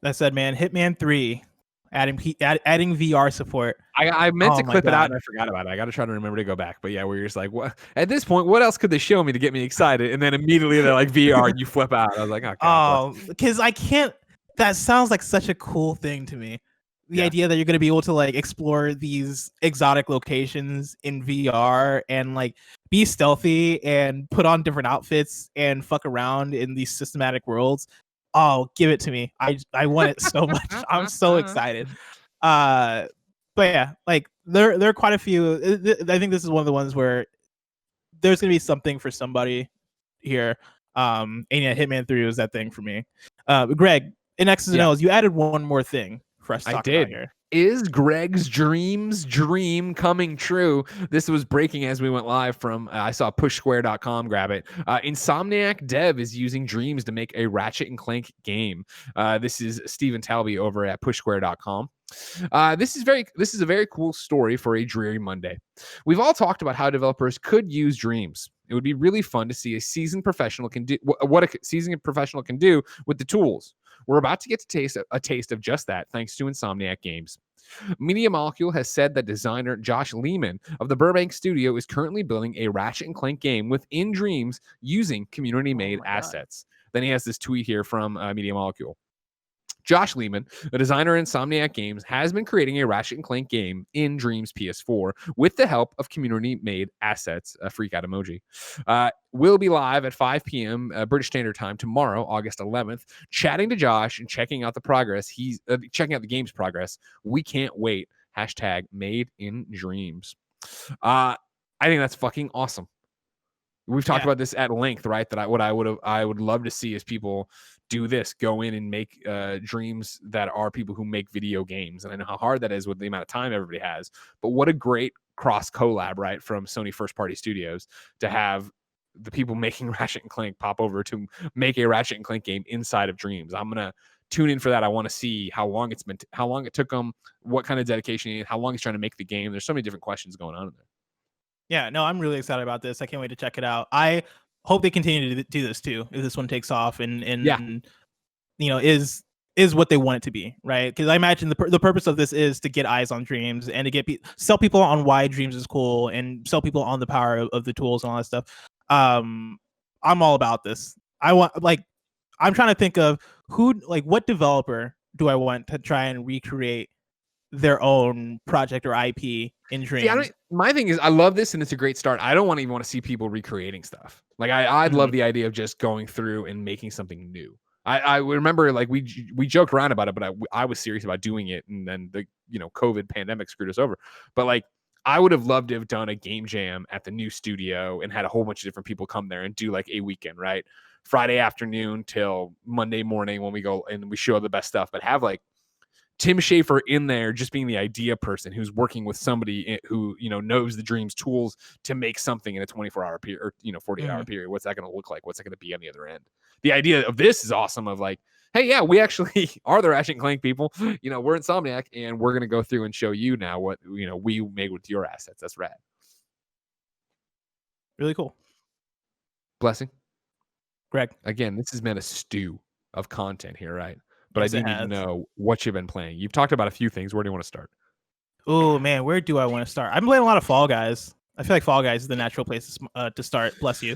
That said, man, Hitman 3 adding VR support. I meant to clip it out and I forgot about it. I got to try to remember to go back. But yeah, we're just like, what? At this point, what else could they show me to get me excited? And then immediately they're like VR and you flip out. I was like, oh, because I can't. That sounds like such a cool thing to me. The idea that you're going to be able to like explore these exotic locations in VR and like be stealthy and put on different outfits and fuck around in these systematic worlds. Oh, give it to me. I want it so much. I'm so excited. But yeah, like there are quite a few. I think this is one of the ones where there's going to be something for somebody here. And yeah, Hitman 3 was that thing for me. Greg, in X's and O's, you added one more thing for us to talk about here. Is Greg's dream coming true? This was breaking as we went live from, I saw pushsquare.com grab it. Insomniac Dev is using Dreams to make a Ratchet & Clank game. This is Stephen Talby over at pushsquare.com. This is a very cool story for a dreary Monday. We've all talked about how developers could use Dreams. It would be really fun to see a seasoned professional can do what a seasoned professional can do with the tools. We're about to get to a taste of just that, thanks to Insomniac Games. Media Molecule has said that designer Josh Lehman of the Burbank studio is currently building a Ratchet & Clank game within Dreams using community-made assets. Then he has this tweet here from Media Molecule. Josh Lehman, a designer at Insomniac Games, has been creating a Ratchet & Clank game in Dreams PS4 with the help of community-made assets, a freak out emoji. Will be live at 5 p.m. British Standard Time tomorrow, August 11th, chatting to Josh and checking out the progress. He's checking out the game's progress. We can't wait. # made in dreams. I think that's fucking awesome. We've talked about this at length, right? That I would love to see is people do this, go in and make dreams that are people who make video games. And I know how hard that is with the amount of time everybody has, but what a great cross collab, right? From Sony first party studios to have the people making Ratchet and Clank pop over to make a Ratchet and Clank game inside of Dreams. I'm going to tune in for that. I want to see how long it took them, what kind of dedication, how long he's trying to make the game. There's so many different questions going on in there. Yeah, no, I'm really excited about this. I can't wait to check it out. I hope they continue to do this too. If this one takes off and is what they want it to be, right? Because I imagine the purpose of this is to get eyes on Dreams and to get sell people on why Dreams is cool and sell people on the power of the tools and all that stuff. I'm all about this. I'm trying to think of what developer do I want to try and recreate their own project or IP in Dreams. My thing is, I love this and it's a great start. I don't even want to see people recreating stuff. Like I'd love the idea of just going through and making something new. I remember like we joked around about it, but I was serious about doing it, and then the COVID pandemic screwed us over. But like I would have loved to have done a game jam at the new studio and had a whole bunch of different people come there and do like a weekend, right? Friday afternoon till Monday morning when we go and we show the best stuff, but have like Tim Schafer in there just being the idea person who's working with somebody who knows the Dreams tools to make something in a 24-hour period or 48-hour period. What's that going to look like? What's that going to be on the other end? The idea of this is awesome. Of like, hey, yeah, we actually are the Ratchet and Clank people. We're Insomniac, and we're going to go through and show you now what we made with your assets. That's rad. Really cool. Blessing, Greg. Again, this has been a stew of content here, right? But yes, I do need to know what you've been playing. You've talked about a few things. Where do you want to start? Oh, man, where do I want to start? I'm playing a lot of Fall Guys. I feel like Fall Guys is the natural place to start. Bless you.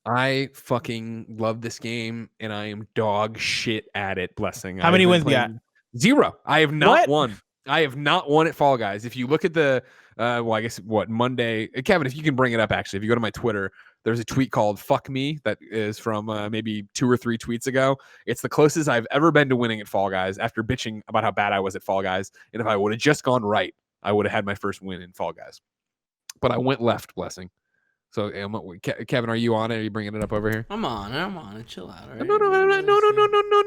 I fucking love this game, and I am dog shit at it. Blessing. How many wins you got? 0. I have not won. I have not won at Fall Guys. If you look at the, I guess Monday, Kevin, if you can bring it up, actually, if you go to my Twitter, there's a tweet called "Fuck Me" that is from maybe 2 or 3 tweets ago. It's the closest I've ever been to winning at Fall Guys after bitching about how bad I was at Fall Guys. And if I would have just gone right, I would have had my first win in Fall Guys. But I went left, Blessing. So, Kevin, are you on it? Are you bringing it up over here? I'm on it. Chill out. All right?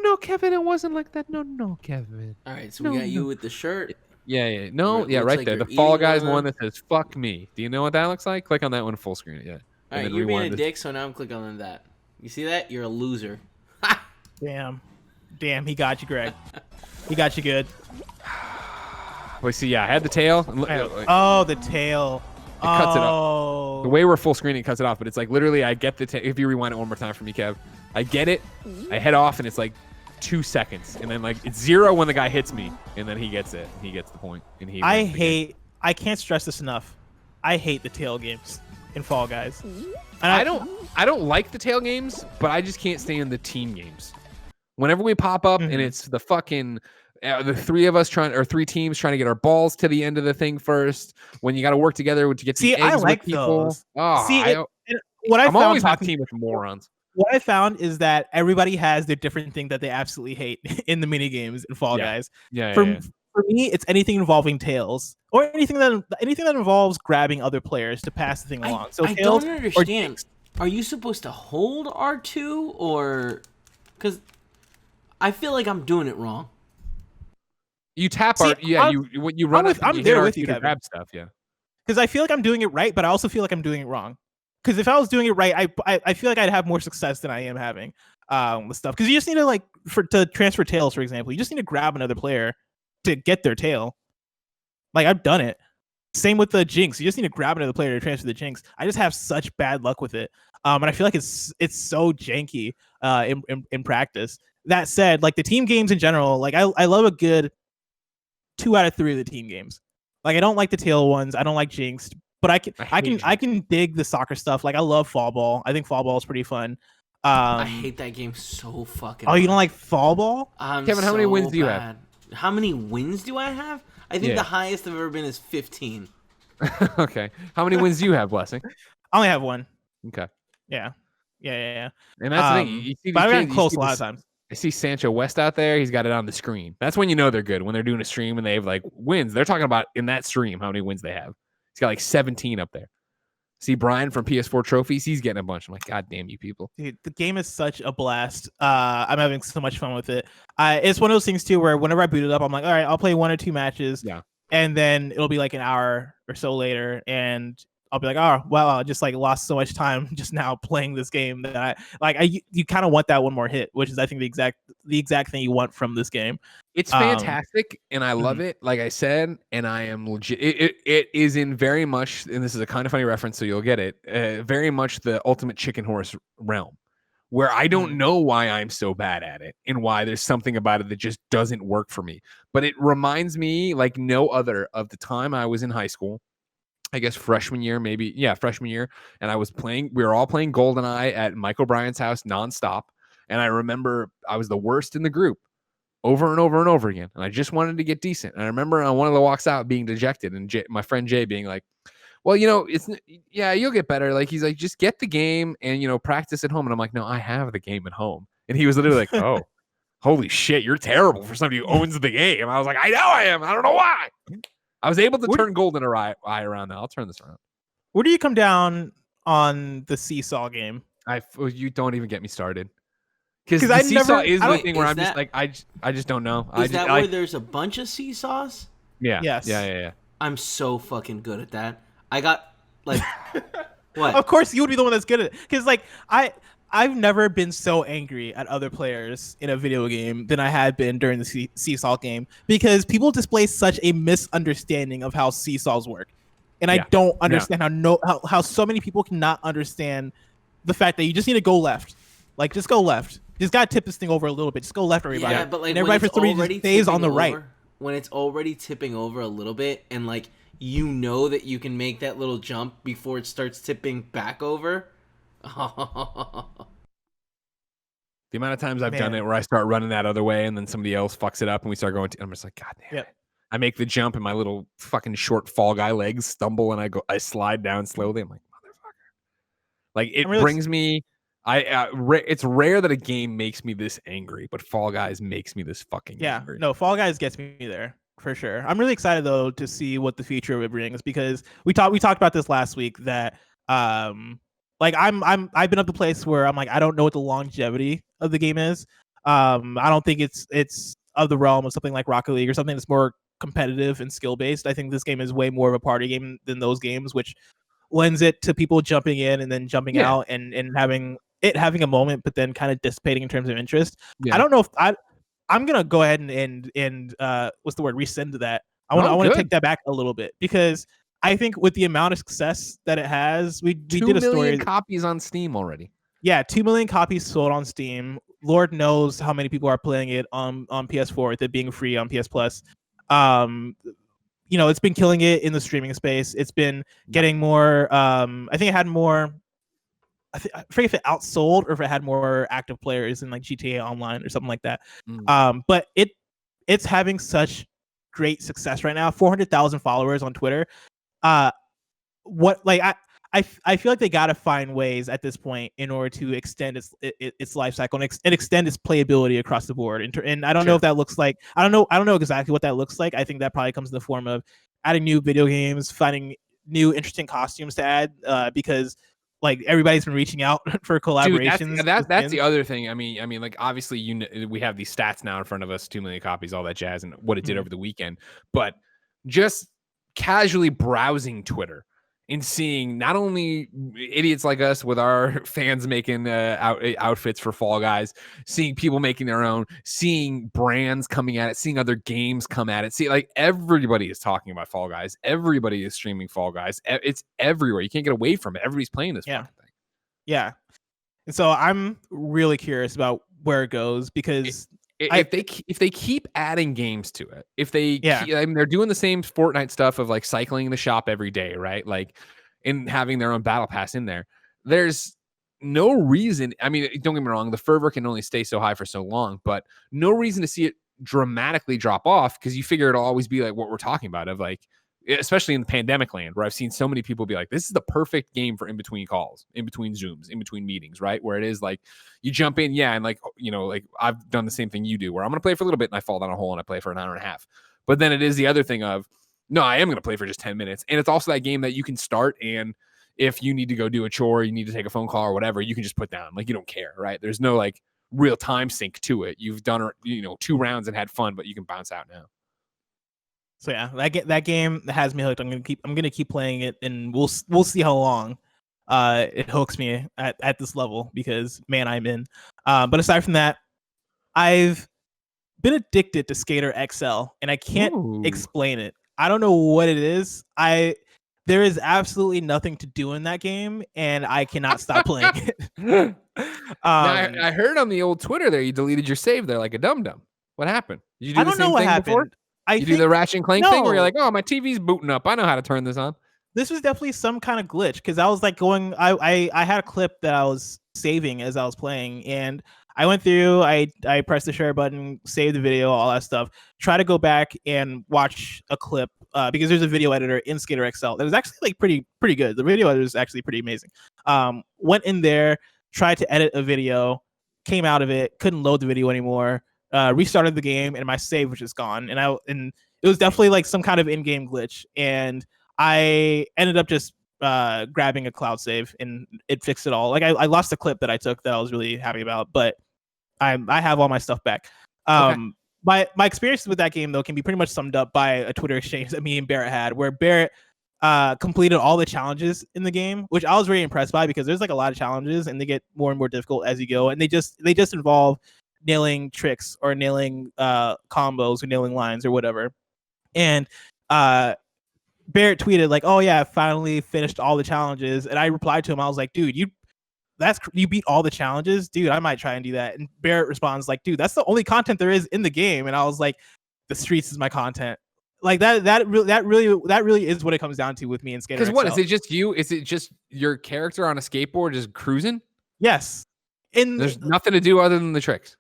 No, Kevin. It wasn't like that. No, Kevin. All right, so we got you with the shirt. Yeah. No, yeah, right like there. The Fall Guys one that says "Fuck Me." Do you know what that looks like? Click on that one, full screen it. Yeah. All right, you're being a dick, so now I'm clicking on that. You see that? You're a loser. Damn, he got you, Greg. He got you good. Wait, see, yeah, I had the tail. Oh, the tail. It cuts it off. The way we're full screen, it cuts it off. But it's like literally, I get the tail. If you rewind it one more time for me, Kev, I get it. I head off, and it's like 2 seconds, and then like it's 0 when the guy hits me, and then he gets it. He gets the point, and he. I can't stress this enough. I hate the tail games in Fall Guys. And I don't like the tail games, but I just can't stand the team games. Whenever we pop up and it's the fucking the 3 teams trying to get our balls to the end of the thing first. When you got to work together to get the eggs I like with people. Those. Oh, I'm always on team with morons. What I found is that everybody has their different thing that they absolutely hate in the mini games in Fall Guys. For me, it's anything involving tails or anything that involves grabbing other players to pass the thing along. So I tails don't understand. Are you supposed to hold R2 or because I feel like I'm doing it wrong? You tap R. Yeah, you run. I'm there with you, to grab stuff. Yeah, because I feel like I'm doing it right, but I also feel like I'm doing it wrong. Because if I was doing it right, I feel like I'd have more success than I am having with stuff. Because you just need to to transfer tails, for example, you just need to grab another player to get their tail. Like I've done it. Same with the Jinx. You just need to grab another player to transfer the Jinx. I just have such bad luck with it, and I feel like it's so janky in practice. That said, like the team games in general, like I love a good 2 out of 3 of the team games. Like I don't like the tail ones. I don't like Jinx, but I can dig the soccer stuff. Like I love Fall Ball. I think Fall Ball is pretty fun. I hate that game so fucking. Oh, you don't like Fall Ball? Kevin, how many wins do you have? How many wins do I have? I think the highest I've ever been is 15. Okay. How many wins do you have, Blessing? I only have 1. Okay. Yeah. And that's the thing. You see but I've gotten close a lot of times. I see Sancho West out there. He's got it on the screen. That's when you know they're good. When they're doing a stream and they have like wins. They're talking about in that stream how many wins they have. He's got like 17 up there. See Brian from PS4 Trophies, he's getting a bunch. I'm like, God damn you people. Dude, the game is such a blast. I'm having so much fun with it. It's one of those things too where whenever I boot it up, I'm like, all right, I'll play 1 or 2 matches. Yeah. And then it'll be like an hour or so later, and I'll be like, oh, well, I just like lost so much time just now playing this game that you kind of want that one more hit, which is I think the exact thing you want from this game. It's fantastic, and I love it. Like I said, and I am legit. It is in very much, and this is a kind of funny reference, so you'll get it. Very much the ultimate chicken horse realm, where I don't know why I'm so bad at it, and why there's something about it that just doesn't work for me. But it reminds me, like no other, of the time I was in high school. I guess freshman year, maybe. Yeah, freshman year. And we were all playing GoldenEye at Michael Bryant's house nonstop. And I remember I was the worst in the group over and over and over again. And I just wanted to get decent. And I remember on one of the walks out being dejected and my friend Jay being like, well, you'll get better. Like, he's like, just get the game and, practice at home. And I'm like, no, I have the game at home. And he was literally like, oh, holy shit, you're terrible for somebody who owns the game. I was like, I know I am. I don't know why. I was able to turn GoldenEye around now. I'll turn this around. Where do you come down on the Seesaw game? You don't even get me started. Because I Seesaw never is the thing where I'm just like, I just don't know. Is that where there's a bunch of seesaws? Yeah. Yes. Yeah. I'm so fucking good at that. I got like what? Of course, you would be the one that's good at it. Because like I've never been so angry at other players in a video game than I had been during the Seesaw game, because people display such a misunderstanding of how seesaws work, and I don't understand how so many people cannot understand the fact that you just need to go left. Like, just go left. Just gotta tip this thing over a little bit. Just go left, everybody. Yeah, but like and everybody for some reason stays on the right. When it's already tipping over a little bit, and like you know that you can make that little jump before it starts tipping back over. The amount of times I've done it where I start running that other way and then somebody else fucks it up and we start going I'm just like, God damn it. I make the jump and my little fucking short Fall Guy legs stumble and I slide down slowly. I'm like, motherfucker. Like, it brings me it's rare that a game makes me this angry, but Fall Guys makes me this fucking angry. No, Fall Guys gets me there for sure. I'm really excited though to see what the future of it brings, because we talked about this last week that like I've been up the place where I'm like, I don't know what the longevity of the game is. I don't think it's of the realm of something like Rocket League or something that's more competitive and skill based. I think this game is way more of a party game than those games, which lends it to people jumping in and then jumping out and having a moment, but then kind of dissipating in terms of interest. I don't know if I'm gonna go ahead and what's the word, rescind to that. I want to take that back a little bit, because I think with the amount of success that it has, we did a story. 2 million copies on Steam already. Yeah, 2 million copies sold on Steam. Lord knows how many people are playing it on PS4 with it being free on PS Plus. It's been killing it in the streaming space. It's been getting more. I think it had more. I forget if it outsold or if it had more active players in like GTA Online or something like that. But it's having such great success right now. 400,000 followers on Twitter. I feel like they gotta find ways at this point in order to extend its life cycle and extend its playability across the board. And I don't know if that looks like, I don't know exactly what that looks like. I think that probably comes in the form of adding new video games, finding new interesting costumes to add, because like everybody's been reaching out for collaborations. Dude, that's the other thing. I mean, like, obviously, we have these stats now in front of us, 2 million copies, all that jazz, and what it did over the weekend. But just casually browsing Twitter and seeing not only idiots like us with our fans making outfits for Fall Guys, seeing people making their own, seeing brands coming at it, seeing other games come at it. See, like, everybody is talking about Fall Guys. Everybody is streaming Fall Guys. It's everywhere. You can't get away from it. Everybody's playing this fucking thing. Yeah. And so I'm really curious about where it goes, because if they keep adding games to it, they're doing the same Fortnite stuff of like cycling the shop every day, right? Like, and having their own battle pass in there. There's no reason. I mean, don't get me wrong, the fervor can only stay so high for so long, but no reason to see it dramatically drop off, because you figure it'll always be like what we're talking about, of like, especially in the pandemic land, where I've seen so many people be like, this is the perfect game for in between calls, in between Zooms, in between meetings, right? Where it is like, you jump in, and like, like I've done the same thing you do, where I'm going to play for a little bit and I fall down a hole and I play for an hour and a half. But then it is the other thing of, no, I am going to play for just 10 minutes. And it's also that game that you can start, and if you need to go do a chore, you need to take a phone call or whatever, you can just put down. Like, you don't care, right? There's no like real time sync to it. You've done, 2 rounds and had fun, but you can bounce out now. So yeah, that game has me hooked. I'm gonna keep playing it, and we'll see how long it hooks me at this level, because man, I'm in. But aside from that, I've been addicted to Skater XL, and I can't explain it. I don't know what it is. There is absolutely nothing to do in that game, and I cannot stop playing it. Now, I heard on the old Twitter there you deleted your save there like a dum-dum. What happened? Did you do I don't know what happened. Before? You do the Ratchet and Clank thing where you're like, oh, my TV's booting up. I know how to turn this on. This was definitely some kind of glitch, because I was like I had a clip that I was saving as I was playing, and I went through, I pressed the share button, saved the video, all that stuff, try to go back and watch a clip, because there's a video editor in Skater XL that was actually like pretty good. The video editor is actually pretty amazing. Went in there, tried to edit a video, came out of it, couldn't load the video anymore, restarted the game, and my save was just gone. And it was definitely like some kind of in-game glitch, and I ended up just grabbing a cloud save, and it fixed it all. Like I lost the clip that I took that I was really happy about, but I have all my stuff back. Okay. My experience with that game though can be pretty much summed up by a Twitter exchange that me and Barrett had, where Barrett completed all the challenges in the game, which I was very impressed by, because there's like a lot of challenges and they get more and more difficult as you go, and they just involve nailing tricks or nailing combos or nailing lines or whatever. And Barrett tweeted like, "Oh yeah, I finally finished all the challenges," and I replied to him. I was like, "Dude, you beat all the challenges, dude. I might try and do that." And Barrett responds like, "Dude, that's the only content there is in the game." And I was like, "The streets is my content." Like that really is what it comes down to with me and Skater. Because what is it? Just you? Is it just your character on a skateboard just cruising? Yes. And there's nothing to do other than the tricks.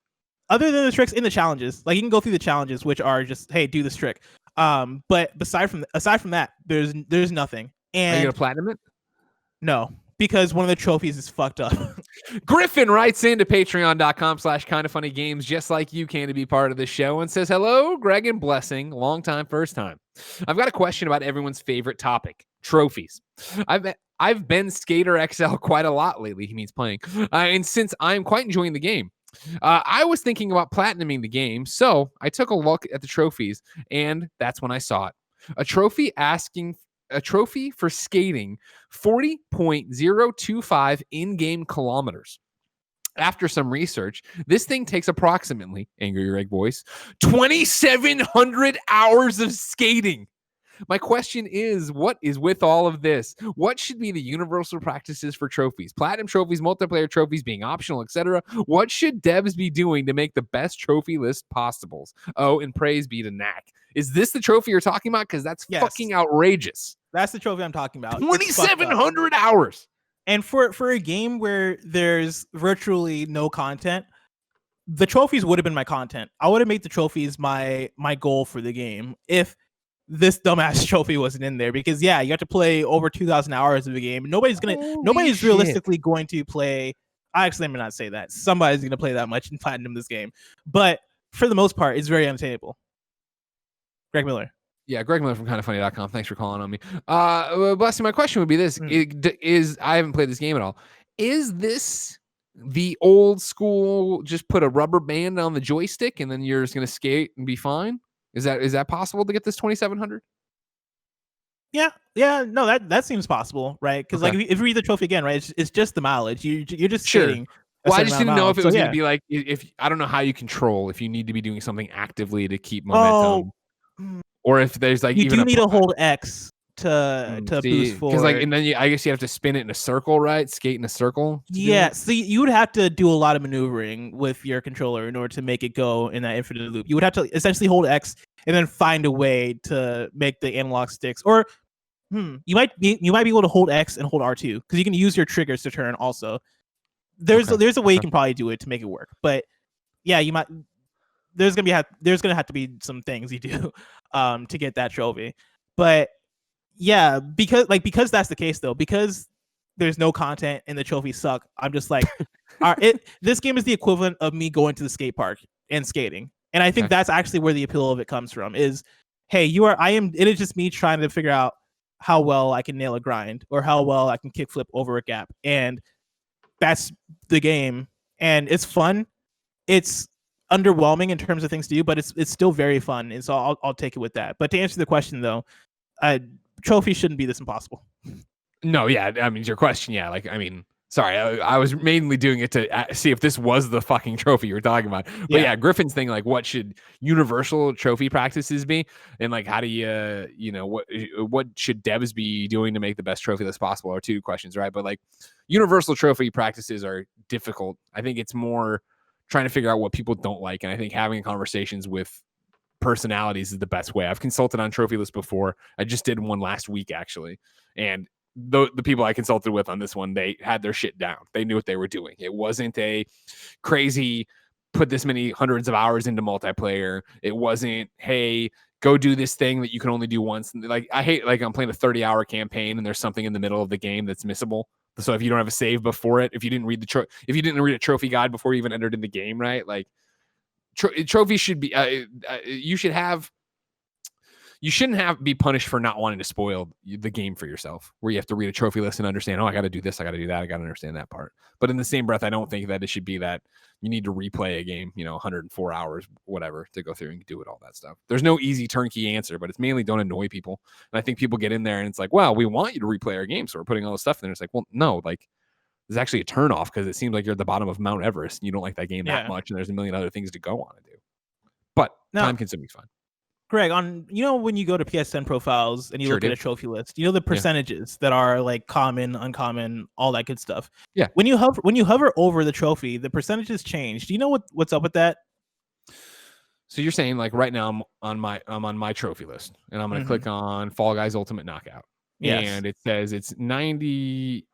Other than the tricks in the challenges, like you can go through the challenges, which are just, hey, do this trick. But aside from that, there's nothing. And are you gonna platinum it? No, because one of the trophies is fucked up. Griffin writes into patreon.com/kindafunnygames, just like you can, to be part of the show, and says, hello, Greg and Blessing, long time, first time. I've got a question about everyone's favorite topic, trophies. I've been Skater XL quite a lot lately, he means playing, and since I'm quite enjoying the game, I was thinking about platinuming the game, so I took a look at the trophies, and that's when I saw it. A trophy for skating 40.025 in-game kilometers. After some research, this thing takes approximately, Angry Greg voice, 2,700 hours of skating. My question is, what is with all of this? What should be the universal practices for trophies? Platinum trophies, multiplayer trophies being optional, etc. What should devs be doing to make the best trophy list possible? Oh, and praise be to Knack. Is this the trophy you're talking about? Because that's fucking outrageous. That's the trophy I'm talking about. 2,700 hours. And for a game where there's virtually no content, the trophies would have been my content. I would have made the trophies my goal for the game if this dumbass trophy wasn't in there, because you have to play over 2,000 hours of the game. Nobody's realistically going to play. Actually, let me not say that. Somebody's going to play that much in platinum this game, but for the most part, it's very unattainable. Greg Miller. Yeah, Greg Miller from kindafunny.com. Thanks for calling on me. Blessing, my question would be this: I haven't played this game at all. Is this the old school? Just put a rubber band on the joystick and then you're just going to skate and be fine? Is that possible to get this 2,700? Yeah, no, that seems possible, right? Because like if you read the trophy again, right, it's just the mileage. You're just skating. Well, I just didn't know if it was going to be like, if I don't know how you control if you need to be doing something actively to keep momentum, or if there's like you do need to hold X to boost forward. Because like, and then I guess you have to spin it in a circle, right? Skate in a circle. Yeah, so you would have to do a lot of maneuvering with your controller in order to make it go in that infinite loop. You would have to essentially hold X and then find a way to make the analog sticks. Or you might be able to hold X and hold R2 because you can use your triggers to turn also. There's a way you can probably do it to make it work. But yeah, you might. There's gonna have to be some things you do to get that trophy. But yeah, because that's the case though, because there's no content and the trophies suck, I'm just like, this game is the equivalent of me going to the skate park and skating. And I think that's actually where the appeal of it comes from is, hey, it is just me trying to figure out how well I can nail a grind or how well I can kickflip over a gap. And that's the game. And it's fun. It's underwhelming in terms of things to do, but it's still very fun. And so I'll take it with that. But to answer the question though, trophies shouldn't be this impossible. No, yeah. I mean, your question, yeah. Like, I mean, sorry, I was mainly doing it to see if this was the fucking trophy you were talking about. But yeah, Griffin's thing, like, what should universal trophy practices be? And like, how do you, what should devs be doing to make the best trophy list possible? Are two questions, right? But like, universal trophy practices are difficult. I think it's more trying to figure out what people don't like. And I think having conversations with personalities is the best way. I've consulted on trophy lists before. I just did one last week, actually. And the people I consulted with on this one, they had their shit down. They knew what they were doing. It wasn't a crazy put this many hundreds of hours into multiplayer. It wasn't, hey, go do this thing that you can only do once. Like, I hate, like, I'm playing a 30-hour campaign and there's something in the middle of the game that's missable. So if you don't have a save before it, if you didn't read a trophy guide before you even entered in the game, right? Like, trophies should be you shouldn't be punished for not wanting to spoil the game for yourself, where you have to read a trophy list and understand, oh, I got to do this, I got to do that, I got to understand that part. But in the same breath, I don't think that it should be that you need to replay a game, 104 hours, whatever, to go through and do it, all that stuff. There's no easy turnkey answer, but it's mainly don't annoy people. And I think people get in there and it's like, well, we want you to replay our game, so we're putting all this stuff in there. It's like, well, no, like, there's actually a turnoff because it seems like you're at the bottom of Mount Everest and you don't like that game that much, and there's a million other things to go on and do. But time consuming is fun. Greg, when you go to PSN profiles and you look at a trophy list, the percentages that are like common, uncommon, all that good stuff. Yeah. When you hover over the trophy, the percentages change. Do you know what's up with that? So you're saying, like, right now I'm on my trophy list and I'm going to click on Fall Guys Ultimate Knockout. Yes. And it says it's 90.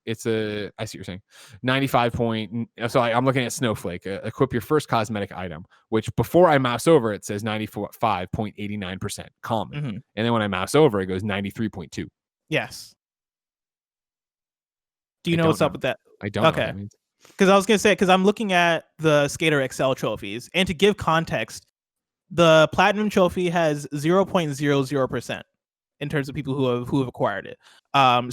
I see what you're saying. 95 point. So I'm looking at Snowflake. Equip your first cosmetic item, which before I mouse over, it says 95.89% common. Mm-hmm. And then when I mouse over, it goes 93.2. Yes. Do you know what's up with that? I don't know what that means. Because I was going to say, because I'm looking at the Skater XL trophies, and to give context, the Platinum trophy has 0.00%. in terms of people who have acquired it.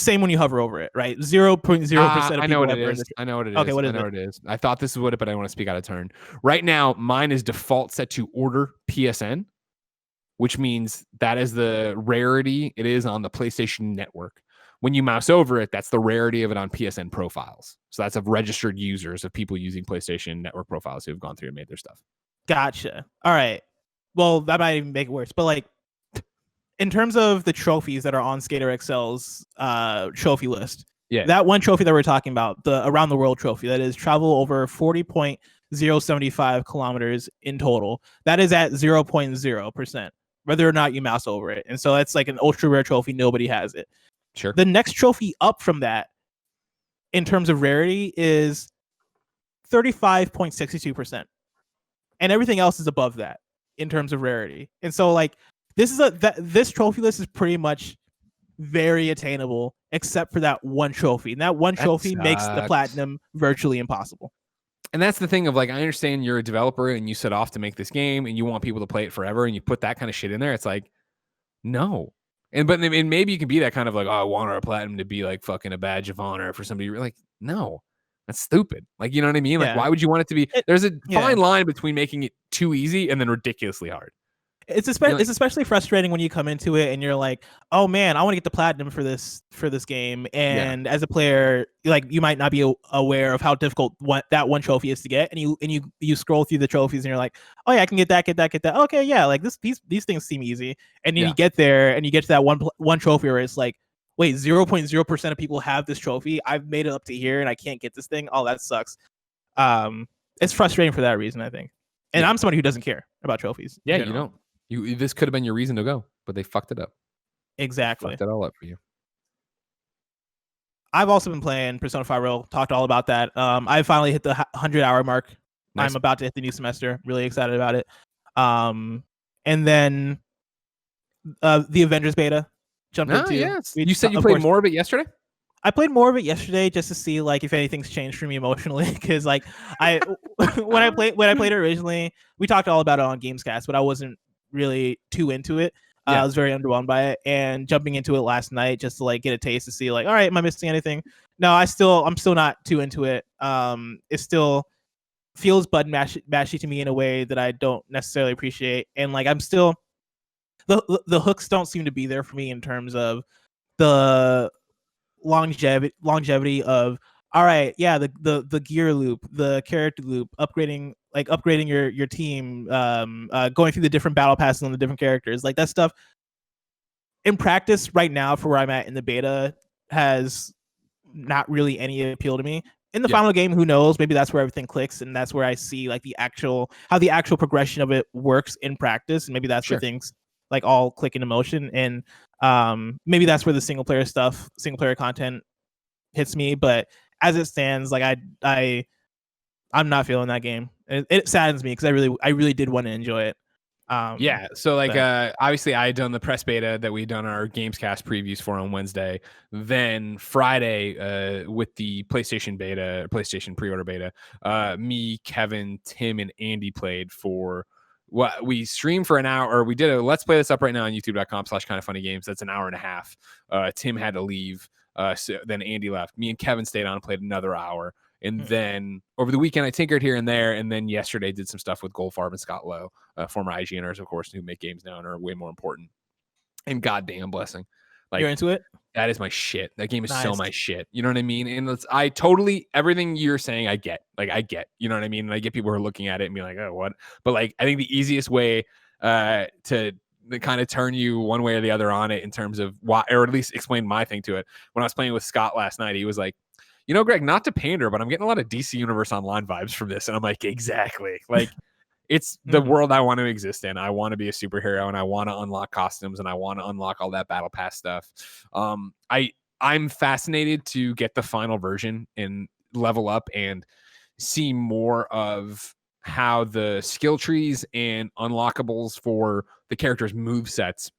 Same when you hover over it, right? 0.0% of people. I know what it is. I know what it is. Okay, what it is. I thought this was but I want to speak out of turn. Right now, mine is default set to order PSN, which means that is the rarity it is on the PlayStation Network. When you mouse over it, that's the rarity of it on PSN profiles. So that's of registered users, of people using PlayStation Network profiles who have gone through and made their stuff. Gotcha. All right. Well, that might even make it worse. But like, in terms of the trophies that are on Skater XL's trophy list, that one trophy that we're talking about, the Around the World trophy, that is travel over 40.075 kilometers in total, that is at 0.0%, whether or not you mouse over it. And so that's like an ultra rare trophy. Nobody has it. Sure. The next trophy up from that, in terms of rarity, is 35.62%. And everything else is above that in terms of rarity. And so like, this trophy list is pretty much very attainable, except for that one trophy. And that one trophy makes the Platinum virtually impossible. And that's the thing of, like, I understand you're a developer and you set off to make this game and you want people to play it forever and you put that kind of shit in there. It's like, no. And maybe you can be that kind of like, oh, I want our Platinum to be like fucking a badge of honor for somebody. You're like, no, that's stupid. Like, you know what I mean? Like, why would you want it to be? There's a fine line between making it too easy and then ridiculously hard. It's especially frustrating when you come into it and you're like, oh man, I want to get the Platinum for this game. And as a player, like, you might not be aware of how difficult that one trophy is to get. And you scroll through the trophies and you're like, oh yeah, I can get that. Okay, yeah, like these things seem easy. And then you get there and you get to that one trophy where it's like, wait, 0.0% of people have this trophy. I've made it up to here and I can't get this thing. Oh, that sucks. It's frustrating for that reason, I think. And I'm somebody who doesn't care about trophies. Yeah, you don't. This could have been your reason to go, but they fucked it up. Exactly. Fucked it all up for you. I've also been playing Persona 5 Royal. Talked all about that. I finally hit the 100-hour mark. Nice. I'm about to hit the new semester. Really excited about it. And then the Avengers beta jumped into. Yes. You said you played more of it yesterday? I played more of it yesterday just to see like if anything's changed for me emotionally, because like when I played it originally, we talked all about it on Gamescast, but I wasn't really too into it. I was very underwhelmed by it, and jumping into it last night just to like get a taste to see like, all right, am I missing anything? No, I'm still not too into it. It still feels button mashy to me in a way that I don't necessarily appreciate, and like I'm still the hooks don't seem to be there for me in terms of the longevity of, all right, yeah, the gear loop, the character loop, upgrading your team, going through the different battle passes on the different characters, like that stuff in practice right now for where I'm at in the beta has not really any appeal to me. In the final game, who knows? Maybe that's where everything clicks, and that's where I see like how the actual progression of it works in practice, and maybe that's where things like all click into motion, and maybe that's where the single player content hits me. But as it stands, like I'm not feeling that game. It saddens me because I really did want to enjoy it. So like obviously I had done the press beta that we done our Gamescast previews for on Wednesday. Then Friday with the PlayStation beta, PlayStation pre-order beta, me, Kevin, Tim, and Andy played for what we streamed for an hour, or we did a let's play this up right now on youtube.com/kindoffunnygames. That's an hour and a half. Tim had to leave. So then Andy left. Me and Kevin stayed on and played another hour. And then over the weekend, I tinkered here and there. And then yesterday did some stuff with Goldfarb and Scott Lowe, former IGNers, of course, who make games now and are way more important. And goddamn blessing. Like, you're into it? That is my shit. That game is so my shit. You know what I mean? And I totally, everything you're saying, I get. Like, I get. You know what I mean? And I get people who are looking at it and be like, oh, what? But like, I think the easiest way to kind of turn you one way or the other on it in terms of why, or at least explain my thing to it. When I was playing with Scott last night, he was like, you know, Greg, not to pander, but I'm getting a lot of DC Universe Online vibes from this. And I'm like, exactly. Like, it's the world I want to exist in. I want to be a superhero, and I want to unlock costumes, and I want to unlock all that battle pass stuff. I'm fascinated to get the final version and level up and see more of how the skill trees and unlockables for the characters' move sets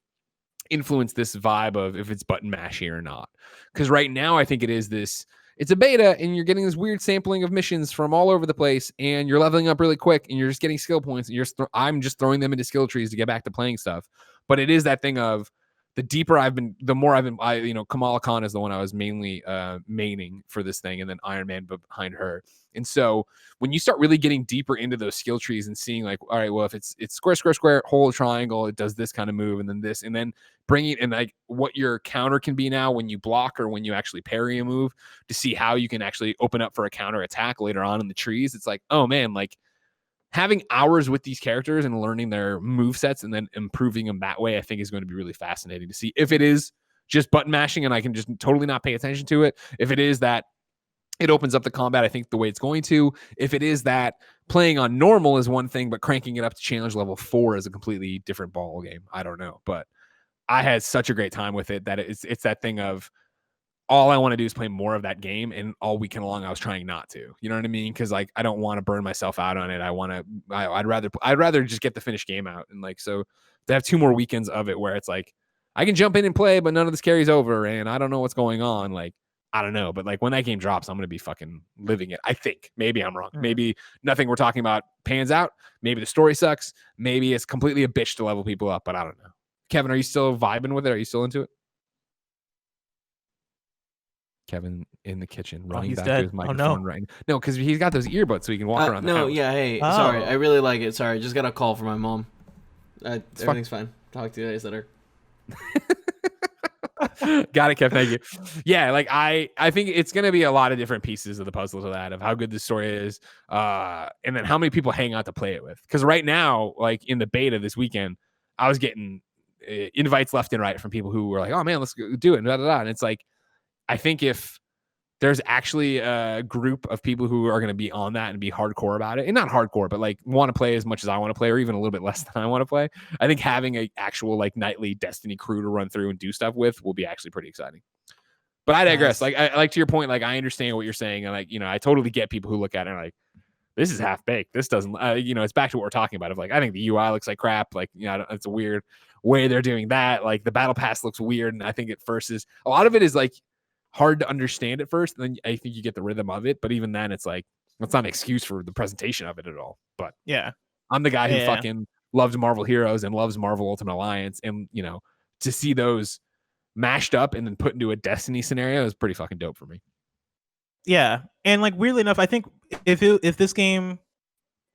influence this vibe of if it's button mashy or not. Because right now, I think it's a beta, and you're getting this weird sampling of missions from all over the place, and you're leveling up really quick, and you're just getting skill points, and I'm just throwing them into skill trees to get back to playing stuff. But it is that thing of the more I've been, Kamala Khan is the one I was mainly maining for this thing, and then Iron Man behind her. And so when you start really getting deeper into those skill trees and seeing like, all right, well, if it's square, whole triangle, it does this kind of move, and then this, and then bringing in like what your counter can be now when you block or when you actually parry a move to see how you can actually open up for a counter attack later on in the trees. It's like, oh man, like having hours with these characters and learning their move sets and then improving them that way, I think is going to be really fascinating to see if it is just button mashing and I can just totally not pay attention to it. If it is that it opens up the combat, I think the way it's going to. If it is that playing on normal is one thing, but cranking it up to challenge level 4 is a completely different ball game. I don't know, but I had such a great time with it that it's that thing of all I want to do is play more of that game, and all weekend long I was trying not to. You know what I mean? Because like I don't want to burn myself out on it. I'd rather just get the finished game out, and like so to have 2 more weekends of it where it's like I can jump in and play, but none of this carries over, and I don't know what's going on. Like I don't know, but like when that game drops, I'm gonna be fucking living it. I think maybe I'm wrong. Maybe nothing we're talking about pans out. Maybe the story sucks. Maybe it's completely a bitch to level people up, but I don't know. Kevin, are you still vibing with it? Are you still into it? Kevin in the kitchen running back to his microphone right now. No, because he's got those earbuds so he can walk around the house. Hey, sorry. I really like it. Sorry, just got a call from my mom. Everything's fine. Talk to you guys later. Got it, Kev. Thank you. Yeah, like I think it's going to be a lot of different pieces of the puzzle to that, of how good the story is, and then how many people hang out to play it with. Because right now, like in the beta this weekend, I was getting invites left and right from people who were like, "Oh man, let's go do it," and and it's like, I think if there's actually a group of people who are going to be on that and be hardcore about it, and not hardcore, but like want to play as much as I want to play, or even a little bit less than I want to play, I think having an actual like nightly Destiny crew to run through and do stuff with will be actually pretty exciting. But I digress. Nice. Like I like to your point, like I understand what you're saying, and like I totally get people who look at it and are like, this is half baked. This doesn't, it's back to what we're talking about. Of like, I think the UI looks like crap. Like, it's a weird way they're doing that. Like the battle pass looks weird, and I think at first is a lot of it is like hard to understand at first, and then I think you get the rhythm of it. But even then, it's like that's not an excuse for the presentation of it at all. But yeah, I'm the guy who fucking loves Marvel Heroes and loves Marvel Ultimate Alliance, and to see those mashed up and then put into a Destiny scenario is pretty fucking dope for me. Yeah, and like weirdly enough, I think if this game,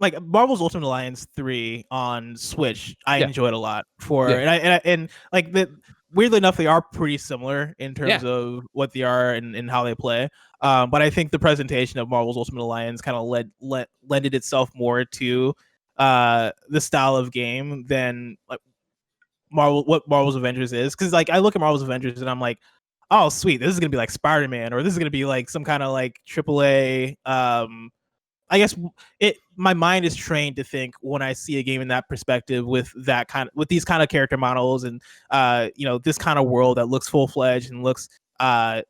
like Marvel's Ultimate Alliance 3 on Switch, I enjoyed a lot and like weirdly enough, they are pretty similar in terms of what they are and how they play. But I think the presentation of Marvel's Ultimate Alliance kind of lended itself more to the style of game than like what Marvel's Avengers is. Because like I look at Marvel's Avengers and I'm like, oh sweet, this is gonna be like Spider-Man, or this is gonna be like some kind of like AAA. I guess my mind is trained to think when I see a game in that perspective with these kind of character models and this kind of world that looks full fledged and looks I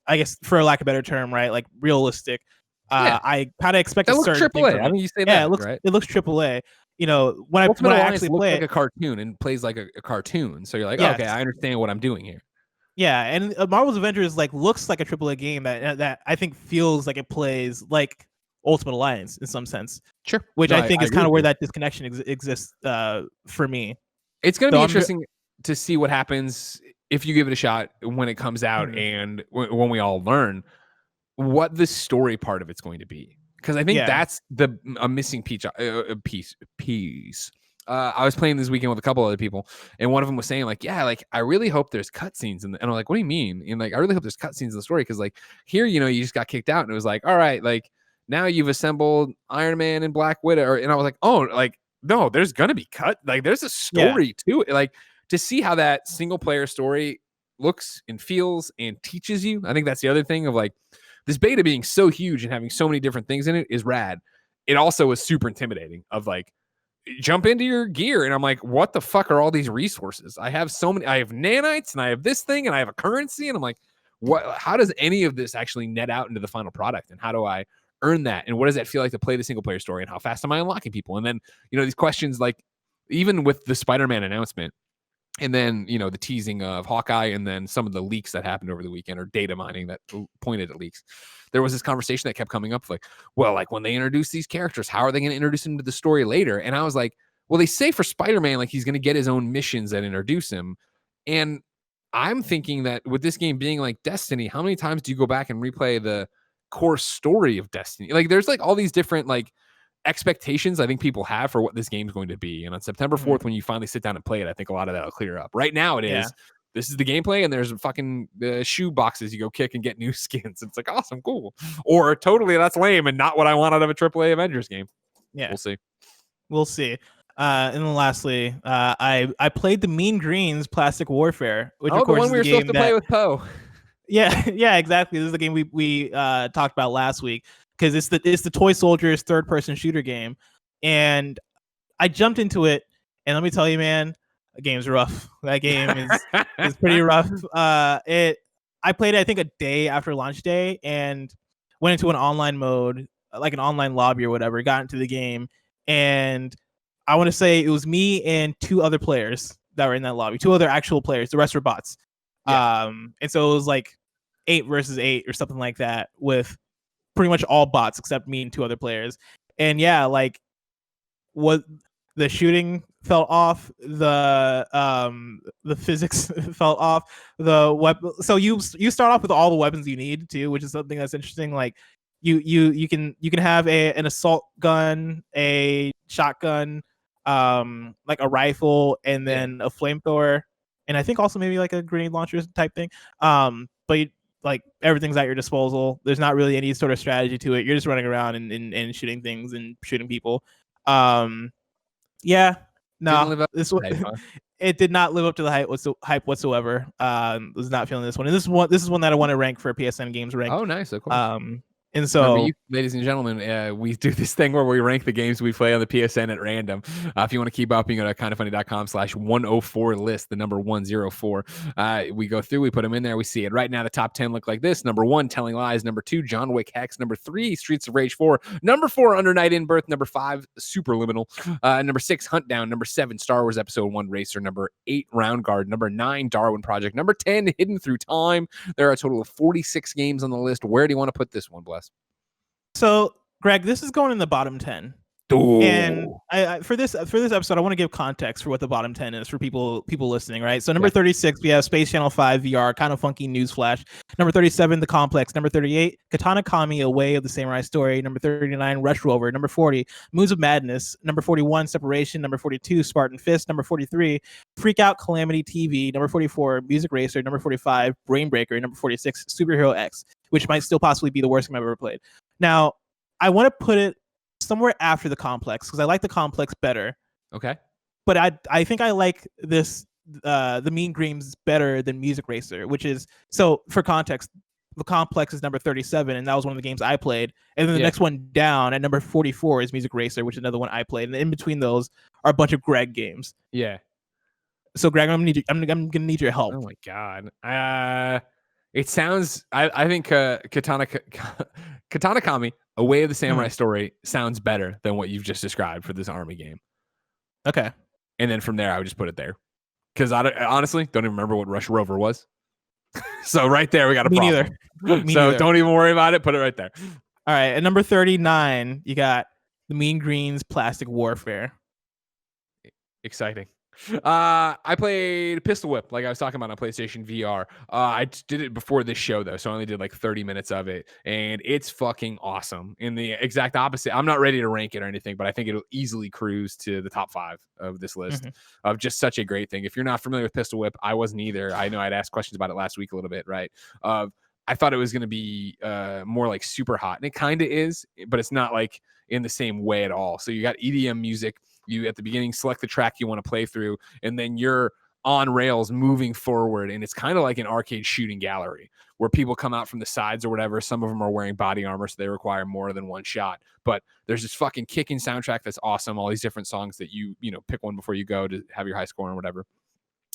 guess for lack of a better term, right, like realistic. I kind of expect that a looks certain AAA. I mean, you say that, right? It looks AAA. When Ultimate I Alliance actually looks play like a cartoon and plays like a cartoon, so you're like, okay, I understand what I'm doing here. Yeah, and Marvel's Avengers like looks like a AAA game that I think feels like it plays like Ultimate Alliance in some sense. Sure, which I think is kind of where that disconnection exists for me. It's going to be interesting to see what happens if you give it a shot when it comes out and when we all learn what the story part of it's going to be. Because I think that's a missing piece. I was playing this weekend with a couple other people, and one of them was saying like, yeah, like I really hope there's cutscenes, and I'm like, what do you mean? And like, I really hope there's cutscenes in the story because like here, you just got kicked out, and it was like, all right, like now you've assembled Iron Man and Black Widow, and I was like, oh, like no, there's gonna be there's a story to it, like to see how that single player story looks and feels and teaches you. I think that's the other thing of like this beta being so huge and having so many different things in it is rad. It also is super intimidating of like, jump into your gear. And I'm like, what the fuck are all these resources? I have so many, I have nanites and I have this thing and I have a currency. And I'm like, how does any of this actually net out into the final product? And how do I earn that? And what does that feel like to play the single player story? And how fast am I unlocking people? And then, these questions, like even with the Spider-Man announcement, and then, the teasing of Hawkeye and then some of the leaks that happened over the weekend or data mining that pointed at leaks. There was this conversation that kept coming up like, well, like when they introduce these characters, how are they going to introduce them to the story later? And I was like, well, they say for Spider-Man, like he's going to get his own missions that introduce him. And I'm thinking that with this game being like Destiny, how many times do you go back and replay the core story of Destiny? Like there's like all these different like expectations I think people have for what this game is going to be. And on September 4th, when you finally sit down and play it, I think a lot of that will clear up. Right now it is, this is the gameplay and there's fucking shoe boxes you go kick and get new skins. It's like, awesome, cool. Or totally that's lame and not what I want out of a AAA Avengers game. Yeah. We'll see. And then lastly, I played the Mean Greens Plastic Warfare, which of course the one is we were supposed to play with Poe. Yeah, exactly. This is the game we talked about last week. Because it's the Toy Soldiers third-person shooter game, and I jumped into it, and let me tell you, man, the game's rough. That game is pretty rough. I played it, I think, a day after launch day, and went into an online mode, like an online lobby or whatever. Got into the game, and I want to say it was me and two other players that were in that lobby. Two other actual players. The rest were bots. Yeah. And so it was like 8 versus 8 or something like that with pretty much all bots except me and two other players. And yeah, like what the shooting felt off, the physics felt off, the weapon. So you start off with all the weapons you need too, which is something that's interesting. Like you can have an assault gun, a shotgun, like a rifle, and then a flamethrower, and I think also maybe like a grenade launcher type thing. But like everything's at your disposal. There's not really any sort of strategy to it. You're just running around and shooting things and shooting people. It did not live up to the hype whatsoever. Was not feeling this one. And this is one that I want to rank for PSN Games Rank. Oh, nice. Of course. And so, ladies and gentlemen, we do this thing where we rank the games we play on the PSN at random. If you want to keep up, you can go to kindoffunny.com/104 list, the number 104. We go through, we put them in there, we see it. Right now, the top 10 look like this. Number 1, Telling Lies. Number 2, John Wick Hex. Number 3, Streets of Rage 4. Number 4, Under Night in Birth. Number 5, Superliminal. Number 6, Hunt Down. Number 7, Star Wars Episode 1 Racer. Number 8, Round Guard. Number 9, Darwin Project. Number 10, Hidden Through Time. There are a total of 46 games on the list. Where do you want to put this one, Bless? So, Greg, this is going in the bottom 10. And for this episode, I want to give context for what the bottom 10 is for people listening, right? So number 36, we have Space Channel 5 VR, kind of funky newsflash. Number 37, The Complex. Number 38, Katana Kami, A Way of the Samurai Story. Number 39, Rush Rover. Number 40, Moons of Madness. Number 41, Separation. Number 42, Spartan Fist. Number 43, Freak Out Calamity TV. Number 44, Music Racer. Number 45, Brain Breaker. Number 46, Superhero X, which might still possibly be the worst game I've ever played. Now, I want to put it somewhere after The Complex because I like The Complex better. Okay. But I think I like this the Mean Dreams better than Music Racer, which is, so for context, The Complex is number 37, and that was one of the games I played. And then the next one down at number 44 is Music Racer, which is another one I played. And in between those are a bunch of Greg games. Yeah. So Greg, I'm gonna need your help. Oh my god. It sounds. I think Katana Kami, A Way of the Samurai Story, sounds better than what you've just described for this army game. Okay. And then from there, I would just put it there because I honestly don't even remember what Rush Rover was. So right there, we got a problem. Neither. Don't even worry about it. Put it right there. All right. At number 39, you got the Mean Greens Plastic Warfare. Exciting. I played Pistol Whip, like I was talking about on PlayStation VR. I did it before this show though, so I only did like 30 minutes of it, and it's fucking awesome. In the exact opposite, I'm not ready to rank it or anything, but I think it'll easily cruise to the top 5 of this list of just such a great thing. If you're not familiar with Pistol Whip, I wasn't either. I know I'd asked questions about it last week a little bit, right? I thought it was going to be more like super hot, and it kind of is, but it's not like in the same way at all. So you got EDM music. You at the beginning select the track you want to play through, and then you're on rails moving forward. And it's kind of like an arcade shooting gallery where people come out from the sides or whatever. Some of them are wearing body armor, so they require more than one shot. But there's this fucking kicking soundtrack that's awesome. All these different songs that you pick one before you go to have your high score or whatever.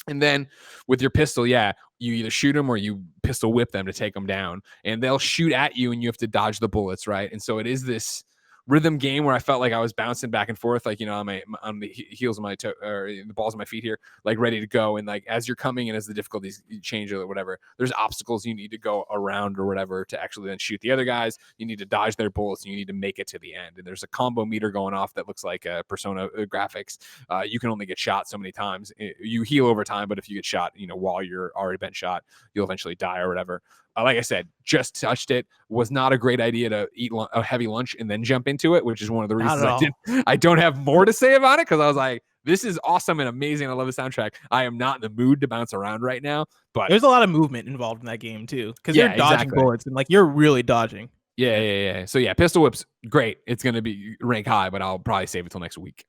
And then with your pistol, you either shoot them or you pistol whip them to take them down. And they'll shoot at you, and you have to dodge the bullets, right? And so it is this rhythm game where I felt like I was bouncing back and forth, like, on the heels of my toe or the balls of my feet here, like ready to go. And like, as you're coming and as the difficulties change or whatever, there's obstacles you need to go around or whatever to actually then shoot the other guys. You need to dodge their bullets, and you need to make it to the end. And there's a combo meter going off that looks like Persona graphics. You can only get shot so many times. You heal over time, but if you get shot, while you're already been shot, you'll eventually die or whatever. Like I said, just touched it. Was not a great idea to eat a heavy lunch and then jump into it, which is one of the reasons I don't have more to say about it, because I was like, this is awesome and amazing. I love the soundtrack. I am not in the mood to bounce around right now, but there's a lot of movement involved in that game too, because you're dodging bullets and like you're really dodging. Yeah. So Pistol Whip's great. It's going to be rank high, but I'll probably save it till next week.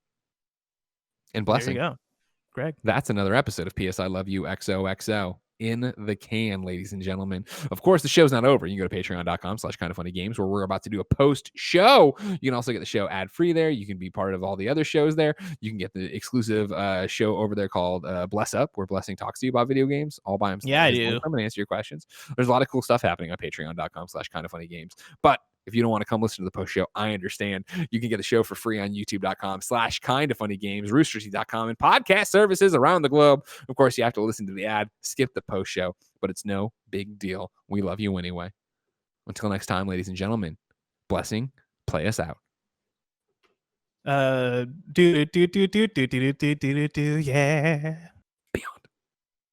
And blessing. There you go, Greg. That's another episode of PSILY XOXO. In the can, ladies and gentlemen. Of course, the show's not over. You can go to patreon.com/kindoffunnygames, where we're about to do a post show. You can also get the show ad free there. You can be part of all the other shows there. You can get the exclusive show over there called Bless Up, where Blessing talks to you about video games all by himself. Yeah, I do. I'm going to answer your questions. There's a lot of cool stuff happening on patreon.com/kindoffunnygames. But if you don't want to come listen to the post show, I understand. You can get the show for free on youtube.com/kindoffunnygames, roosterteeth.com, and podcast services around the globe. Of course, you have to listen to the ad, skip the post show, but it's no big deal. We love you anyway. Until next time, ladies and gentlemen, blessing, play us out. Yeah.